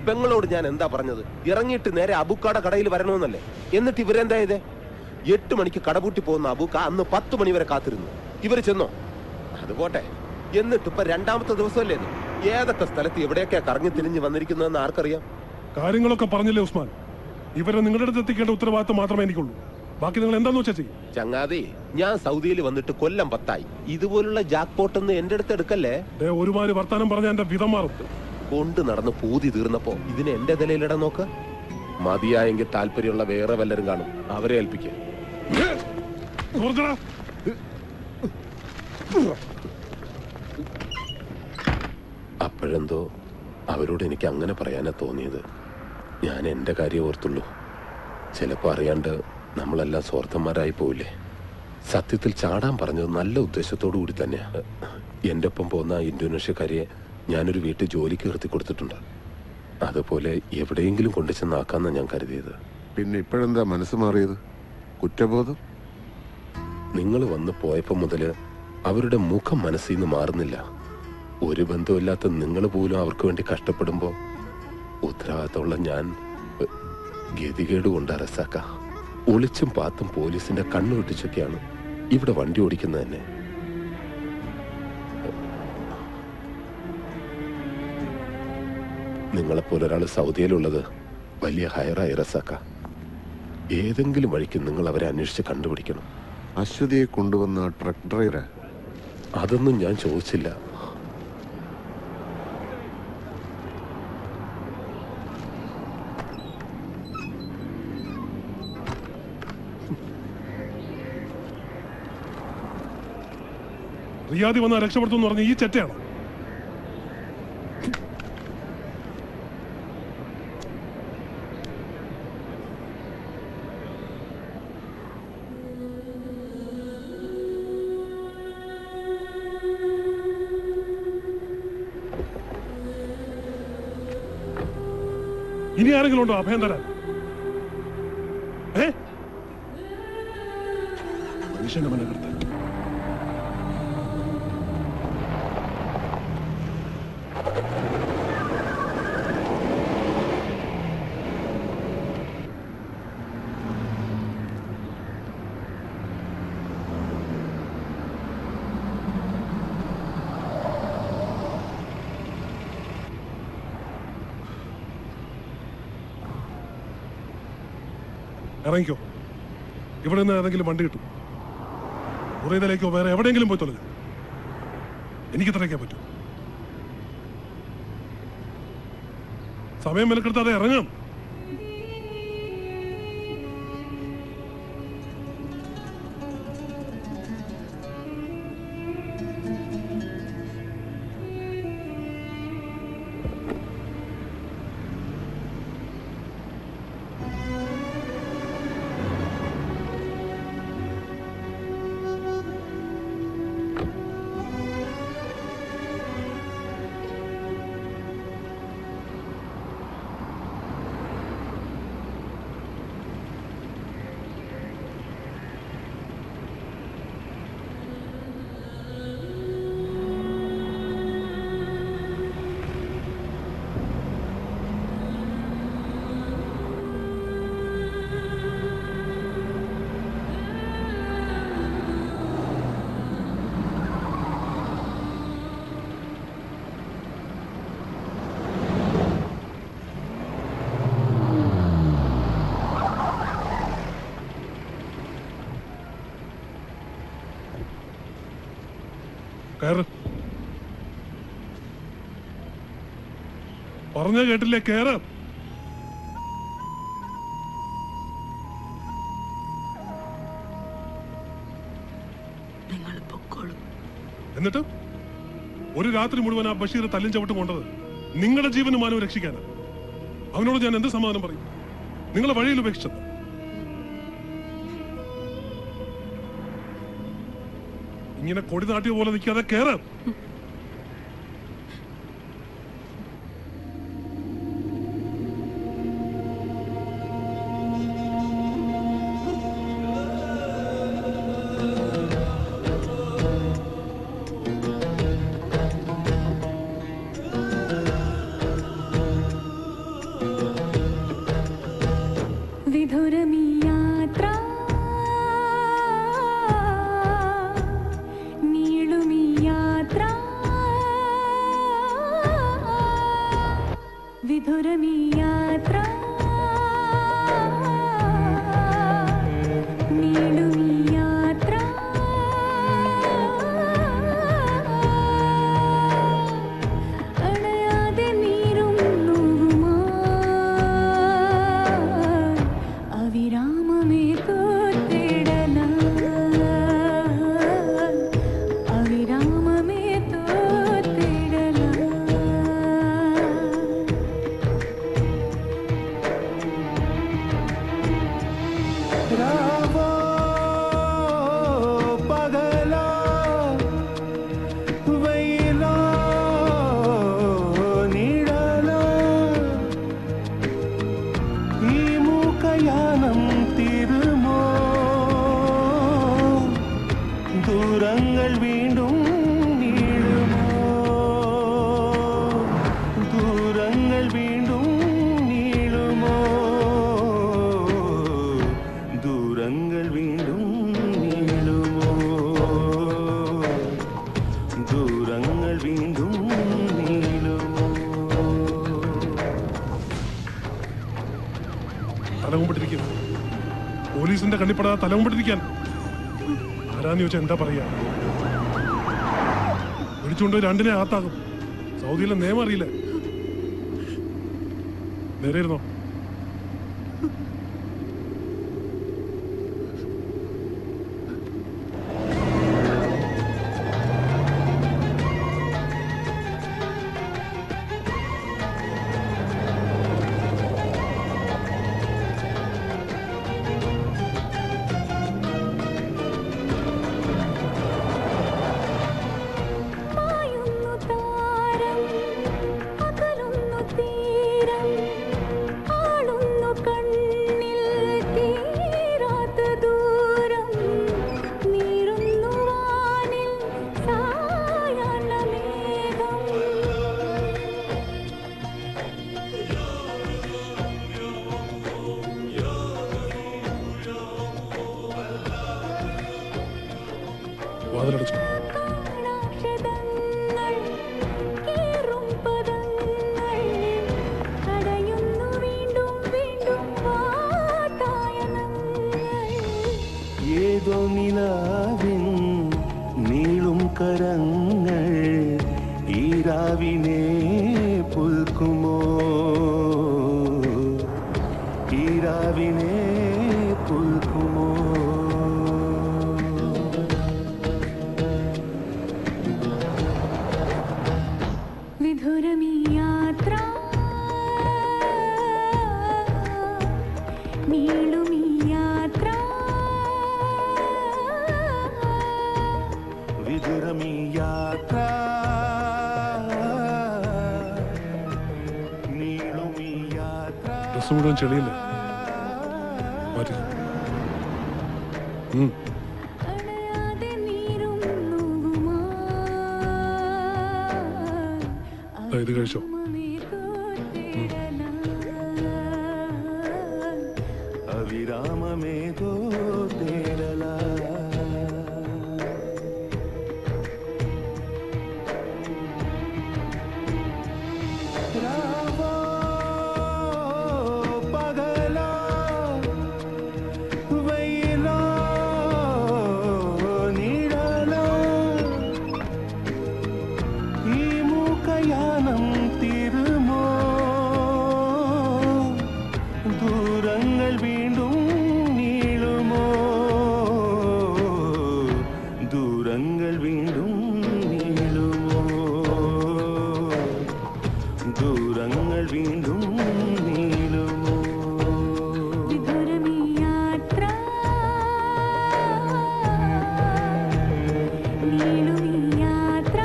പെങ്ങളോട് ഞാൻ എന്താ പറഞ്ഞത്? ഇറങ്ങിയിട്ട് നേരെ അബുക്കാടെ കടയിൽ വരണമെന്നല്ലേ. എന്നിട്ട് ഇവരെന്താ ചെയ്തേ? 8 മണിക്ക് കടപൂട്ടി പോകുന്ന അബൂക്ക അന്ന് 10 മണി വരെ കാത്തിരുന്നു. ഇവര് ചെന്നോ? അത് പോട്ടെ. എന്നിട്ട് ഇപ്പൊ 2ാമത്തെ ദിവസമല്ലേ? ഏതൊക്കെ സ്ഥലത്ത് എവിടെയൊക്കെയാ കറങ്ങി തിരിഞ്ഞ് വന്നിരിക്കുന്നതെന്ന് ആർക്കറിയാം? കാര്യങ്ങളൊക്കെ പറഞ്ഞില്ലേ ഉസ്മാൻ? ഇവരെ നിങ്ങളുടെ അടുത്ത് എത്തിക്കേണ്ട ഉത്തരവാദിത്തം മാത്രമേ എനിക്കുള്ളൂ. ബാക്കി നിങ്ങൾ എന്താന്ന് വെച്ചാ ചെയ്യും. ചങ്ങാതി, ഞാൻ സൗദിയിൽ വന്നിട്ട് കൊല്ലം 10 ആയി. ഇതുപോലുള്ള ജാക്ക് പോട്ടൊന്ന് എന്റെ അടുത്ത് എടുക്കല്ലേ. ഒരുമാതിരി വർത്താനം പറഞ്ഞ എന്റെ വിധം മാറും. കൊണ്ട് നടന്ന് പൂതി തീർന്നപ്പോ ഇതിന് എന്റെ നിലയിലിടാൻ നോക്ക്. മതിയായെങ്കിൽ താല്പര്യമുള്ള വേറെ വല്ലരും കാണും, അവരെ ഏൽപ്പിക്കുക. അപ്പോഴെന്തോ അവരോട് എനിക്ക് അങ്ങനെ പറയാനാ തോന്നിയത്. ഞാൻ എന്റെ കാര്യം ഓർത്തുള്ളൂ. ചിലപ്പോ അറിയാണ്ട് നമ്മളെല്ലാം സ്വാർത്ഥന്മാരായി പോവില്ലേ. സത്യത്തിൽ ചാടാൻ പറഞ്ഞത് നല്ല ഉദ്ദേശത്തോടു കൂടി തന്നെയാ. എന്റെ ഒപ്പം പോകുന്ന ഇന്തോനേഷ്യക്കാരിയെ ഞാനൊരു വീട്ടിൽ ജോലിക്ക് നിർത്തി കൊടുത്തിട്ടുണ്ട്. അതുപോലെ എവിടെയെങ്കിലും കൊണ്ടു ചെന്നാക്കാന്നാ ഞാൻ കരുതിയത്. പിന്നെ ഇപ്പോഴെന്താ മനസ്സ് മാറിയത്? കുറ്റബോധം? നിങ്ങൾ വന്ന് പോയപ്പോ മുതല് അവരുടെ മുഖം മനസ്സിൽ നിന്ന് മാറുന്നില്ല. ഒരു ബന്ധമില്ലാത്ത നിങ്ങൾ പോലും അവർക്ക് വേണ്ടി കഷ്ടപ്പെടുമ്പോ ഉത്തരവാദിത്തമുള്ള ഞാൻ ഗതികേട് കൊണ്ട് റസാക്ക. ഒളിച്ചും പാത്തും പോലീസിന്റെ കണ്ണു വെട്ടിച്ചൊക്കെയാണ് ഇവിടെ വണ്ടി ഓടിക്കുന്നത് തന്നെ. നിങ്ങളെപ്പോലെ ഒരാൾ സൗദിയിലുള്ളത് വലിയ ഹയറായി റസാക്ക. ഏതെങ്കിലും വഴിക്ക് നിങ്ങൾ അവരെ അന്വേഷിച്ച് കണ്ടുപിടിക്കണം. അശ്വതിയെ കൊണ്ടുവന്ന ട്രക്ക് ഡ്രൈവറെ അതൊന്നും ഞാൻ ചോദിച്ചില്ല. റിയാദി വന്നാൽ രക്ഷപ്പെടുത്തുമെന്ന് പറഞ്ഞ ഈ ചെറ്റയാണോ? ഇനി ആരെങ്കിലും ഉണ്ടോ അഭയം തരാൻ? മനുഷ്യന്റെ മനക്കെടുത്ത് ഇറങ്ങിക്കോ. ഇവിടെ നിന്ന് ഏതെങ്കിലും വണ്ടി കിട്ടും. മുറിയിലേക്കോ വേറെ എവിടെയെങ്കിലും പോയി തൊലഞ്ഞു. എനിക്ക് ഇത്രയൊക്കെ പറ്റൂ. സമയം മെനക്കെടുത്താതെ ഇറങ്ങാം. പറഞ്ഞ കേട്ടില്ലേ? കേറ്. എന്നിട്ട് ഒരു രാത്രി മുഴുവൻ ആ ബഷീർ തല്ലും ചവിട്ടും കൊണ്ടത് നിങ്ങളുടെ ജീവനും മാനവും രക്ഷിക്കാനാണ്. അവനോട് ഞാൻ എന്ത് സമാധാനം പറയും? നിങ്ങളെ വഴിയിൽ ഉപേക്ഷിച്ചത്. ഇങ്ങനെ കൊടി നാട്ടിയ പോലെ നിൽക്കാതെ കേറാം. നീളുമീ യാത്ര നാട്ടുകാരുടെ കണ്ണിപ്പെടാതെ തലമുമ്പിട്ടിരിക്കാൻ ആരാന്ന് ചോദിച്ചാൽ എന്താ പറയാ? പിടിച്ചുകൊണ്ട് രണ്ടിനെ അകത്താകും. സൗദിയിലെ നിയമം അറിയില്ല. നേരെ ഇരുന്നോ. വാതിലടച്ചു. ഏതോ നിലാവിൻ നീളും കരങ്ങൾ ഈ രാവിനെ പുൽക്കുമോ, ഈ രാവിനെ പുൽക്കുമോ. വിധുരമീ യാത്ര നീളുമീ യാത്ര, വിധുരമീ യാത്ര നീളുമീ യാത്ര. ഡ്രസ് മുഴുവൻ ചെളിയില്ലേ? മാറ്റി. ഇത് കഴിച്ചോ. അവിരാമമേതോ തേടല. പകലോ വെയിലോ നിഴലോ ഈ മൂക്കയാനം തീരുമോ, ദൂരങ്ങൾ വീണ്ടും നീളുമോ, ദൂരങ്ങൾ വീണ്ടും നീളുമോ, ദൂരങ്ങൾ വീണ്ടും നീളുമോ. വിധുരമീ യാത്ര നീളുമീ യാത്ര,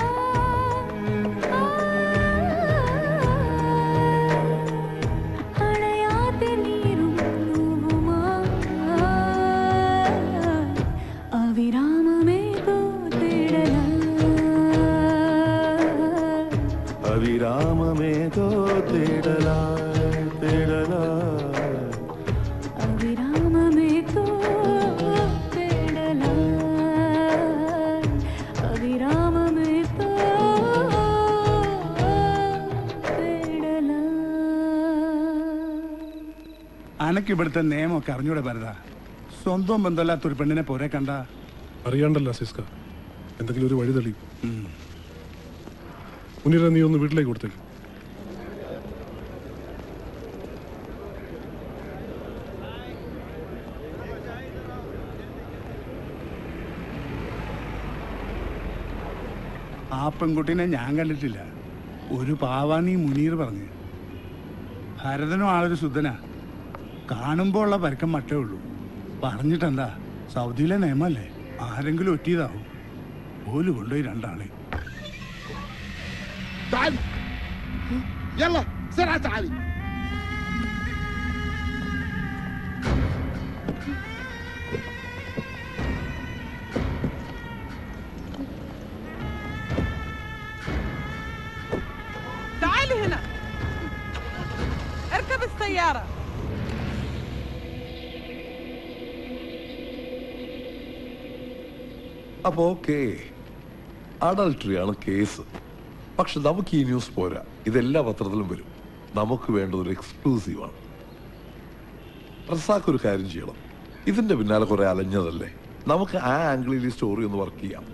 അണയാതെ നീരും നോവുമായി അവിരാമമേതോ തേടല, അവിരാമമേതോ തേടല തേടല. അവിരാമമേതോ തേടല, അവിരാമമേതോ തേടല. അനക്ക് ഇവിടുത്തെ നിയമമൊക്കെ അറിഞ്ഞൂടെ ഭരത? സ്വന്തം ബന്ധമില്ലാത്തൊരു പെണ്ണിനെ പോരെ കണ്ട അറിയാണ്ടല്ല സിസ്ക, എന്തെങ്കിലും ഒരു വഴി തെളിയും. മുനീറ, നീ ഒന്ന് വീട്ടിലേക്ക് കൊടുത്തേക്ക്. ആ പെൺകുട്ടീനെ ഞാൻ കണ്ടിട്ടില്ല. ഒരു പാവാനീ മുനീർ പറഞ്ഞു. ഭരതനും ആളൊരു ശുദ്ധനാ. കാണുമ്പോൾ ഉള്ള പരക്കം മട്ടേ ഉള്ളൂ. പറഞ്ഞിട്ടെന്താ, സൗദിയിലെ നിയമല്ലേ, ആരെങ്കിലും ഒറ്റിയതാവും. ഓല് കൊണ്ടുപോയി രണ്ടാളെ. تعالي يلا بسرعة تعالي. تعالي هنا، اركب السيارة. അപ്പോ ഓക്കെ, അഡൾട്ടറിയാണ് കേസ്. പക്ഷെ നമുക്ക് ഈ ന്യൂസ് പോരാ, ഇതെല്ലാ പത്രത്തിലും വരും. നമുക്ക് വേണ്ടത് ഒരു എക്സ്ക്ലൂസീവാണ്. റസാഖ് ഒരു കാര്യം ചെയ്യണം, ഇതിന്റെ പിന്നാലെ കുറെ അലഞ്ഞതല്ലേ, നമുക്ക് ആ ആംഗിളിൽ ഈ സ്റ്റോറി ഒന്ന് വർക്ക് ചെയ്യാം.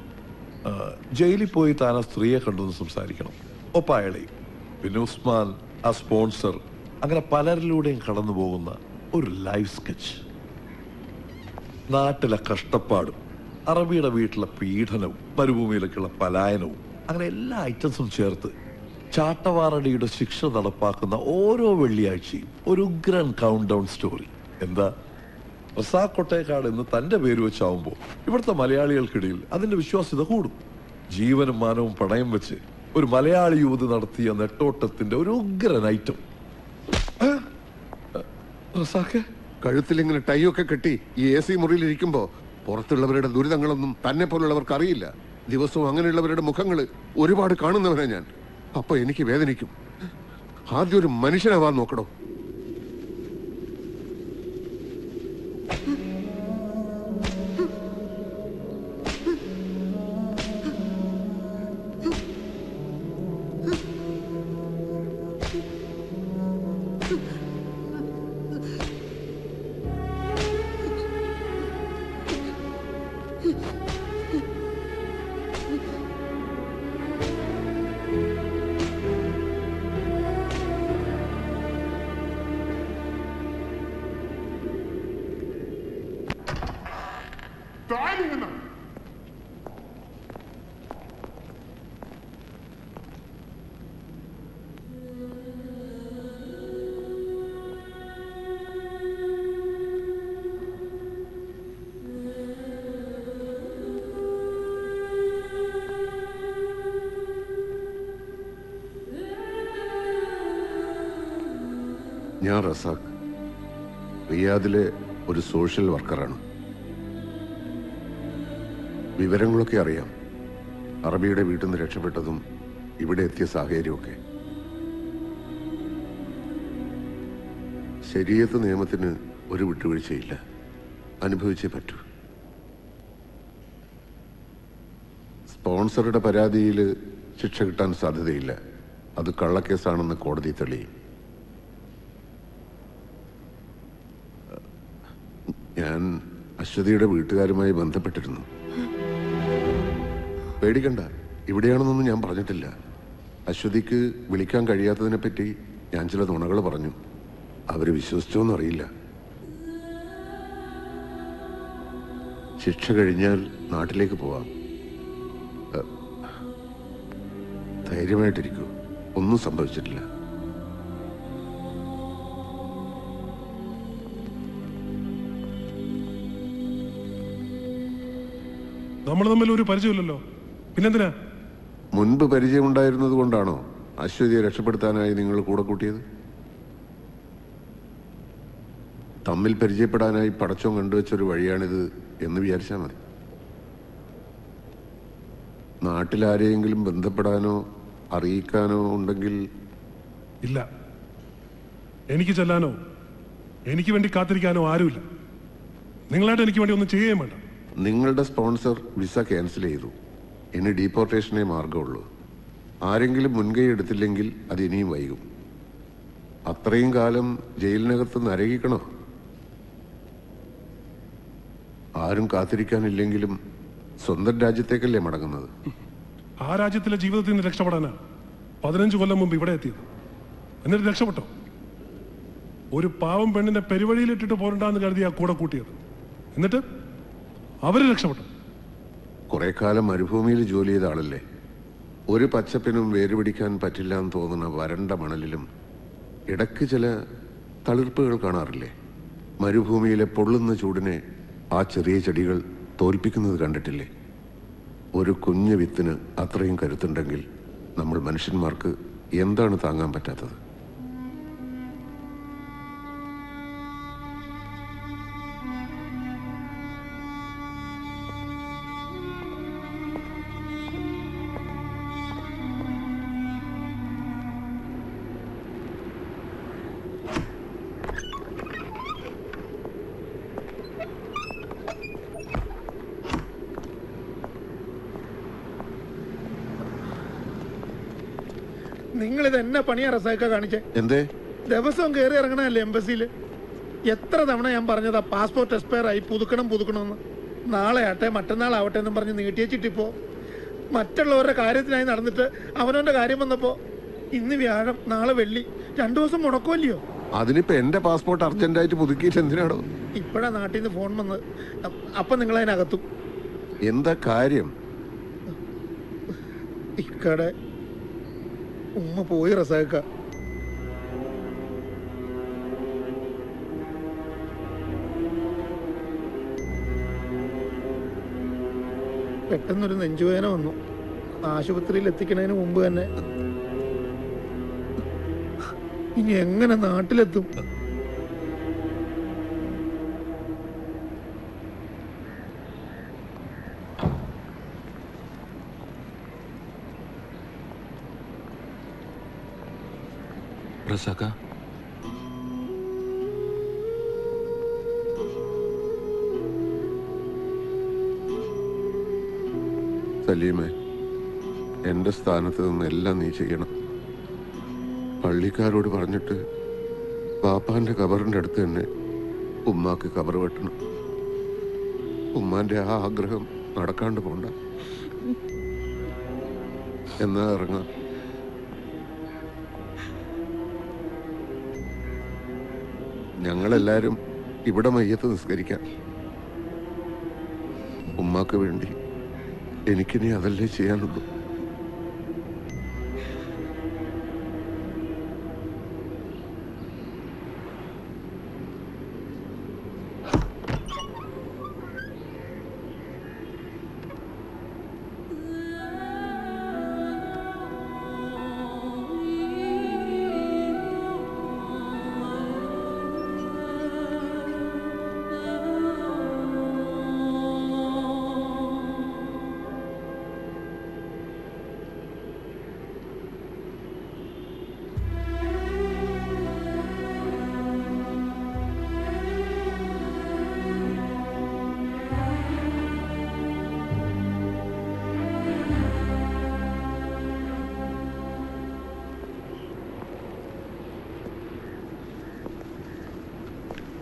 ജയിലിൽ പോയി താൻ ആ സ്ത്രീയെ കണ്ടൊന്ന് സംസാരിക്കണം, ഒപ്പം അയാളെയും. പിന്നെ ഉസ്മാൻ, ആ സ്പോൺസർ, അങ്ങനെ പലരിലൂടെയും കടന്നു പോകുന്ന ഒരു ലൈഫ് സ്കെച്ച്. നാട്ടിലെ കഷ്ടപ്പാടും അറബിയുടെ വീട്ടിലെ പീഡനവും മരുഭൂമിയിലേക്കുള്ള പലായനവും അങ്ങനെ എല്ലാ ഐറ്റംസും ചേർത്ത് ചാട്ടവാറടിയുടെ ശിക്ഷ നടപ്പാക്കുന്ന ഓരോ വെള്ളിയാഴ്ചയും ഒരു ഉഗ്രൻ കൗണ്ട് ഡൗൺ സ്റ്റോറി. എന്താ, റസാഖ് കൊട്ടേക്കാട് എന്ന് തന്റെ പേര് വെച്ചാവുമ്പോൾ ഇവിടുത്തെ മലയാളികൾക്കിടയിൽ അതിന്റെ വിശ്വാസ്യത കൂടും. ജീവനും മാനവും പണയം വെച്ച് ഒരു മലയാളി യുവതി നടത്തിയ നെട്ടോട്ടത്തിന്റെ ഒരു ഉഗ്രൻ ഐറ്റം. റസാഖ് കഴുത്തിലിങ്ങനെ ടൈയൊക്കെ കെട്ടി ഈ AC മുറിയിൽ ഇരിക്കുമ്പോ പുറത്തുള്ളവരുടെ ദുരിതങ്ങളൊന്നും തന്നെ പോലുള്ളവർക്ക് അറിയില്ല. ദിവസവും അങ്ങനെയുള്ളവരുടെ മുഖങ്ങൾ ഒരുപാട് കാണുന്നവനാ ഞാൻ. അപ്പൊ എനിക്ക് വേദനിക്കും. ആദ്യം ഒരു മനുഷ്യനാവാൻ നോക്കണോ. ഞാൻ റസാഖ്, റിയാദിലെ ഒരു സോഷ്യൽ വർക്കറാണ്. വിവരങ്ങളൊക്കെ അറിയാം. അറബിയുടെ വീട്ടിൽ നിന്ന് രക്ഷപ്പെട്ടതും ഇവിടെ എത്തിയ സാഹചര്യമൊക്കെ. ശരീഅത്ത് നിയമത്തിന് ഒരു വിട്ടുവീഴ്ചയില്ല. അനുഭവിച്ചേ പറ്റൂ. സ്പോൺസറുടെ പരാതിയിൽ ശിക്ഷ കിട്ടാൻ സാധ്യതയില്ല. അത് കള്ളക്കേസാണെന്ന് കോടതി തെളിയും. ഞാൻ അശ്വതിയുടെ വീട്ടുകാരുമായി ബന്ധപ്പെട്ടിരുന്നു. പേടിക്കണ്ട, ഇവിടെയാണെന്നൊന്നും ഞാൻ പറഞ്ഞിട്ടില്ല. അശ്വതിക്ക് വിളിക്കാൻ കഴിയാത്തതിനെ പറ്റി ഞാൻ ചില നുണകൾ പറഞ്ഞു. അവര് വിശ്വസിച്ചോന്നറിയില്ല. ശിക്ഷ കഴിഞ്ഞാൽ നാട്ടിലേക്ക് പോവാം. ധൈര്യമായിട്ടിരിക്കൂ, ഒന്നും സംഭവിച്ചിട്ടില്ല. നമ്മൾ തമ്മിൽ ഒരു പരിചയമില്ലല്ലോ, പിന്നെന്തിനാ? മുൻപ് പരിചയമുണ്ടായിരുന്നത് കൊണ്ടാണോ അശ്വതിയെ രക്ഷപ്പെടുത്താനായി നിങ്ങൾ കൂടെ കൂട്ടിയത്? തമ്മിൽ പരിചയപ്പെടാനായി പടച്ചോൻ കണ്ടുവച്ചൊരു വഴിയാണിത് എന്ന് വിചാരിച്ചാൽ മതി. നാട്ടിലാരെയെങ്കിലും ബന്ധപ്പെടാനോ അറിയിക്കാനോ ഉണ്ടെങ്കിൽ? ഇല്ല, എനിക്ക് ചെല്ലാനോ എനിക്ക് വേണ്ടി കാത്തിരിക്കാനോ ആരുമില്ല. നിങ്ങളായിട്ട് എനിക്ക് വേണ്ടി ഒന്നും ചെയ്യുകയും വേണ്ട. നിങ്ങളുടെ സ്പോൺസർ വിസ ക്യാൻസൽ ചെയ്തു. ഇനി ഡീപ്പോർട്ടേഷനേ മാർഗമുള്ളൂ. ആരെങ്കിലും മുൻകൈ എടുത്തില്ലെങ്കിൽ അത് ഇനിയും വൈകും. അത്രയും കാലം ജയിലിനകത്ത് നരകിക്കണോ? ആരും കാത്തിരിക്കാനില്ലെങ്കിലും സ്വന്തം രാജ്യത്തേക്കല്ലേ മടങ്ങുന്നത്? ആ രാജ്യത്തിലെ ജീവിതത്തിൽ നിന്ന് രക്ഷപ്പെടാനാ 15 കൊല്ലം മുമ്പ് ഇവിടെ എത്തിയത്. എന്നിട്ട് രക്ഷപ്പെട്ടോ? ഒരു പാവം പെണ്ണിനെ പെരുവഴിയിലിട്ടിട്ട് പോരണ്ടെന്ന് കരുതിയാ കൂടെ കൂട്ടിയത്. എന്നിട്ട് അവര് രക്ഷപ്പെട്ടു. കുറെ കാലം മരുഭൂമിയിൽ ജോലി ചെയ്ത ആളല്ലേ. ഒരു പച്ചപ്പിനും വേരുപിടിക്കാൻ പറ്റില്ല എന്ന് തോന്നുന്ന വരണ്ട മണലിലും ഇടയ്ക്ക് ചില തളിർപ്പുകൾ കാണാറില്ലേ? മരുഭൂമിയിലെ പൊള്ളുന്ന ചൂടിനെ ആ ചെറിയ ചെടികൾ തോൽപ്പിക്കുന്നത് കണ്ടിട്ടില്ലേ? ഒരു കുഞ്ഞു വിത്തിന് അത്രയും കരുത്തുണ്ടെങ്കിൽ നമ്മൾ മനുഷ്യന്മാർക്ക് എന്താണ് താങ്ങാൻ പറ്റാത്തത്? നിങ്ങൾ ഇത് എന്നെ പണിയാ റസാക്ക കാണിച്ചേ? എന്തേ? ദിവസവും കയറി ഇറങ്ങണല്ലേ എംബസിയില്? എത്ര തവണ ഞാൻ പറഞ്ഞതാ പാസ്പോർട്ട് എക്സ്പയർ ആയി, പുതുക്കണമെന്ന്. നാളെ ആട്ടെ മറ്റന്നാളാവട്ടെ എന്നും പറഞ്ഞ് നീട്ടിയച്ചിട്ടിപ്പോ മറ്റുള്ളവരുടെ കാര്യത്തിനായി നടന്നിട്ട് അവനവന്റെ കാര്യം വന്നപ്പോ ഇന്ന് വ്യാഴം നാളെ വെള്ളി 2 ദിവസം മുടക്കുമല്ലയോ? അതിനിപ്പോ എന്റെ പാസ്പോർട്ട് അർജന്റായിട്ട് പുതുക്കിയിട്ട് എന്തിനാണോ? ഇപ്പഴാ നാട്ടിൽ നിന്ന് ഫോൺ വന്ന്. അപ്പൊ നിങ്ങൾ അതിനകത്തും എന്താ കാര്യം? ഇക്കടെ ഉമ്മ പോയി റസാക്ക. പെട്ടെന്നൊരു നെഞ്ചുവേദന വന്നു. ആശുപത്രിയിൽ എത്തിക്കുന്നതിന് മുമ്പ് തന്നെ. ഇനി എങ്ങനെ നാട്ടിലെത്തും? റസാക്ക, സലീമേ, എന്റെ സ്ഥാനത്ത് നിന്ന് എല്ലാം നീ ചെയ്യണം. പള്ളിക്കാരോട് പറഞ്ഞിട്ട് പാപ്പാന്റെ കബറിന്റെ അടുത്ത് തന്നെ ഉമ്മാക്ക് കബർ വെട്ടണം. ഉമ്മാന്റെ ആ ആഗ്രഹം നടക്കാണ്ട് പോണ്ട. എന്നാ ഇറങ്ങാം. ഞങ്ങളെല്ലാരും ഇവിടെ മയ്യത്ത് നിസ്കരിക്കാം. ഉമ്മാക്ക് വേണ്ടി എനിക്കിനി അതല്ലേ ചെയ്യാനുള്ളൂ.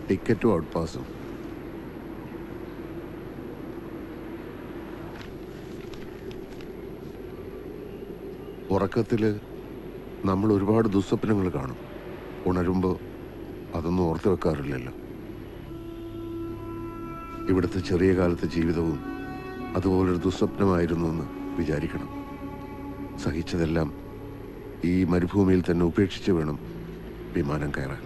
ടിക്കറ്റും ഔട്ട് പാസും. ഉറക്കത്തില് നമ്മൾ ഒരുപാട് ദുസ്വപ്നങ്ങൾ കാണും. ഉണരുമ്പോൾ അതൊന്നും ഓർത്ത് വെക്കാറില്ലല്ലോ. ഇവിടുത്തെ ചെറിയ കാലത്തെ ജീവിതവും അതുപോലൊരു ദുസ്വപ്നമായിരുന്നു എന്ന് വിചാരിക്കണം. സഹിച്ചതെല്ലാം ഈ മരുഭൂമിയിൽ തന്നെ ഉപേക്ഷിച്ച് വേണം വിമാനം കയറാൻ.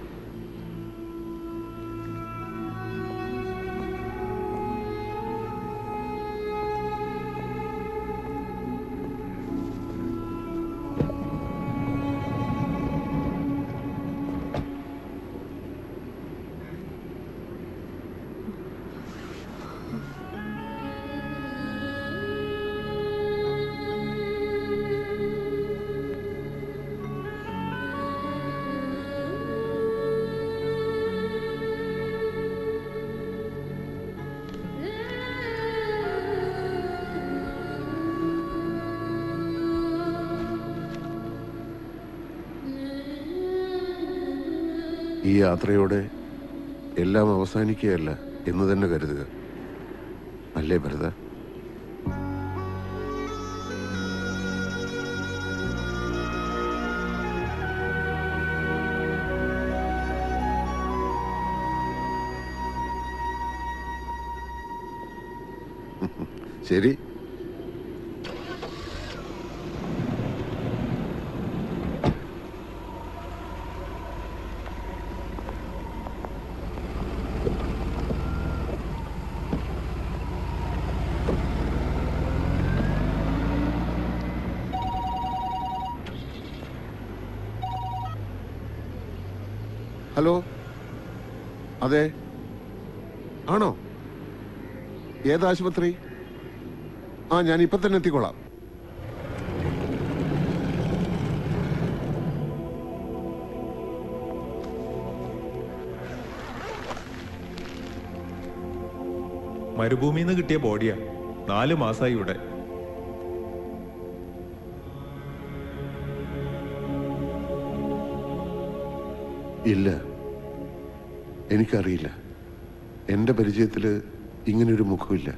ഈ യാത്രയോടെ എല്ലാം അവസാനിക്കുകയല്ല എന്ന് തന്നെ കരുതുക. അല്ലേ ഭരത? ശരി. ഹലോ, അതെ, ആണോ? ഏതാശുപത്രി? ഞാൻ ഇപ്പൊ തന്നെ എത്തിക്കോളാം. മരുഭൂമിയിൽ നിന്ന് കിട്ടിയ ബോഡിയാ. 4 മാസമായി ഇവിടെ. ഇല്ല, എനിക്കറിയില്ല. എൻ്റെ പരിചയത്തിൽ ഇങ്ങനൊരു മുഖമില്ല.